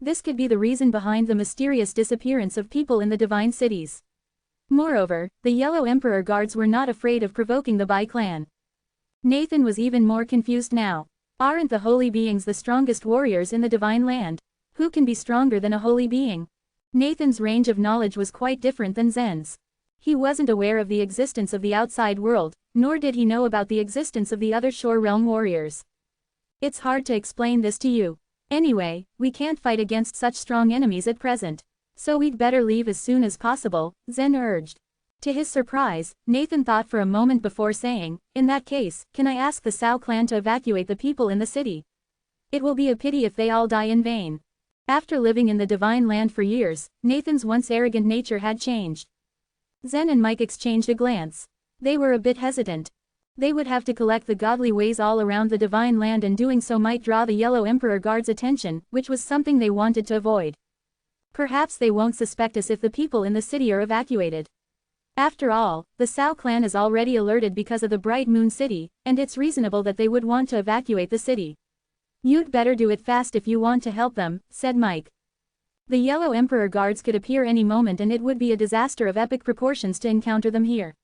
Speaker 1: This could be the reason behind the mysterious disappearance of people in the divine cities. Moreover, the Yellow Emperor guards were not afraid of provoking the Bai clan. Nathan was even more confused now. Aren't the holy beings the strongest warriors in the divine land? Who can be stronger than a holy being? Nathan's range of knowledge was quite different than Zen's. He wasn't aware of the existence of the outside world, nor did he know about the existence of the other Shore Realm warriors. "It's hard to explain this to you. Anyway, we can't fight against such strong enemies at present. So we'd better leave as soon as possible," Zen urged. To his surprise, Nathan thought for a moment before saying, "In that case, can I ask the Sao clan to evacuate the people in the city? It will be a pity if they all die in vain." After living in the divine land for years, Nathan's once arrogant nature had changed. Zen and Mike exchanged a glance. They were a bit hesitant. They would have to collect the godly ways all around the divine land, and doing so might draw the Yellow Emperor Guard's attention, which was something they wanted to avoid. Perhaps they won't suspect us if the people in the city are evacuated. After all, the Sao clan is already alerted because of the Bright Moon City, and it's reasonable that they would want to evacuate the city. "You'd better do it fast if you want to help them," said Mike. The Yellow Emperor Guards could appear any moment, and it would be a disaster of epic proportions to encounter them here.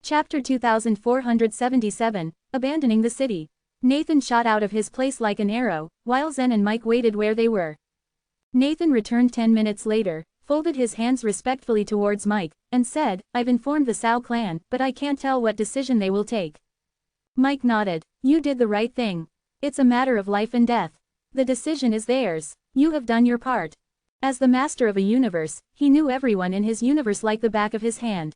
Speaker 1: Chapter 2477, Abandoning the City. Nathan shot out of his place like an arrow, while Zen and Mike waited where they were. Nathan returned 10 minutes later, folded his hands respectfully towards Mike, and said, "I've informed the Sao clan, but I can't tell what decision they will take." Mike nodded. "You did the right thing. It's a matter of life and death. The decision is theirs. You have done your part." As the master of a universe, he knew everyone in his universe like the back of his hand.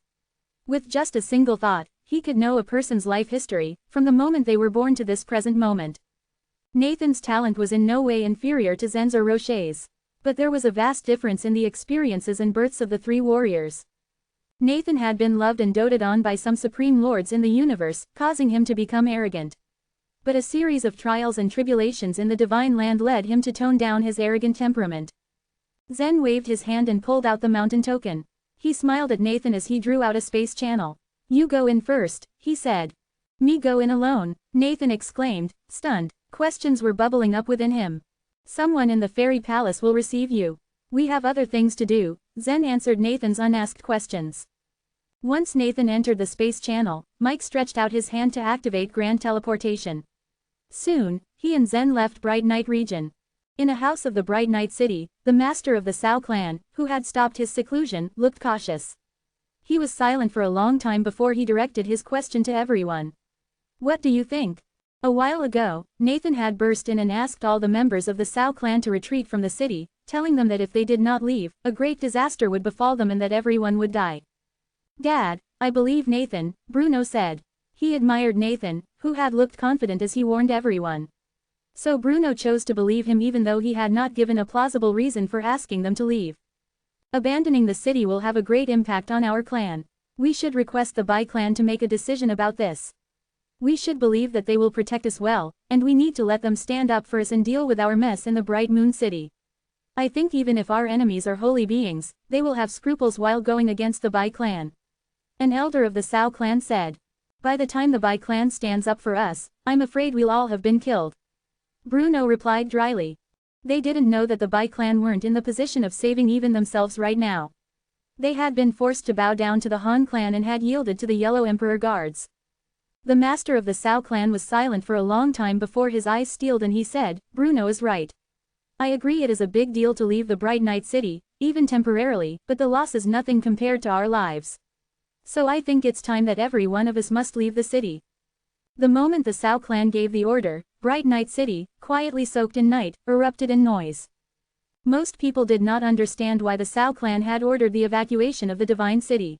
Speaker 1: With just a single thought, he could know a person's life history, from the moment they were born to this present moment. Nathan's talent was in no way inferior to Zen's or Rocher's. But there was a vast difference in the experiences and births of the three warriors. Nathan had been loved and doted on by some supreme lords in the universe, causing him to become arrogant. But a series of trials and tribulations in the divine land led him to tone down his arrogant temperament. Zen waved his hand and pulled out the mountain token. He smiled at Nathan as he drew out a space channel. "You go in first," he said. "Me go in alone?" Nathan exclaimed, stunned. Questions were bubbling up within him. "Someone in the fairy palace will receive you. We have other things to do," Zen answered Nathan's unasked questions. Once Nathan entered the space channel, Mike stretched out his hand to activate grand teleportation. Soon, he and Zen left Bright Night region. In a house of the Bright Night City, the master of the Sao clan, who had stopped his seclusion, looked cautious. He was silent for a long time before he directed his question to everyone. "What do you think?" A while ago, Nathan had burst in and asked all the members of the Sao clan to retreat from the city, telling them that if they did not leave, a great disaster would befall them and that everyone would die. "Dad, I believe Nathan," Bruno said. He admired Nathan, who had looked confident as he warned everyone. So Bruno chose to believe him even though he had not given a plausible reason for asking them to leave. "Abandoning the city will have a great impact on our clan. We should request the Bai clan to make a decision about this. We should believe that they will protect us well, and we need to let them stand up for us and deal with our mess in the Bright Moon City. I think even if our enemies are holy beings, they will have scruples while going against the Bai clan." An elder of the Sao clan said. "By the time the Bai clan stands up for us, I'm afraid we'll all have been killed." Bruno replied dryly. They didn't know that the Bai clan weren't in the position of saving even themselves right now. They had been forced to bow down to the Han clan and had yielded to the Yellow Emperor Guards. The master of the Sao clan was silent for a long time before his eyes steeled, and he said, "Bruno is right. I agree it is a big deal to leave the Bright Night City, even temporarily, but the loss is nothing compared to our lives. So I think it's time that every one of us must leave the city." The moment the Sao clan gave the order, Bright Night City, quietly soaked in night, erupted in noise. Most people did not understand why the Sao clan had ordered the evacuation of the Divine City.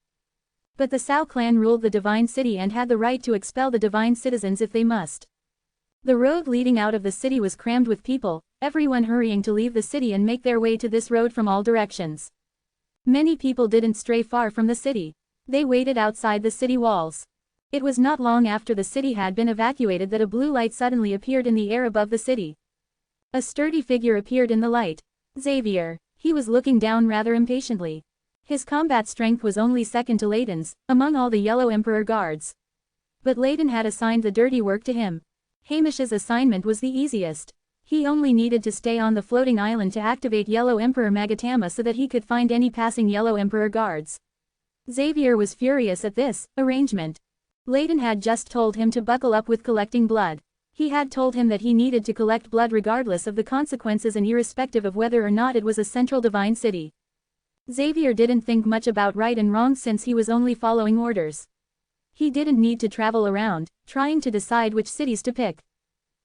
Speaker 1: But the Sao clan ruled the Divine City and had the right to expel the Divine citizens if they must. The road leading out of the city was crammed with people, everyone hurrying to leave the city and make their way to this road from all directions. Many people didn't stray far from the city. They waited outside the city walls. It was not long after the city had been evacuated that a blue light suddenly appeared in the air above the city. A sturdy figure appeared in the light. Xavier. He was looking down rather impatiently. His combat strength was only second to Layton's, among all the Yellow Emperor Guards. But Layton had assigned the dirty work to him. Hamish's assignment was the easiest. He only needed to stay on the floating island to activate Yellow Emperor Magatama so that he could find any passing Yellow Emperor Guards. Xavier was furious at this arrangement. Layton had just told him to buckle up with collecting blood. He had told him that he needed to collect blood regardless of the consequences and irrespective of whether or not it was a central divine city. Xavier didn't think much about right and wrong since he was only following orders. He didn't need to travel around, trying to decide which cities to pick.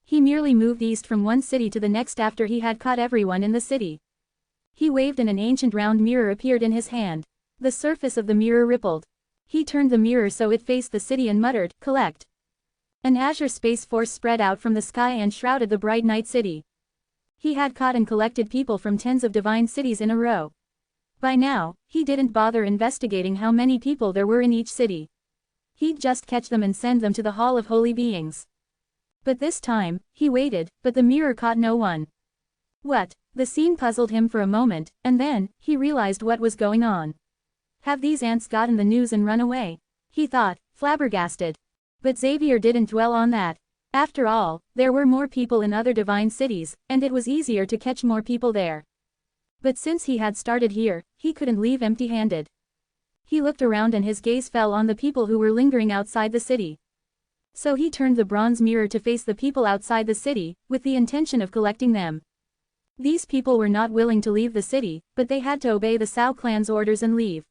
Speaker 1: He merely moved east from one city to the next after he had caught everyone in the city. He waved and an ancient round mirror appeared in his hand. The surface of the mirror rippled. He turned the mirror so it faced the city and muttered, "Collect." An azure space force spread out from the sky and shrouded the bright night city. He had caught and collected people from tens of divine cities in a row. By now, he didn't bother investigating how many people there were in each city. He'd just catch them and send them to the Hall of Holy Beings. But this time, he waited, but the mirror caught no one. What? The scene puzzled him for a moment, and then, he realized what was going on. Have these ants gotten the news and run away? He thought, flabbergasted. But Xavier didn't dwell on that. After all, there were more people in other divine cities, and it was easier to catch more people there. But since he had started here, he couldn't leave empty-handed. He looked around and his gaze fell on the people who were lingering outside the city. So he turned the bronze mirror to face the people outside the city, with the intention of collecting them. These people were not willing to leave the city, but they had to obey the Sao clan's orders and leave.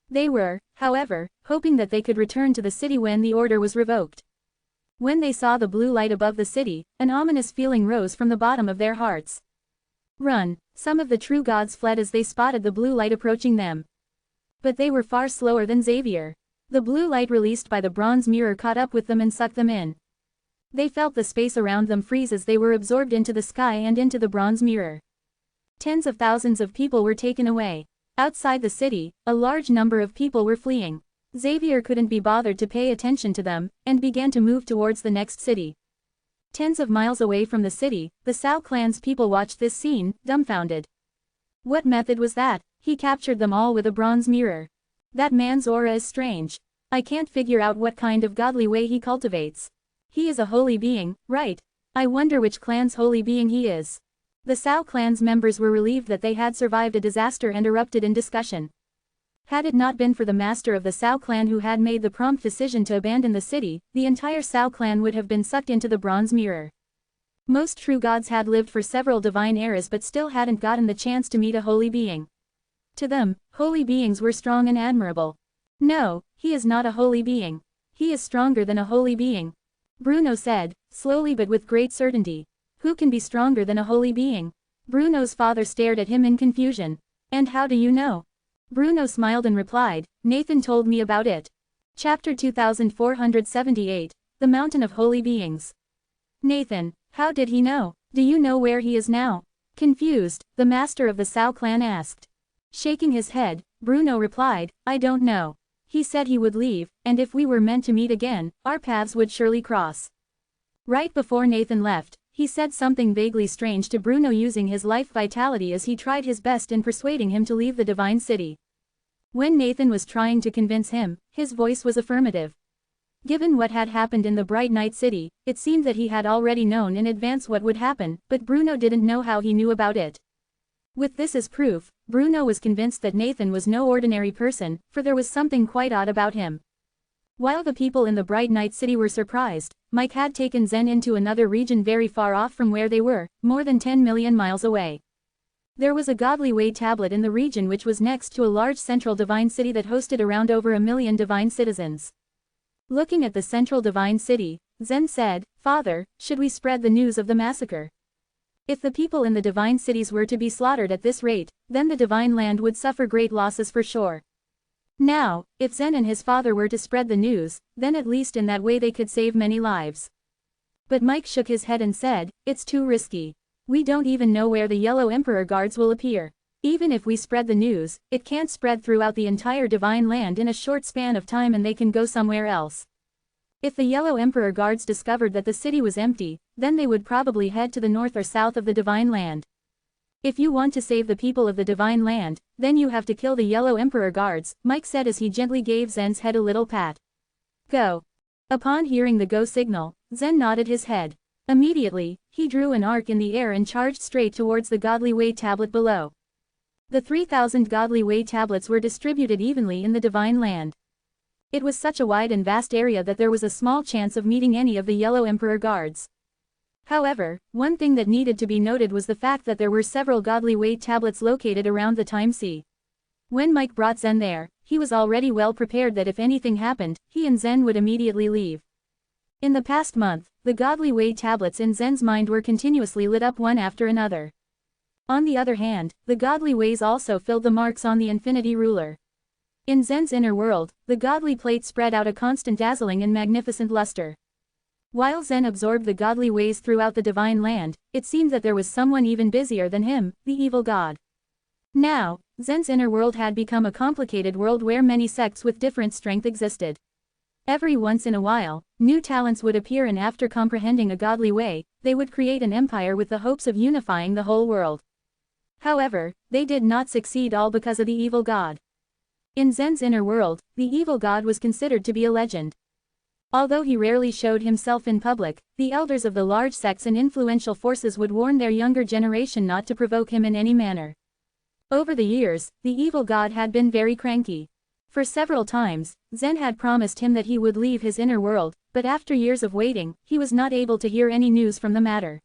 Speaker 1: They were, however, hoping that they could return to the city when the order was revoked. When they saw the blue light above the city, an ominous feeling rose from the bottom of their hearts. Run! Some of the true gods fled as they spotted the blue light approaching them. But they were far slower than Xavier. The blue light released by the bronze mirror caught up with them and sucked them in. They felt the space around them freeze as they were absorbed into the sky and into the bronze mirror. Tens of thousands of people were taken away. Outside the city, a large number of people were fleeing. Xavier couldn't be bothered to pay attention to them, and began to move towards the next city. Tens of miles away from the city, the Sao clan's people watched this scene, dumbfounded. What method was that? He captured them all with a bronze mirror. That man's aura is strange. I can't figure out what kind of godly way he cultivates. He is a holy being, right? I wonder which clan's holy being he is. The Sao clan's members were relieved that they had survived a disaster and erupted in discussion. Had it not been for the master of the Sao clan who had made the prompt decision to abandon the city, the entire Sao clan would have been sucked into the bronze mirror. Most true gods had lived for several divine eras but still hadn't gotten the chance to meet a holy being. To them, holy beings were strong and admirable. No, he is not a holy being. He is stronger than a holy being. Bruno said, slowly but with great certainty. Who can be stronger than a holy being? Bruno's father stared at him in confusion. And how do you know? Bruno smiled and replied, Nathan told me about it. Chapter 2478, The Mountain of Holy Beings. Nathan, how did he know? Do you know where he is now? Confused, the master of the Sao clan asked. Shaking his head, Bruno replied, I don't know. He said he would leave, and if we were meant to meet again, our paths would surely cross. Right before Nathan left, he said something vaguely strange to Bruno using his life vitality as he tried his best in persuading him to leave the divine city. When Nathan was trying to convince him, his voice was affirmative. Given what had happened in the Bright Night City, it seemed that he had already known in advance what would happen, but Bruno didn't know how he knew about it. With this as proof, Bruno was convinced that Nathan was no ordinary person, for there was something quite odd about him. While the people in the Bright Night City were surprised, Mike had taken Zen into another region very far off from where they were, more than 10 million miles away. There was a godly way tablet in the region which was next to a large central divine city that hosted around over 1 million divine citizens. Looking at the central divine city, Zen said, Father, should we spread the news of the massacre? If the people in the divine cities were to be slaughtered at this rate, then the divine land would suffer great losses for sure. Now, if Zen and his father were to spread the news, then at least in that way they could save many lives. But Mike shook his head and said, it's too risky. We don't even know where the Yellow Emperor guards will appear. Even if we spread the news, it can't spread throughout the entire divine land in a short span of time and they can go somewhere else. If the Yellow Emperor guards discovered that the city was empty, then they would probably head to the north or south of the divine land. If you want to save the people of the divine land, then you have to kill the Yellow Emperor guards, Mike said as he gently gave Zen's head a little pat. Go. Upon hearing the go signal, Zen nodded his head. Immediately, he drew an arc in the air and charged straight towards the Godly Way tablet below. The 3,000 Godly Way tablets were distributed evenly in the divine land. It was such a wide and vast area that there was a small chance of meeting any of the Yellow Emperor guards. However, one thing that needed to be noted was the fact that there were several Godly Way tablets located around the Time Sea. When Mike brought Zen there, he was already well prepared that if anything happened, he and Zen would immediately leave. In the past month, the Godly Way tablets in Zen's mind were continuously lit up one after another. On the other hand, the Godly Ways also filled the marks on the Infinity Ruler. In Zen's inner world, the godly plate spread out a constant dazzling and magnificent luster. While Zen absorbed the godly ways throughout the divine land, it seemed that there was someone even busier than him, the evil god. Now, Zen's inner world had become a complicated world where many sects with different strength existed. Every once in a while, new talents would appear, and after comprehending a godly way, they would create an empire with the hopes of unifying the whole world. However, they did not succeed, all because of the evil god. In Zen's inner world, the evil god was considered to be a legend. Although he rarely showed himself in public, the elders of the large sects and influential forces would warn their younger generation not to provoke him in any manner. Over the years, the evil god had been very cranky. For several times, Zen had promised him that he would leave his inner world, but after years of waiting, he was not able to hear any news from the matter.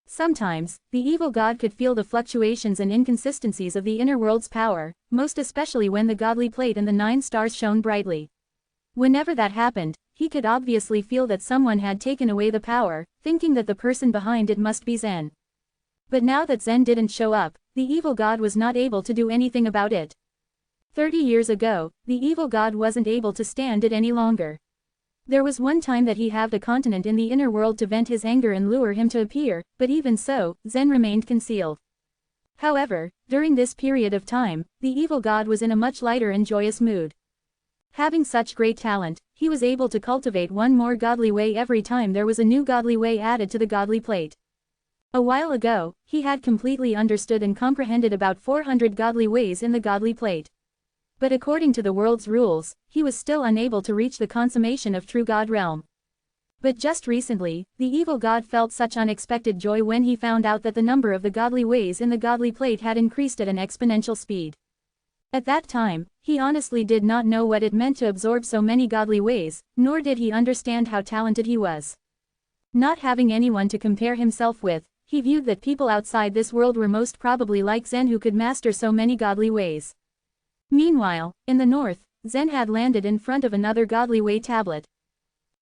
Speaker 1: Sometimes, the evil god could feel the fluctuations and inconsistencies of the inner world's power, most especially when the godly plate and the 9 stars shone brightly. Whenever that happened, he could obviously feel that someone had taken away the power, thinking that the person behind it must be Zen. But now that Zen didn't show up, the evil god was not able to do anything about it. 30 years ago, the evil god wasn't able to stand it any longer. There was one time that he halved a continent in the inner world to vent his anger and lure him to appear, but even so, Zen remained concealed. However, during this period of time, the evil god was in a much lighter and joyous mood. Having such great talent, he was able to cultivate one more godly way every time there was a new godly way added to the godly plate. A while ago, he had completely understood and comprehended about 400 godly ways in the godly plate. But according to the world's rules, he was still unable to reach the consummation of true God realm. But just recently, the evil god felt such unexpected joy when he found out that the number of the godly ways in the godly plate had increased at an exponential speed. At that time, he honestly did not know what it meant to absorb so many godly ways, nor did he understand how talented he was. Not having anyone to compare himself with, he viewed that people outside this world were most probably like Zen, who could master so many godly ways. Meanwhile, in the north, Zen had landed in front of another godly way tablet.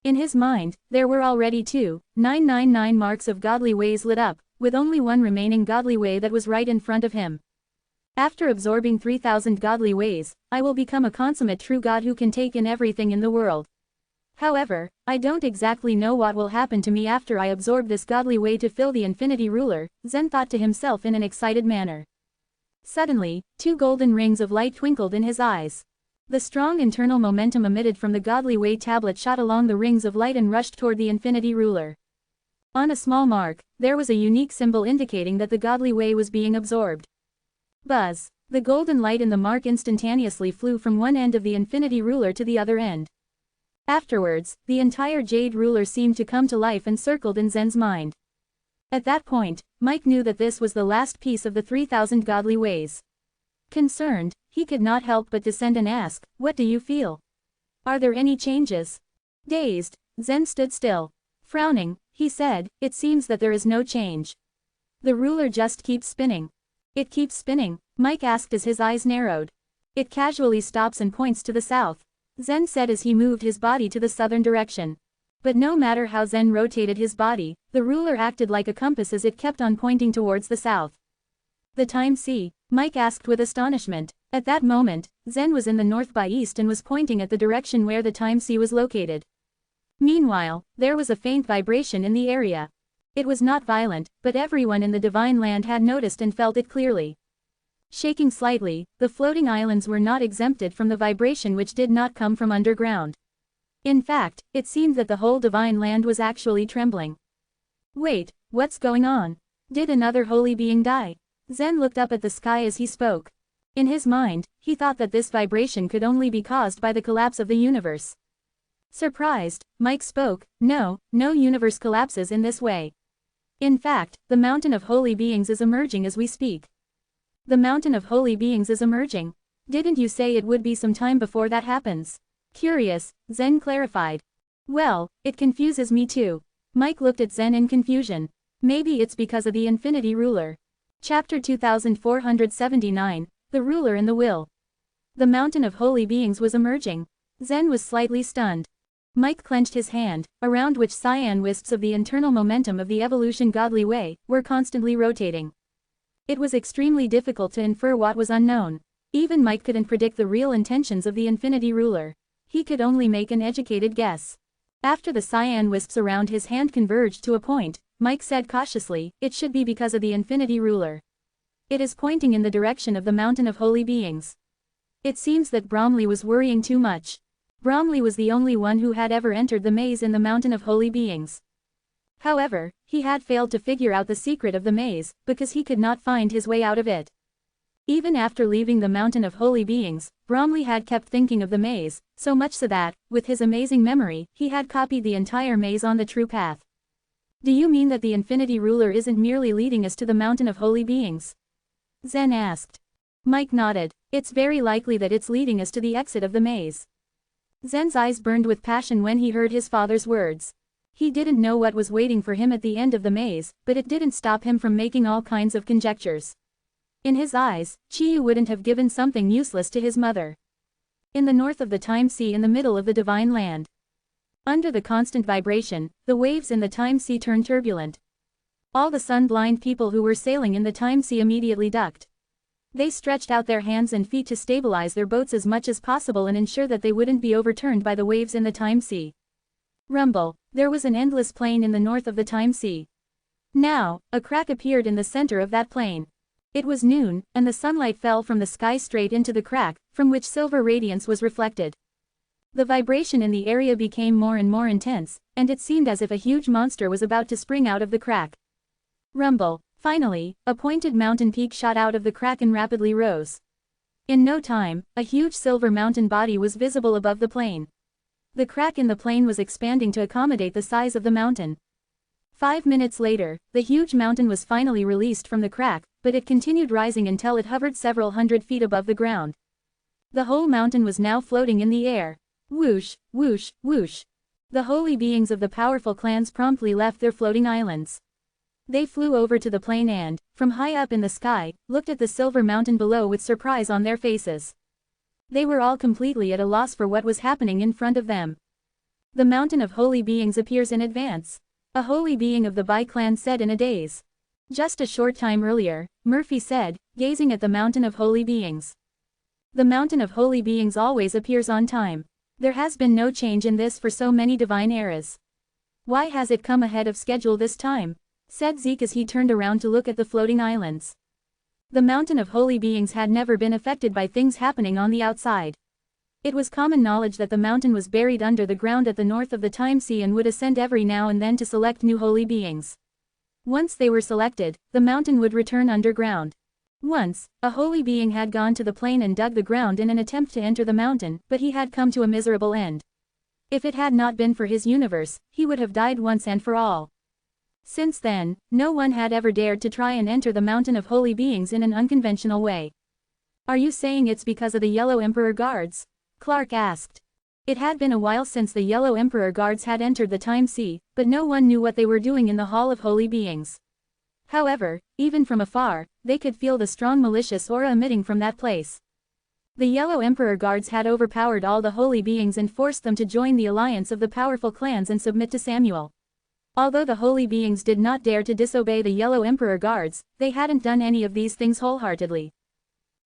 Speaker 1: In his mind, there were already 2,999 marks of godly ways lit up, with only one remaining godly way that was right in front of him. After absorbing 3,000 godly ways, I will become a consummate true god who can take in everything in the world. However, I don't exactly know what will happen to me after I absorb this godly way to fill the infinity ruler, Zen thought to himself in an excited manner. Suddenly, 2 golden rings of light twinkled in his eyes. The strong internal momentum emitted from the godly way tablet shot along the rings of light and rushed toward the infinity ruler. On a small mark, there was a unique symbol indicating that the godly way was being absorbed. Buzz! The golden light in the mark instantaneously flew from one end of the infinity ruler to the other end. Afterwards, the entire jade ruler seemed to come to life and circled in Zen's mind. At that point, Mike knew that this was the last piece of the 3,000 godly ways. Concerned, he could not help but descend and ask, "What do you feel? Are there any changes?" Dazed, Zen stood still. Frowning, he said, "It seems that there is no change. The ruler just keeps spinning." "It keeps spinning?" Mike asked as his eyes narrowed. "It casually stops and points to the south," Zen said as he moved his body to the southern direction. But no matter how Zen rotated his body, the ruler acted like a compass as it kept on pointing towards the south. "The time C?" Mike asked with astonishment. At that moment, Zen was in the north by east and was pointing at the direction where the time C was located. Meanwhile, there was a faint vibration in the area. It was not violent, but everyone in the divine land had noticed and felt it clearly. Shaking slightly, the floating islands were not exempted from the vibration, which did not come from underground. In fact, it seemed that the whole divine land was actually trembling. "Wait, what's going on? Did another holy being die?" Zen looked up at the sky as he spoke. In his mind, he thought that this vibration could only be caused by the collapse of the universe. Surprised, Mike spoke, No universe collapses in this way. In fact, the mountain of holy beings is emerging as we speak." "The mountain of holy beings is emerging? Didn't you say it would be some time before that happens?" Curious, Zen clarified. "Well, it confuses me too." Mike looked at Zen in confusion. "Maybe it's because of the infinity ruler." Chapter 2479, The Ruler and the Will. The mountain of holy beings was emerging. Zen was slightly stunned. Mike clenched his hand, around which cyan wisps of the internal momentum of the evolution godly way were constantly rotating. It was extremely difficult to infer what was unknown. Even Mike couldn't predict the real intentions of the Infinity Ruler. He could only make an educated guess. After the cyan wisps around his hand converged to a point, Mike said cautiously, "It should be because of the Infinity Ruler. It is pointing in the direction of the Mountain of Holy Beings." It seems that Bromley was worrying too much. Bromley was the only one who had ever entered the maze in the Mountain of Holy Beings. However, he had failed to figure out the secret of the maze, because he could not find his way out of it. Even after leaving the Mountain of Holy Beings, Bromley had kept thinking of the maze, so much so that, with his amazing memory, he had copied the entire maze on the true path. "Do you mean that the Infinity Ruler isn't merely leading us to the Mountain of Holy Beings?" Zen asked. Mike nodded. "It's very likely that it's leading us to the exit of the maze." Zen's eyes burned with passion when he heard his father's words. He didn't know what was waiting for him at the end of the maze, but it didn't stop him from making all kinds of conjectures. In his eyes, Chiyu wouldn't have given something useless to his mother. In the north of the Time Sea, in the middle of the Divine Land. Under the constant vibration, the waves in the Time Sea turned turbulent. All the sun-blind people who were sailing in the Time Sea immediately ducked. They stretched out their hands and feet to stabilize their boats as much as possible and ensure that they wouldn't be overturned by the waves in the Time Sea. Rumble. There was an endless plain in the north of the Time Sea. Now, a crack appeared in the center of that plain. It was noon, and the sunlight fell from the sky straight into the crack, from which silver radiance was reflected. The vibration in the area became more and more intense, and it seemed as if a huge monster was about to spring out of the crack. Rumble. Finally, a pointed mountain peak shot out of the crack and rapidly rose. In no time, a huge silver mountain body was visible above the plain. The crack in the plain was expanding to accommodate the size of the mountain. 5 minutes later, the huge mountain was finally released from the crack, but it continued rising until it hovered several hundred feet above the ground. The whole mountain was now floating in the air. Whoosh, whoosh, whoosh. The holy beings of the powerful clans promptly left their floating islands. They flew over to the plain and, from high up in the sky, looked at the silver mountain below with surprise on their faces. They were all completely at a loss for what was happening in front of them. "The Mountain of Holy Beings appears in advance," a holy being of the Bai clan said in a daze. Just a short time earlier, Murphy said, gazing at the Mountain of Holy Beings. "The Mountain of Holy Beings always appears on time. There has been no change in this for so many divine eras. Why has it come ahead of schedule this time?" said Zeke as he turned around to look at the floating islands. The Mountain of Holy Beings had never been affected by things happening on the outside. It was common knowledge that the mountain was buried under the ground at the north of the Time Sea and would ascend every now and then to select new holy beings. Once they were selected, the mountain would return underground. Once, a holy being had gone to the plain and dug the ground in an attempt to enter the mountain, but he had come to a miserable end. If it had not been for his universe, he would have died once and for all. Since then, no one had ever dared to try and enter the Mountain of Holy Beings in an unconventional way. "Are you saying it's because of the Yellow Emperor Guards?" Clark asked. It had been a while since the Yellow Emperor Guards had entered the Time Sea, but no one knew what they were doing in the Hall of Holy Beings. However, even from afar, they could feel the strong malicious aura emitting from that place. The Yellow Emperor Guards had overpowered all the holy beings and forced them to join the alliance of the powerful clans and submit to Samuel. Although the holy beings did not dare to disobey the Yellow Emperor Guards, they hadn't done any of these things wholeheartedly.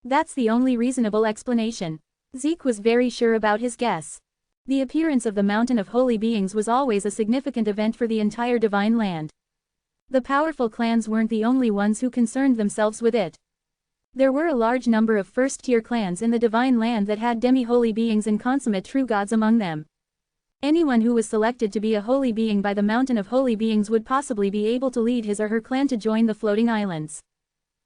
Speaker 1: That's the only reasonable explanation. Zeke was very sure about his guess. The appearance of the Mountain of Holy Beings was always a significant event for the entire Divine Land. The powerful clans weren't the only ones who concerned themselves with it. There were a large number of first-tier clans in the Divine Land that had demi-holy beings and consummate true gods among them. Anyone who was selected to be a holy being by the Mountain of Holy Beings would possibly be able to lead his or her clan to join the floating islands.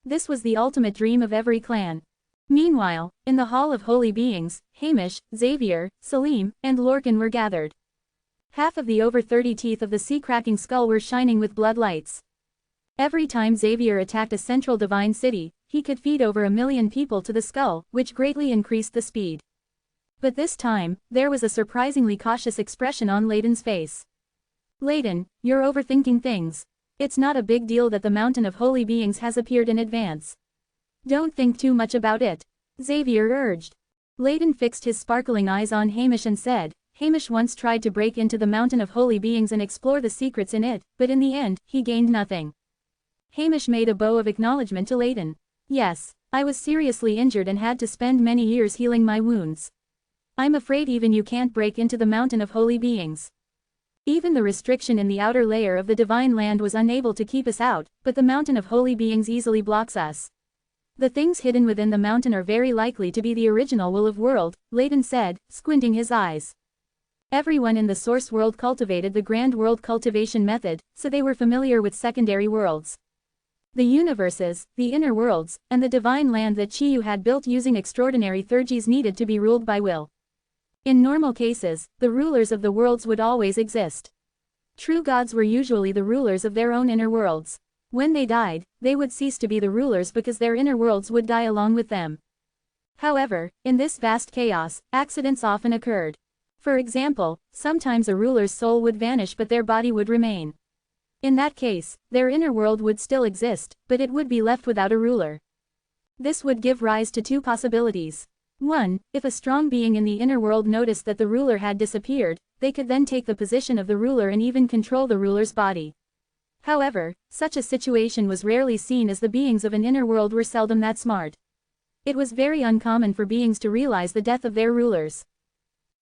Speaker 1: This was the ultimate dream of every clan. Meanwhile, in the Hall of Holy Beings, Hamish, Xavier, Salim, and Lorcan were gathered. Half of the over 30 teeth of the sea-cracking skull were shining with blood lights. Every time Xavier attacked a central divine city, he could feed over 1 million people to the skull, which greatly increased the speed. But this time, there was a surprisingly cautious expression on Layden's face. "Layden, you're overthinking things. It's not a big deal that the Mountain of Holy Beings has appeared in advance. Don't think too much about it," Xavier urged. Layden fixed his sparkling eyes on Hamish and said, "Hamish once tried to break into the Mountain of Holy Beings and explore the secrets in it, but in the end, he gained nothing." Hamish made a bow of acknowledgement to Layden. "Yes, I was seriously injured and had to spend many years healing my wounds. I'm afraid even you can't break into the mountain of holy beings. Even the restriction in the outer layer of the divine land was unable to keep us out, but the mountain of holy beings easily blocks us. The things hidden within the mountain are very likely to be the original will of world, Layton said, squinting his eyes. Everyone in the source world cultivated the grand world cultivation method, so they were familiar with secondary worlds. The universes, the inner worlds, and the divine land that Chiyu had built using extraordinary theurgies needed to be ruled by will. In normal cases, the rulers of the worlds would always exist. True gods were usually the rulers of their own inner worlds. When they died, they would cease to be the rulers because their inner worlds would die along with them. However, in this vast chaos, accidents often occurred. For example, sometimes a ruler's soul would vanish but their body would remain. In that case, their inner world would still exist, but it would be left without a ruler. This would give rise to two possibilities. 1. If a strong being in the inner world noticed that the ruler had disappeared, they could then take the position of the ruler and even control the ruler's body. However, such a situation was rarely seen as the beings of an inner world were seldom that smart. It was very uncommon for beings to realize the death of their rulers.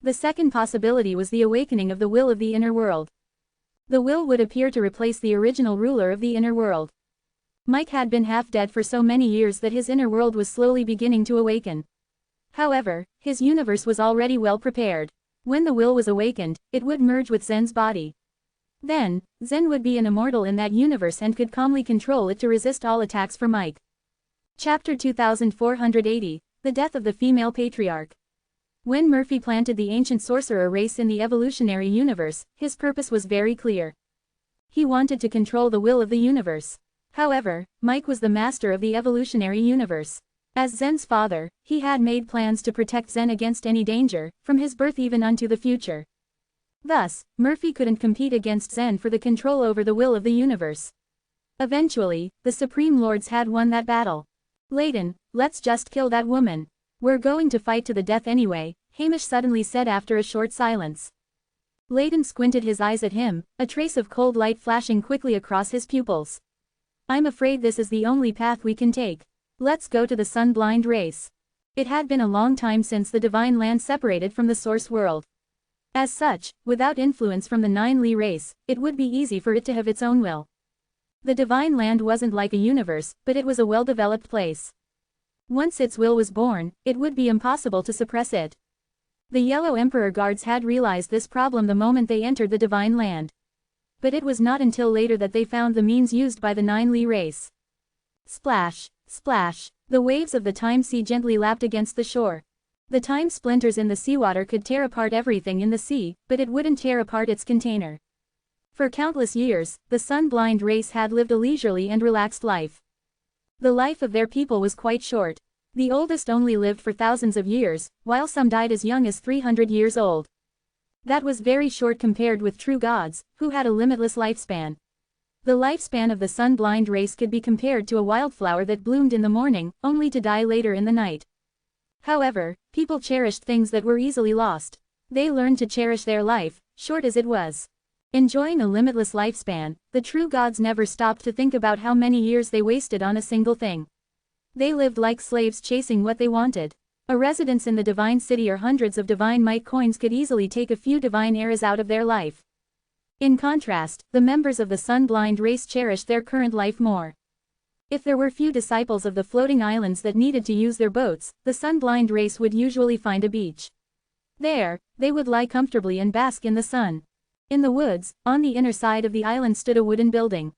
Speaker 1: The second possibility was the awakening of the will of the inner world. The will would appear to replace the original ruler of the inner world. Mike had been half dead for so many years that his inner world was slowly beginning to awaken. However, his universe was already well prepared. When the will was awakened, it would merge with Zen's body. Then, Zen would be an immortal in that universe and could calmly control it to resist all attacks for Mike. Chapter 2480, The Death of the Female Patriarch. When Murphy planted the ancient sorcerer race in the evolutionary universe, his purpose was very clear. He wanted to control the will of the universe. However, Mike was the master of the evolutionary universe. As Zen's father, he had made plans to protect Zen against any danger, from his birth even unto the future. Thus, Murphy couldn't compete against Zen for the control over the will of the universe. Eventually, the Supreme Lords had won that battle. Layton, let's just kill that woman. We're going to fight to the death anyway, Hamish suddenly said after a short silence. Layton squinted his eyes at him, a trace of cold light flashing quickly across his pupils. I'm afraid this is the only path we can take. Let's go to the sun-blind race. It had been a long time since the divine land separated from the source world. As such, without influence from the Nine-Li race, it would be easy for it to have its own will. The divine land wasn't like a universe, but it was a well-developed place. Once its will was born, it would be impossible to suppress it. The Yellow Emperor guards had realized this problem the moment they entered the divine land. But it was not until later that they found the means used by the Nine-Li race. Splash, splash, the waves of the time sea gently lapped against the shore. The time splinters in the seawater could tear apart everything in the sea, but it wouldn't tear apart its container. For countless years, the sun-blind race had lived a leisurely and relaxed life. The life of their people was quite short. The oldest only lived for thousands of years, while some died as young as 300 years old. That was very short compared with true gods, who had a limitless lifespan. The lifespan of the sun-blind race could be compared to a wildflower that bloomed in the morning, only to die later in the night. However, people cherished things that were easily lost. They learned to cherish their life, short as it was. Enjoying a limitless lifespan, the true gods never stopped to think about how many years they wasted on a single thing. They lived like slaves chasing what they wanted. A residence in the divine city or hundreds of divine might coins could easily take a few divine eras out of their life. In contrast, the members of the sun-blind race cherished their current life more. If there were few disciples of the floating islands that needed to use their boats, the sun-blind race would usually find a beach. There, they would lie comfortably and bask in the sun. In the woods, on the inner side of the island stood a wooden building.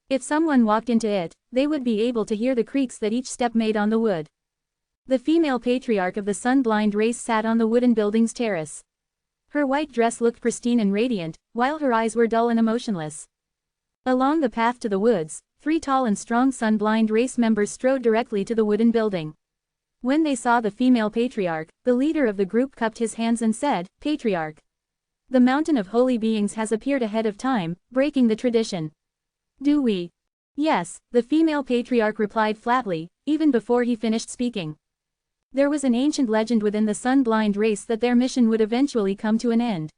Speaker 1: If someone walked into it, they would be able to hear the creaks that each step made on the wood. The female patriarch of the sun-blind race sat on the wooden building's terrace. Her white dress looked pristine and radiant, while her eyes were dull and emotionless. Along the path to the woods, 3 tall and strong sun-blind race members strode directly to the wooden building. When they saw the female patriarch, the leader of the group cupped his hands and said, "Patriarch. The mountain of holy beings has appeared ahead of time, breaking the tradition." "Do we?" "Yes," the female patriarch replied flatly, even before he finished speaking. There was an ancient legend within the sun-blind race that their mission would eventually come to an end.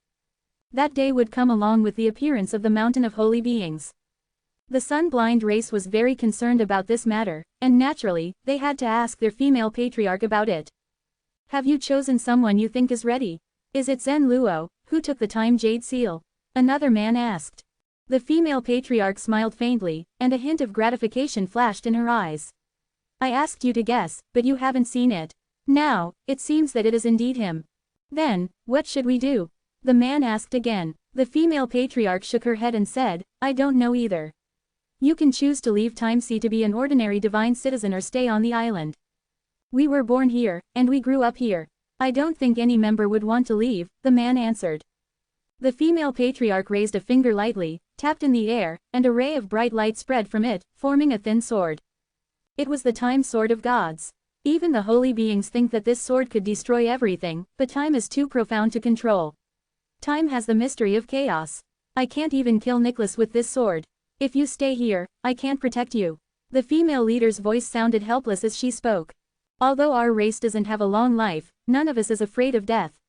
Speaker 1: That day would come along with the appearance of the mountain of holy beings. The sun-blind race was very concerned about this matter, and naturally, they had to ask their female patriarch about it. Have you chosen someone you think is ready? Is it Zen Luo, who took the time jade seal? Another man asked. The female patriarch smiled faintly, and a hint of gratification flashed in her eyes. I asked you to guess, but you haven't seen it. Now, it seems that it is indeed him. Then, what should we do? The man asked again. The female patriarch shook her head and said, I don't know either. You can choose to leave Time Sea to be an ordinary divine citizen or stay on the island. We were born here, and we grew up here. I don't think any member would want to leave, the man answered. The female patriarch raised a finger lightly, tapped in the air, and a ray of bright light spread from it, forming a thin sword. It was the time sword of gods. Even the holy beings think that this sword could destroy everything, but time is too profound to control. Time has the mystery of chaos. I can't even kill Nicholas with this sword. If you stay here, I can't protect you. The female leader's voice sounded helpless as she spoke. Although our race doesn't have a long life, none of us is afraid of death.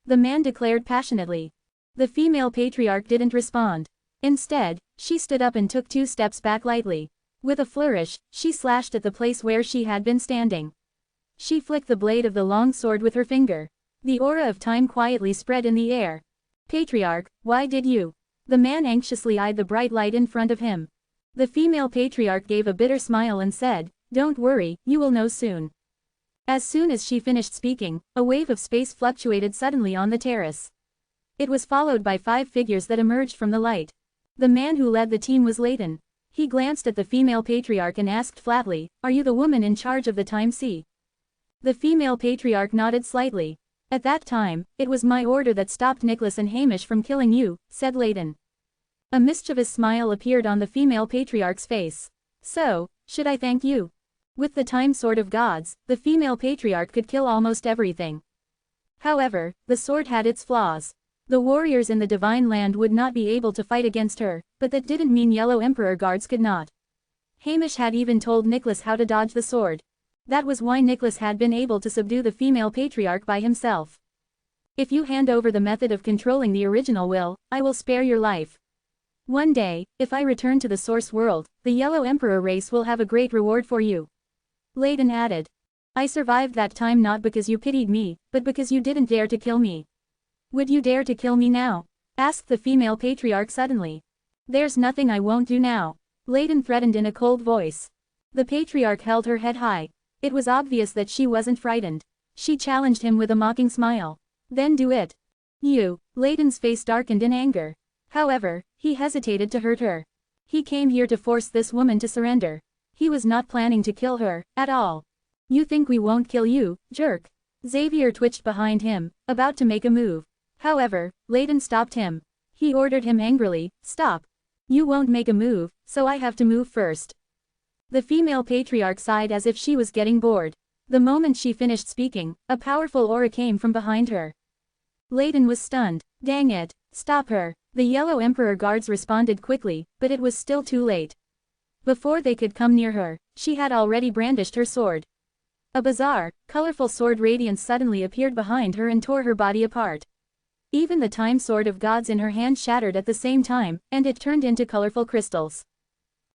Speaker 1: The man declared passionately. The female patriarch didn't respond. Instead, she stood up and took 2 steps back lightly. With a flourish, she slashed at the place where she had been standing. She flicked the blade of the long sword with her finger. The aura of time quietly spread in the air. Patriarch, why did you? The man anxiously eyed the bright light in front of him. The female patriarch gave a bitter smile and said, Don't worry, you will know soon. As soon as she finished speaking, a wave of space fluctuated suddenly on the terrace. It was followed by 5 figures that emerged from the light. The man who led the team was Layton. He glanced at the female patriarch and asked flatly, Are you the woman in charge of the Time Sea? The female patriarch nodded slightly. At that time, it was my order that stopped Nicholas and Hamish from killing you, said Layton. A mischievous smile appeared on the female patriarch's face. So, should I thank you? With the time sword of gods, the female patriarch could kill almost everything. However, the sword had its flaws. The warriors in the Divine Land would not be able to fight against her, but that didn't mean Yellow Emperor guards could not. Hamish had even told Nicholas how to dodge the sword. That was why Nicholas had been able to subdue the female patriarch by himself. If you hand over the method of controlling the original will, I will spare your life. One day, if I return to the Source World, the Yellow Emperor race will have a great reward for you. Layton added. I survived that time not because you pitied me, but because you didn't dare to kill me. Would you dare to kill me now? Asked the female patriarch suddenly. There's nothing I won't do now. Layton threatened in a cold voice. The patriarch held her head high. It was obvious that she wasn't frightened. She challenged him with a mocking smile. Then do it. You. Layton's face darkened in anger. However, he hesitated to hurt her. He came here to force this woman to surrender. He was not planning to kill her, at all. You think we won't kill you, jerk? Xavier twitched behind him, about to make a move. However, Layton stopped him. He ordered him angrily, Stop. You won't make a move, so I have to move first. The female patriarch sighed as if she was getting bored. The moment she finished speaking, a powerful aura came from behind her. Layton was stunned. Dang it, stop her. The Yellow Emperor guards responded quickly, but it was still too late. Before they could come near her, she had already brandished her sword. A bizarre, colorful sword radiance suddenly appeared behind her and tore her body apart. Even the time sword of gods in her hand shattered at the same time, and it turned into colorful crystals.